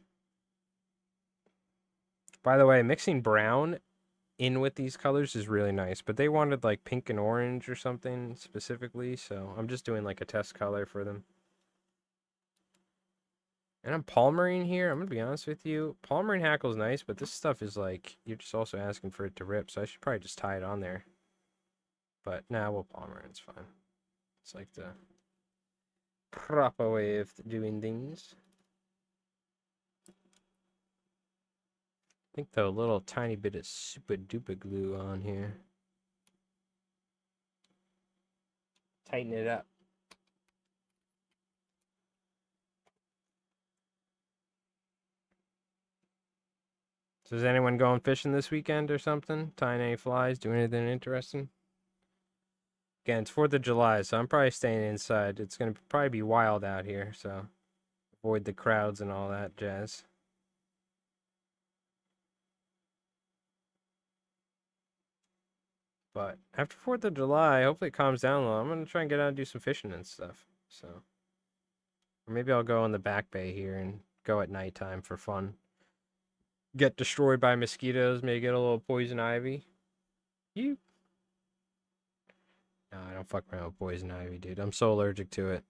Speaker 1: By the way, mixing brown in with these colors is really nice, but they wanted like pink and orange or something specifically, so I'm just doing like a test color for them. And I'm palmering here. I'm gonna be honest with you. Palmering hackle is nice, but this stuff is like, you're just also asking for it to rip, so I should probably just tie it on there. But nah, we'll palmer, it's fine. It's like the proper way of doing things. I think though a little tiny bit of super duper glue on here. Tighten it up. So is anyone going fishing this weekend or something? Tying any flies? Doing anything interesting? Again, it's 4th of July, so I'm probably staying inside. It's going to probably be wild out here, so avoid the crowds and all that jazz. But after 4th of July, hopefully it calms down a little. I'm going to try and get out and do some fishing and stuff. So, or maybe I'll go in the back bay here and go at nighttime for fun. Get destroyed by mosquitoes, maybe get a little poison ivy. You. No, I don't fuck around with poison ivy, dude. I'm so allergic to it.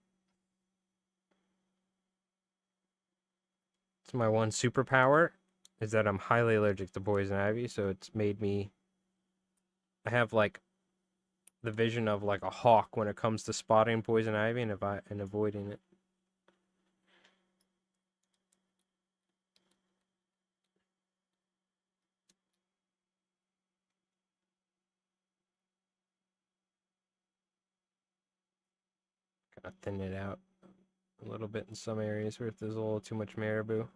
Speaker 1: It's my one superpower, is that I'm highly allergic to poison ivy, so it's made me... I have, like, the vision of, like, a hawk when it comes to spotting poison ivy and avoiding it. Gotta thin it out a little bit in some areas where if there's a little too much marabou.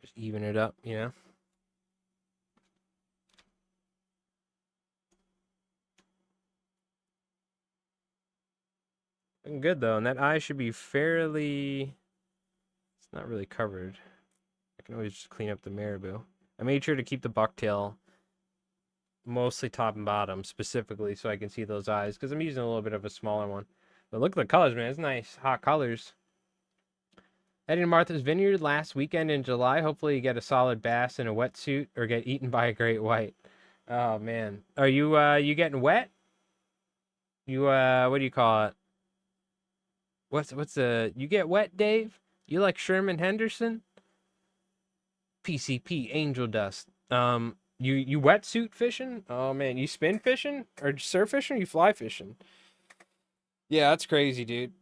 Speaker 1: Just even it up, you know? Looking good though, and that eye should be fairly... It's not really covered. I can always just clean up the marabou. I made sure to keep the bucktail mostly top and bottom specifically so I can see those eyes, because I'm using a little bit of a smaller one. But look at the colors, man. It's nice, hot colors. Heading to Martha's Vineyard last weekend in July. Hopefully you get a solid bass in a wetsuit or get eaten by a great white. Oh man, are you getting wet? You what do you call it? You get wet, Dave? You like Sherman Henderson? PCP Angel Dust. You wetsuit fishing? Oh man, you spin fishing or surf fishing? Or you fly fishing? Yeah, that's crazy, dude.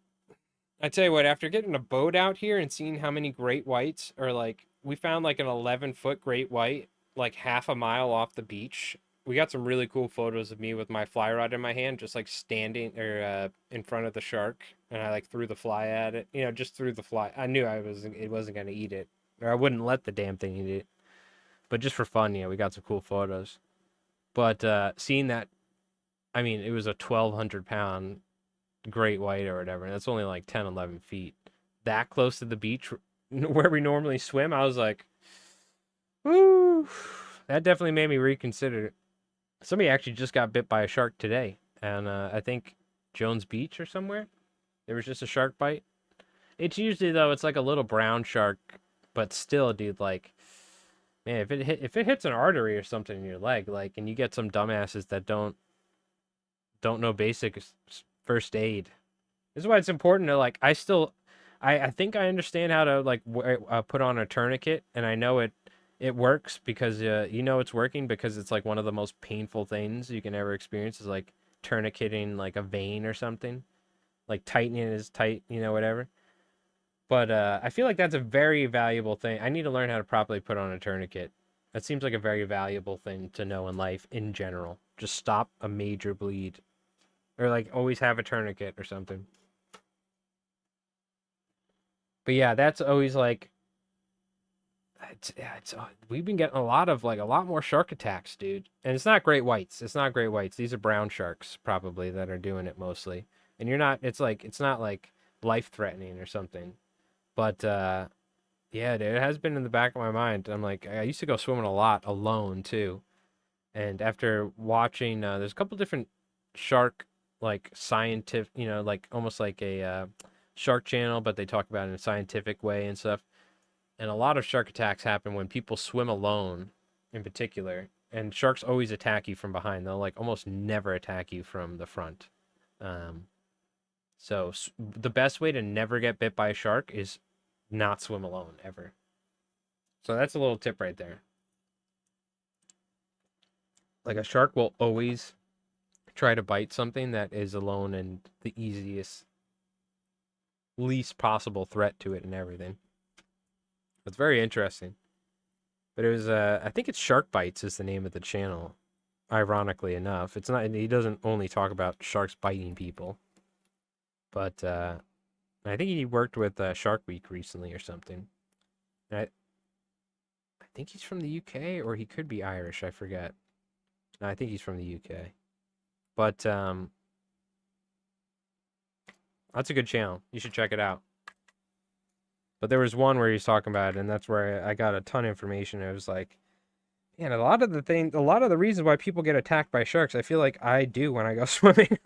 Speaker 1: I tell you what, after getting a boat out here and seeing how many great whites are like, we found like an 11-foot great white like half a mile off the beach. We got some really cool photos of me with my fly rod in my hand, just like standing or in front of the shark, and I like threw the fly at it. Just threw the fly. I knew it wasn't gonna eat it, or I wouldn't let the damn thing eat it. But just for fun, we got some cool photos. But seeing that, I mean, it was a 1,200-pound great white or whatever, and that's only like 10, 11 feet. That close to the beach where we normally swim, I was like, woo. That definitely made me reconsider. Somebody actually just got bit by a shark today, and I think Jones Beach or somewhere. There was just a shark bite. It's usually though, it's like a little brown shark, but still, dude, like, man, if it hits an artery or something in your leg, like, and you get some dumbasses that don't know basic first aid. This is why it's important to like. I think I understand how to like put on a tourniquet, and I know it works because you know it's working because it's like one of the most painful things you can ever experience is like tourniqueting like a vein or something, like tightening it is tight, you know, whatever. But I feel like that's a very valuable thing. I need to learn how to properly put on a tourniquet. That seems like a very valuable thing to know in life in general. Just stop a major bleed. Or like always have a tourniquet or something. But yeah, that's always like it's we've been getting a lot more shark attacks, dude. And it's not great whites. It's not great whites. These are brown sharks probably that are doing it mostly. And it's not like life threatening or something. But yeah, dude, it has been in the back of my mind. I'm like, I used to go swimming a lot alone too. And after watching, there's a couple different shark, like scientific, you know, like almost like a shark channel, but they talk about it in a scientific way and stuff. And a lot of shark attacks happen when people swim alone, in particular. And sharks always attack you from behind. They'll like almost never attack you from the front. So the best way to never get bit by a shark is not swim alone ever. So that's a little tip right there. Like a shark will always try to bite something that is alone and the easiest, least possible threat to it and everything. It's very interesting. But it was I think it's Shark Bites is the name of the channel. Ironically enough, it's not. He doesn't only talk about sharks biting people, but I think he worked with Shark Week recently or something. And I think he's from the UK or he could be Irish. I forget. No, I think he's from the UK. But that's a good channel. You should check it out. But there was one where he's talking about it, and that's where I got a ton of information. It was like, man, a lot of the reasons why people get attacked by sharks, I feel like I do when I go swimming.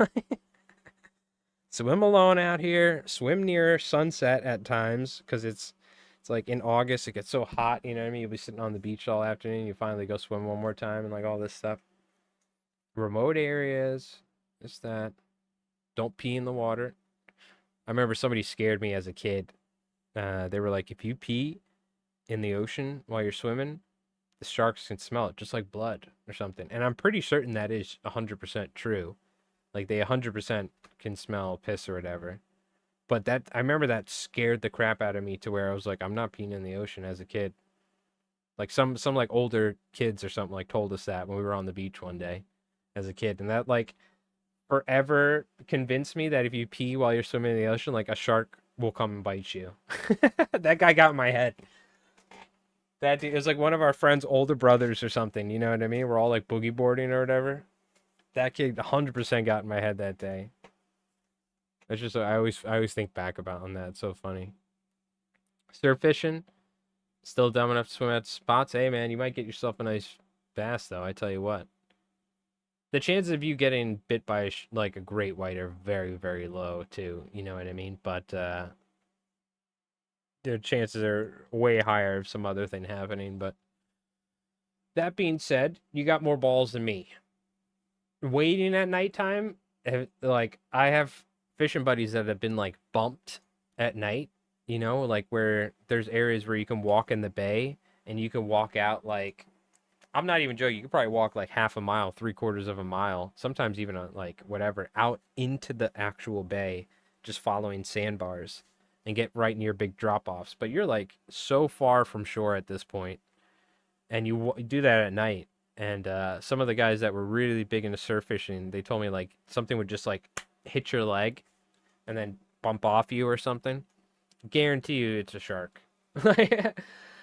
Speaker 1: Swim alone out here, swim near sunset at times, because it's like in August, it gets so hot, you know what I mean? You'll be sitting on the beach all afternoon, you finally go swim one more time, and like all this stuff. Remote areas, this, that. Don't pee in the water. I remember somebody scared me as a kid. They were like, if you pee in the ocean while you're swimming, the sharks can smell it, just like blood or something. And I'm pretty certain that is 100% true. Like, they 100% can smell piss or whatever. But I remember that scared the crap out of me to where I was like, I'm not peeing in the ocean as a kid. Like, some like older kids or something like told us that when we were on the beach one day as a kid. And that, like, forever convinced me that if you pee while you're swimming in the ocean, like, a shark will come and bite you. That guy got in my head. That it was like one of our friends' older brothers or something, you know what I mean? We're all like boogie boarding or whatever. That kid 100% got in my head that day. It's just I always think back about on that. It's so funny. Surf fishing, still dumb enough to swim at spots. Hey man, you might get yourself a nice bass though. I tell you what. The chances of you getting bit by like a great white are very, very low too. You know what I mean? But their chances are way higher of some other thing happening. But that being said, you got more balls than me. Waiting at nighttime, like I have fishing buddies that have been like bumped at night. You know, like where there's areas where you can walk in the bay and you can walk out like. I'm not even joking. You could probably walk like half a mile, 3/4 of a mile, sometimes even like whatever, out into the actual bay, just following sandbars and get right near big drop-offs. But you're like so far from shore at this point, and you do that at night. And some of the guys that were really big into surf fishing, they told me like something would just like hit your leg and then bump off you or something. Guarantee you it's a shark.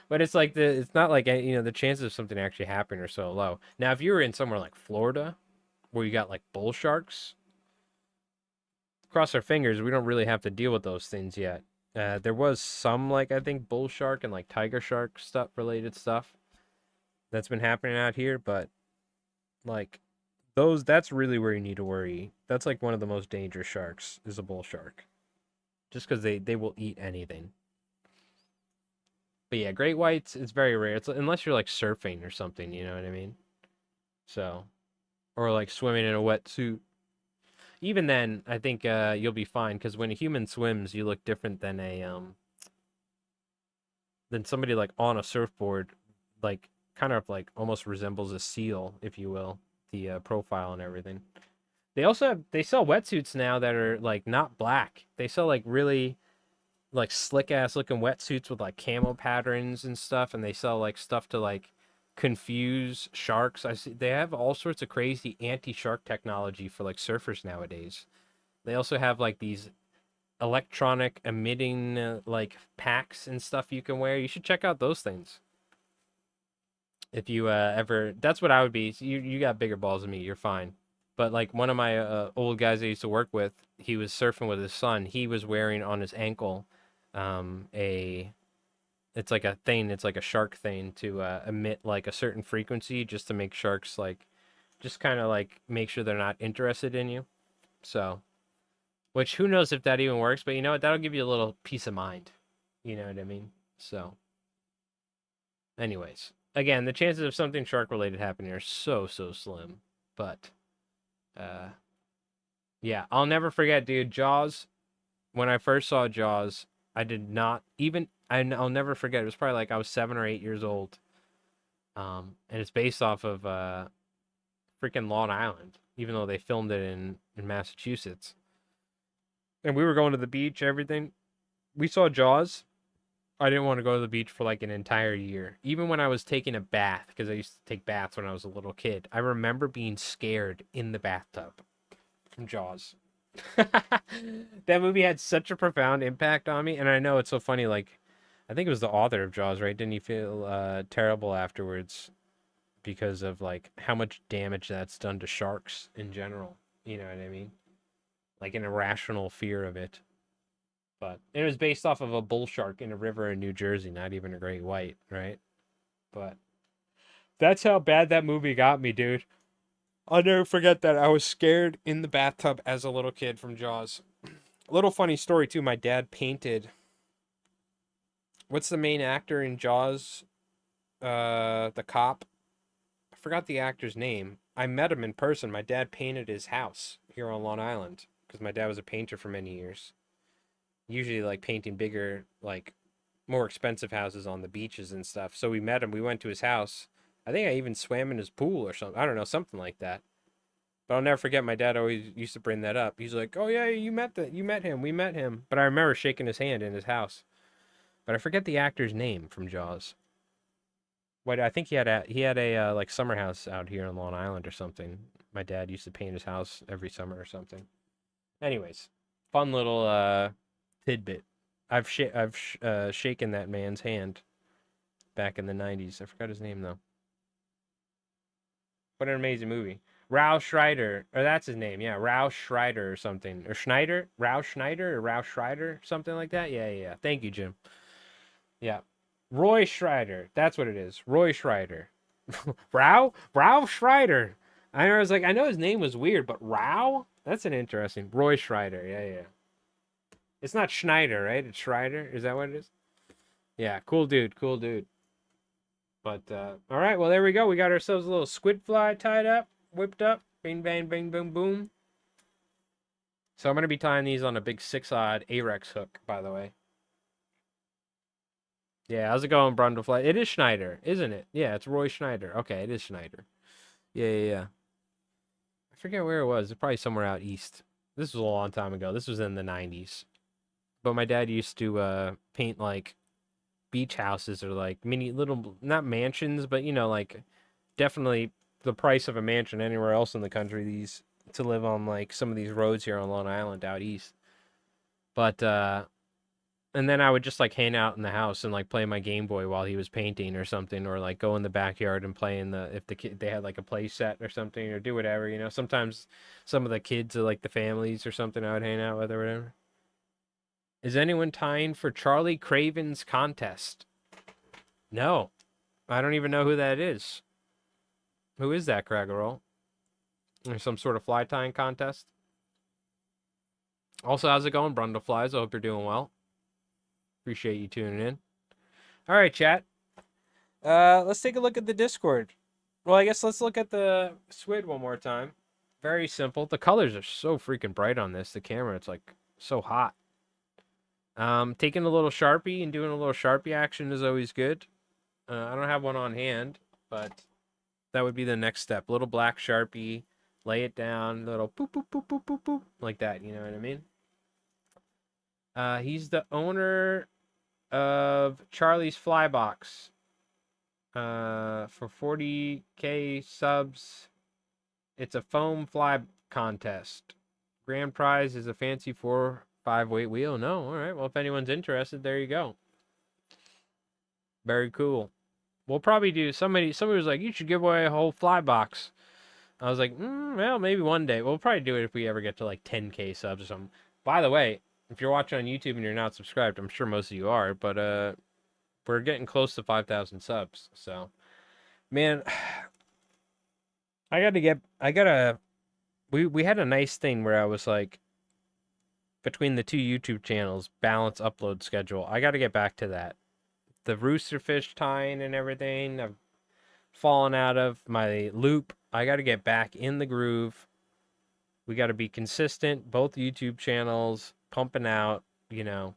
Speaker 1: But it's like it's not like the chances of something actually happening are so low. Now, if you were in somewhere like Florida, where you got like bull sharks, cross our fingers, we don't really have to deal with those things yet. There was some like I think bull shark and like tiger shark stuff related stuff that's been happening out here, but like that's really where you need to worry. That's like one of the most dangerous sharks is a bull shark, just because they will eat anything. But yeah, great whites, it's very rare. It's unless you're like surfing or something, you know what I mean? So, or like swimming in a wetsuit. Even then, I think you'll be fine because when a human swims, you look different than somebody like on a surfboard, like kind of like almost resembles a seal, if you will, the profile and everything. They sell wetsuits now that are like not black. They sell like really like slick ass looking wetsuits with like camo patterns and stuff, and they sell like stuff to like confuse sharks. I see they have all sorts of crazy anti-shark technology for like surfers nowadays. They also have like these electronic emitting like packs and stuff you can wear. You should check out those things. If you ever, that's what I would be. You got bigger balls than me. You're fine. But like one of my old guys I used to work with, he was surfing with his son. He was wearing on his ankle a it's like a thing, it's like a shark thing to emit like a certain frequency just to make sharks like just kind of like make sure they're not interested in you. So, which who knows if that even works, but you know what? That'll give you a little peace of mind. You know what I mean? So, anyways, again, the chances of something shark related happening are so slim. But uh yeah, I'll never forget, dude, Jaws. When I first saw Jaws, I did not even I'll never forget. It was probably like I was 7 or 8 years old. And it's based off of freaking Long Island, even though they filmed it in Massachusetts. And we were going to the beach, everything. We saw Jaws. I didn't want to go to the beach for like an entire year. Even when I was taking a bath, because I used to take baths when I was a little kid. I remember being scared in the bathtub from Jaws. That movie had such a profound impact on me, and I know it's so funny. Like, I think it was the author of Jaws, right? Didn't he feel terrible afterwards because of like how much damage that's done to sharks in general? You know what I mean? Like an irrational fear of it. But it was based off of a bull shark in a river in New Jersey, not even a great white, right? But that's how bad that movie got me, dude. I'll never forget that. I was scared in the bathtub as a little kid from Jaws. A little funny story, too. My dad painted. What's the main actor in Jaws? The cop. I forgot the actor's name. I met him in person. My dad painted his house here on Long Island because my dad was a painter for many years. Usually, like, painting bigger, like, more expensive houses on the beaches and stuff. So we met him. We went to his house. I think I even swam in his pool or something. I don't know, something like that. But I'll never forget. My dad always used to bring that up. He's like, "Oh yeah, you met him. We met him." But I remember shaking his hand in his house. But I forget the actor's name from Jaws. What I think he had a like summer house out here on Long Island or something. My dad used to paint his house every summer or something. Anyways, fun little tidbit. I've shaken that man's hand back in the 90s. I forgot his name though. What an amazing movie. Rao Schreider, or that's his name, yeah, Rao Schreider or something, or Schneider, Rao Schneider or Rao Schreider, something like that. Yeah. Thank you, Jim. Yeah, Roy Schreider, that's what it is. Roy Schreider, Rao Schreider. I was like, I know his name was weird, but Rao, that's an interesting. Roy Schreider, yeah. It's not Schneider, right? It's Schreider. Is that what it is? Yeah, cool dude. But all right, well there we go. We got ourselves a little squid fly tied up. Whipped up, bing, bang, bing, boom, boom. So I'm going to be tying these on a big 6-odd Arex hook, by the way. Yeah, how's it going, Brundlefly? It is Schneider, isn't it? Yeah, it's Roy Schneider. Okay, it is Schneider. Yeah. I forget where it was. It's probably somewhere out east. This was a long time ago. This was in the 90s. But my dad used to paint, like, beach houses or, like, mini little, not mansions, but, you know, like, definitely the price of a mansion anywhere else in the country, these to live on like some of these roads here on Long Island out east. But And then I would just like hang out in the house and like play my Game Boy while he was painting or something, or like go in the backyard and play in the if the kid they had like a play set or something, or do whatever, you know. Sometimes some of the kids or like the families or something I would hang out with or whatever. Is anyone tying for Charlie Craven's contest? No, I don't even know who that is. Who is that, Craggerol? There's some sort of fly tying contest. Also, how's it going, Brundle Flies? I hope you're doing well. Appreciate you tuning in. All right, chat. Let's take a look at the Discord. Well, I guess let's look at the Squid one more time. Very simple. The colors are so freaking bright on this. The camera, it's like so hot. Taking a little Sharpie and doing a little Sharpie action is always good. I don't have one on hand, but that would be the next step. Little black Sharpie, lay it down, little boop, boop, boop, boop, boop, boop, like that. You know what I mean? He's the owner of Charlie's Flybox. For 40K subs, it's a foam fly contest. Grand prize is a fancy 4-5 weight wheel. No, all right. Well, if anyone's interested, there you go. Very cool. We'll probably do somebody was like, you should give away a whole fly box. I was like, well, maybe one day. We'll probably do it if we ever get to like 10K subs or something. By the way, if you're watching on YouTube and you're not subscribed, I'm sure most of you are, but we're getting close to 5,000 subs. So, man, we had a nice thing where I was like, between the two YouTube channels, balance upload schedule. I got to get back to that. The Rooster fish tying and everything, I've fallen out of my loop. I got to get back in the groove. We got to be consistent, both YouTube channels, pumping out, you know.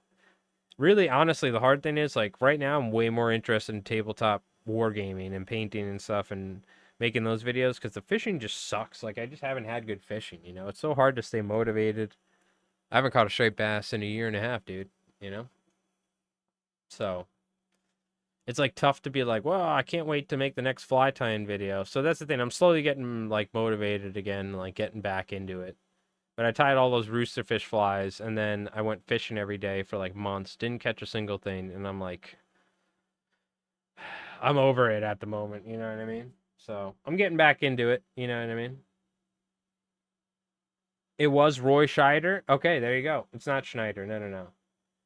Speaker 1: Really, honestly, the hard thing is, like, right now I'm way more interested in tabletop wargaming and painting and stuff and making those videos because the fishing just sucks. Like, I just haven't had good fishing, you know. It's so hard to stay motivated. I haven't caught a straight bass in a year and a half, dude, you know. So it's like tough to be like, well, I can't wait to make the next fly tying video. So that's the thing. I'm slowly getting like motivated again, like getting back into it. But I tied all those rooster fish flies, and then I went fishing every day for like months. Didn't catch a single thing, and I'm like, I'm over it at the moment. You know what I mean? So I'm getting back into it. You know what I mean? It was Roy Scheider. Okay, there you go. It's not Schneider. No, no, no.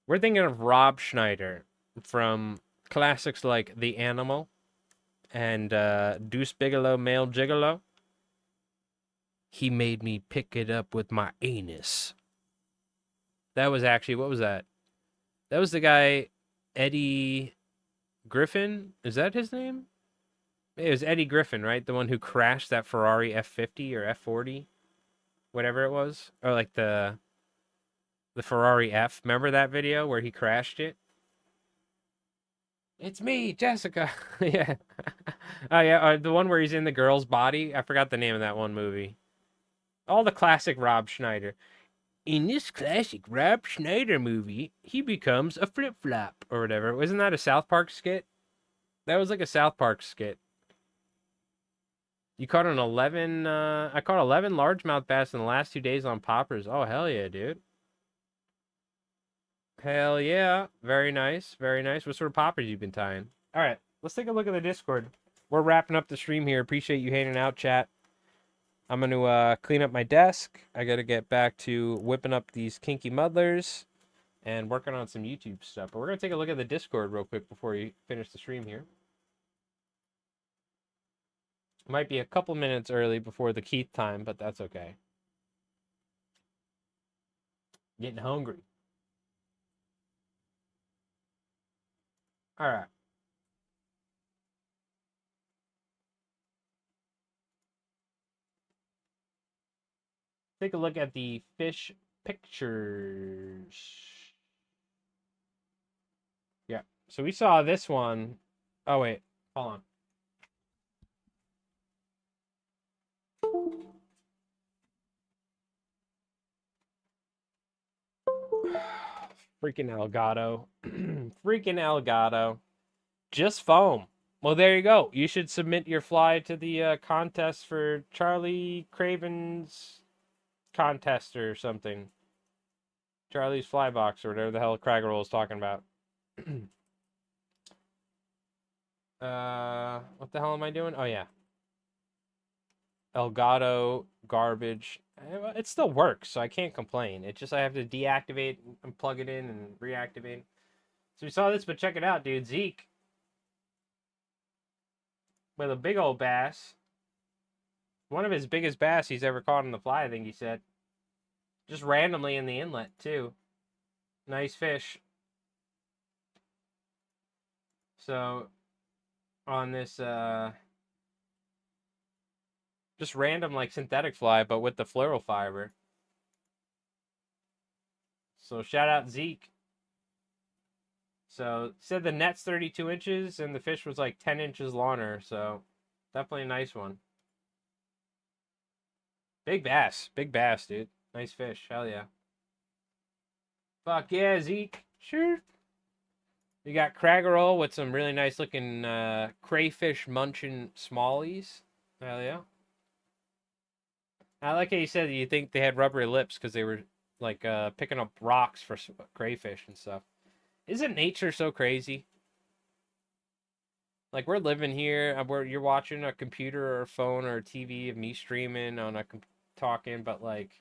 Speaker 1: We're thinking of Rob Schneider from classics like The Animal and Deuce Bigelow, Male Gigolo. He made me pick it up with my anus. That was actually, what was that? That was the guy, Eddie Griffin. Is that his name? It was Eddie Griffin, right? The one who crashed that Ferrari F50 or F40, whatever it was. Or like the Ferrari F. Remember that video where he crashed it? It's me, Jessica. Yeah. Oh, yeah. The one where he's in the girl's body. I forgot the name of that one movie. All the classic Rob Schneider. In this classic Rob Schneider movie, he becomes a flip-flop or whatever. Wasn't that a South Park skit? That was like a South Park skit. You caught an 11, I caught 11 largemouth bass in the last 2 days on poppers. Oh, hell yeah, dude. Hell yeah. Very nice. Very nice. What sort of poppers you been tying? All right. Let's take a look at the Discord. We're wrapping up the stream here. Appreciate you hanging out, chat. I'm going to clean up my desk. I got to get back to whipping up these kinky muddlers and working on some YouTube stuff. But we're going to take a look at the Discord real quick before you finish the stream here. Might be a couple minutes early before the Keith time, but that's okay. Getting hungry. All right. Take a look at the fish pictures. Yeah. So we saw this one. Oh, wait. Hold on. Freaking Elgato. Freaking Elgato. Just foam. Well, there you go. You should submit your fly to the contest for Charlie Craven's contest or something. Charlie's Fly Box or whatever the hell Craggerroll is talking about. What the hell am I doing? Oh yeah, Elgato garbage. Well, it still works, so I can't complain. It's just I have to deactivate and plug it in and reactivate. So we saw this, but check it out, dude. Zeke with a big old bass. One of his biggest bass he's ever caught on the fly, I think he said. Just randomly in the inlet, too. Nice fish. So, on this, just random, like, synthetic fly, but with the fluorofiber. So, shout out Zeke. So, said the net's 32 inches, and the fish was, like, 10 inches longer, so, definitely a nice one. Big bass, dude. Nice fish, hell yeah. Fuck yeah, Zeke. Sure. We got Craggerroll with some really nice looking crayfish munching smallies. Hell yeah. I like how you said you think they had rubbery lips because they were like picking up rocks for crayfish and stuff. Isn't nature so crazy? Like we're living here, where you're watching a computer or a phone or a TV of me streaming on talking, but like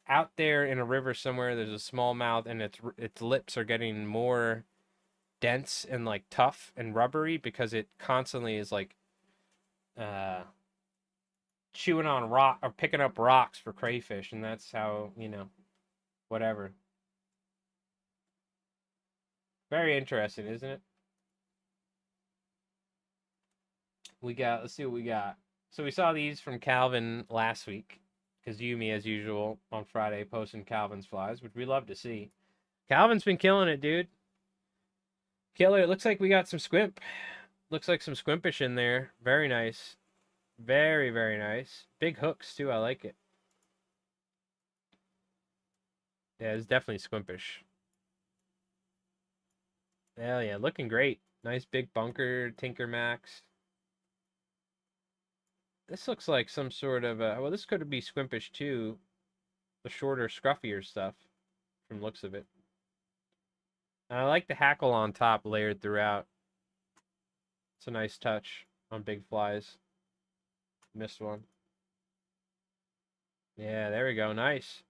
Speaker 1: out there in a river somewhere, there's a smallmouth and its lips are getting more dense and like tough and rubbery because it constantly is like chewing on rock or picking up rocks for crayfish, and that's how, whatever. Very interesting, isn't it? Let's see what we got. So we saw these from Calvin last week because Yumi, as usual, on Friday posting Calvin's flies, which we love to see. Calvin's been killing it, dude. Killer, it looks like we got some squimp. Looks like some squimpish in there. Very nice. Very, very nice. Big hooks, too. I like it. Yeah, it's definitely squimpish. Hell yeah, looking great. Nice big bunker, Tinker Max. This looks like some sort of well, this could be squimpish too. The shorter, scruffier stuff from looks of it. And I like the hackle on top layered throughout. It's a nice touch on big flies. Missed one. Yeah, there we go. Nice.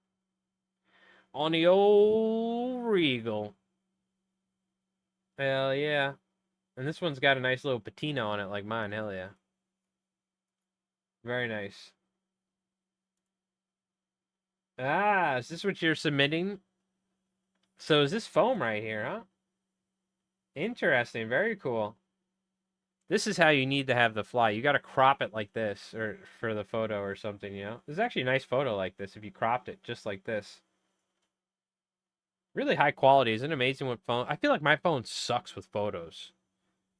Speaker 1: On the old Regal. Hell yeah. And this one's got a nice little patina on it like mine. Hell yeah. Very nice. Ah, is this what you're submitting? So is this foam right here, huh? Interesting. Very cool. This is how you need to have the fly. You got to crop it like this or for the photo or something, you know? This is actually a nice photo like this if you cropped it just like this. Really high quality. Isn't it amazing what phone... I feel like my phone sucks with photos.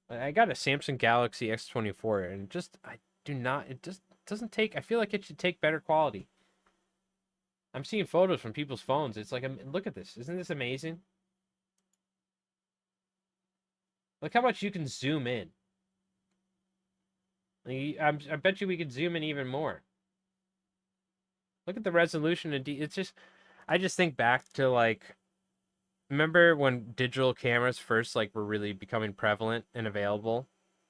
Speaker 1: I got a Samsung Galaxy S24 and I do not... It just doesn't take... I feel like it should take better quality. I'm seeing photos from people's phones. It's like, look at this. Isn't this amazing? Look how much you can zoom in. I bet you we could zoom in even more. Look at the resolution and it's just... I just think back to like... Remember when digital cameras first like were really becoming prevalent and available,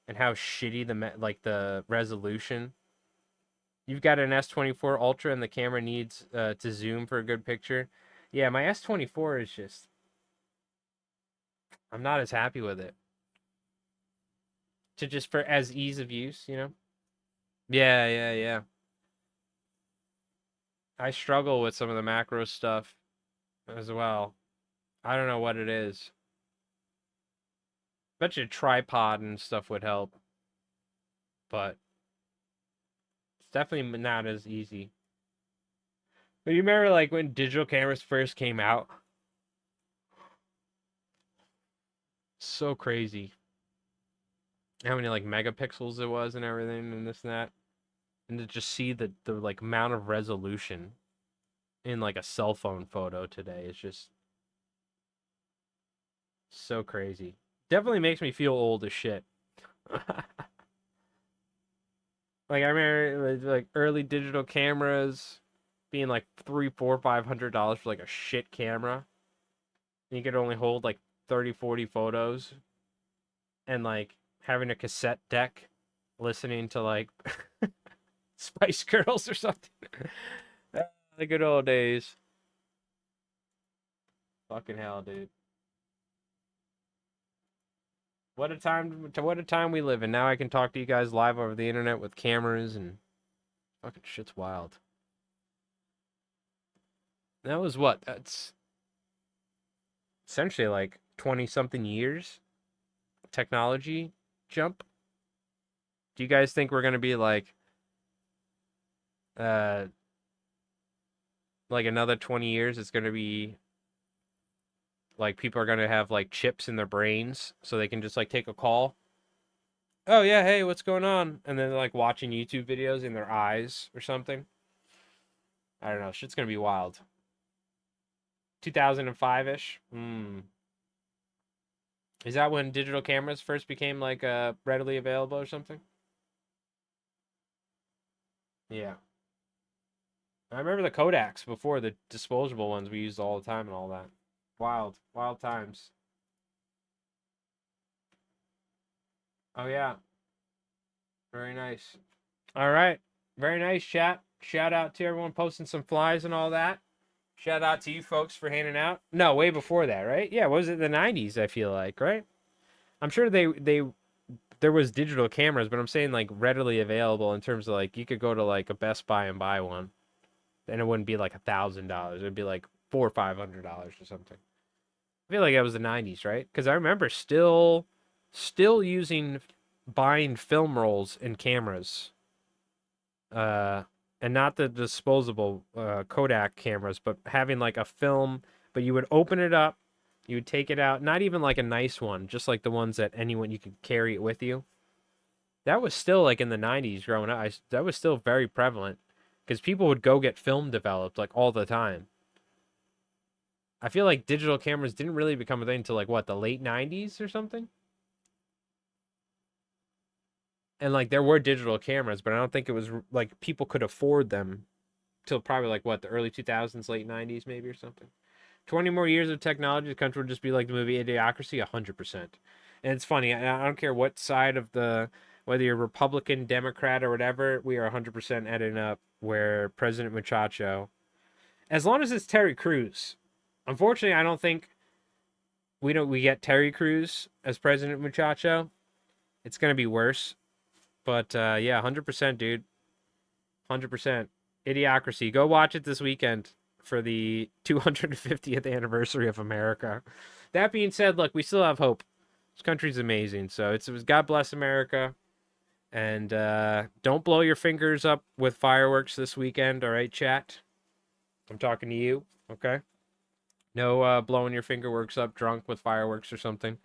Speaker 1: and how shitty the resolution. You've got an S24 Ultra and the camera needs to zoom for a good picture. Yeah, my S24 is just... I'm not as happy with it. For as ease of use, you know? Yeah. I struggle with some of the macro stuff as well. I don't know what it is. Bet you a tripod and stuff would help. But it's definitely not as easy. But you remember like when digital cameras first came out? So crazy. How many like megapixels it was and everything and this and that. And to just see the like amount of resolution in like a cell phone photo today is just so crazy. Definitely makes me feel old as shit. Like I remember like early digital cameras being like $300, $400, $500 for like a shit camera. You could only hold like 30, 40 photos, and like having a cassette deck, listening to like Spice Girls or something. The good old days. Fucking hell, dude. What a time we live in. Now I can talk to you guys live over the internet with cameras and fucking shit's wild. That was what? That's essentially like 20 something years technology jump. Do you guys think we're going to be uh like another 20 years it's going to be like people are going to have like chips in their brains so they can just like take a call? Oh yeah, hey, what's going on? And then they're like watching YouTube videos in their eyes or something. I don't know. Shit's going to be wild. 2005-ish. Is that when digital cameras first became like readily available or something? Yeah. I remember the Kodaks before, the disposable ones we used all the time and all that. Wild, wild times. Oh yeah. Very nice. All right. Very nice, chat. Shout out to everyone posting some flies and all that. Shout out to you folks for handing out. No, way before that, right? Yeah, what was it, the 90s, I feel like, right? I'm sure there was digital cameras, but I'm saying like readily available in terms of like you could go to like a Best Buy and buy one, and it wouldn't be like $1,000. It'd be like $400 or $500 or something. I feel like that was the 90s, right? Because I remember still buying film rolls and cameras, and not the disposable Kodak cameras, but having like a film. But you would open it up, you would take it out, not even like a nice one, just like the ones that anyone you could carry it with you. That was still like in the 90s growing up. That was still very prevalent because people would go get film developed like all the time. I feel like digital cameras didn't really become a thing until like what, the late 90s or something? And like there were digital cameras, but I don't think it was like people could afford them till probably like what, the early 2000s, late 90s maybe or something. 20 more years of technology, the country would just be like the movie Idiocracy, 100%. And it's funny, I don't care what side of whether you're Republican, Democrat, or whatever, we are 100% ending up where President Muchacho, as long as it's Terry Crews. Unfortunately, I don't think we get Terry Crews as President Muchacho. It's going to be worse. But yeah, 100%, dude. 100%. Idiocracy. Go watch it this weekend for the 250th anniversary of America. That being said, look, we still have hope. This country's amazing. So it was God bless America. And don't blow your fingers up with fireworks this weekend, all right, chat? I'm talking to you, okay? No blowing your fingerworks up drunk with fireworks or something.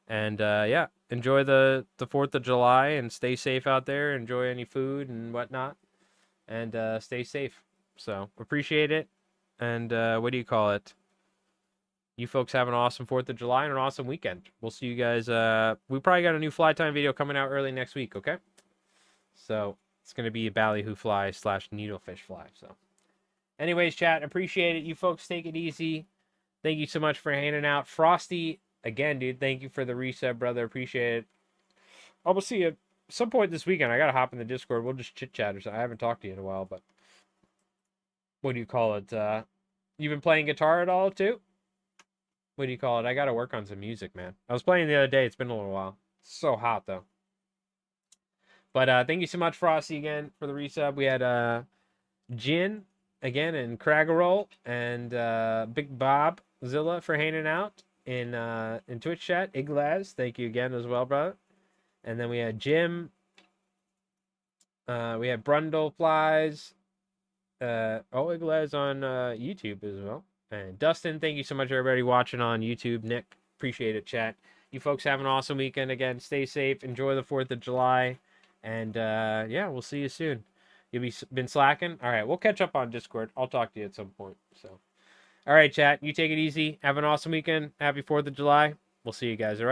Speaker 1: And yeah, enjoy the 4th of July and stay safe out there. Enjoy any food and whatnot. And stay safe. So appreciate it. And what do you call it? You folks have an awesome 4th of July and an awesome weekend. We'll see you guys. We probably got a new fly time video coming out early next week, okay? So it's going to be a ballyhoo fly / needlefish fly. So anyways, chat, appreciate it. You folks take it easy. Thank you so much for handing out. Frosty, again, dude, thank you for the reset, brother. Appreciate it. I will see you at some point this weekend. I got to hop in the Discord. We'll just chit-chat or something. I haven't talked to you in a while, but what do you call it? You've been playing guitar at all, too? What do you call it? I got to work on some music, man. I was playing the other day. It's been a little while. It's so hot, though. But thank you so much, Frosty, again, for the resub. We had Jin, again, and Craggerroll, and Big Bob Zilla for hanging out in Twitch chat. Iglaz, thank you again as well, brother. And then we had Jim. We had Brundle Flies. Iglaz on YouTube as well. And Dustin, thank you so much, everybody watching on YouTube. Nick, appreciate it, chat. You folks have an awesome weekend. Again, stay safe. Enjoy the 4th of July. And yeah, we'll see you soon. You've been slacking? All right, we'll catch up on Discord. I'll talk to you at some point. So, all right, chat. You take it easy. Have an awesome weekend. Happy 4th of July. We'll see you guys, all right?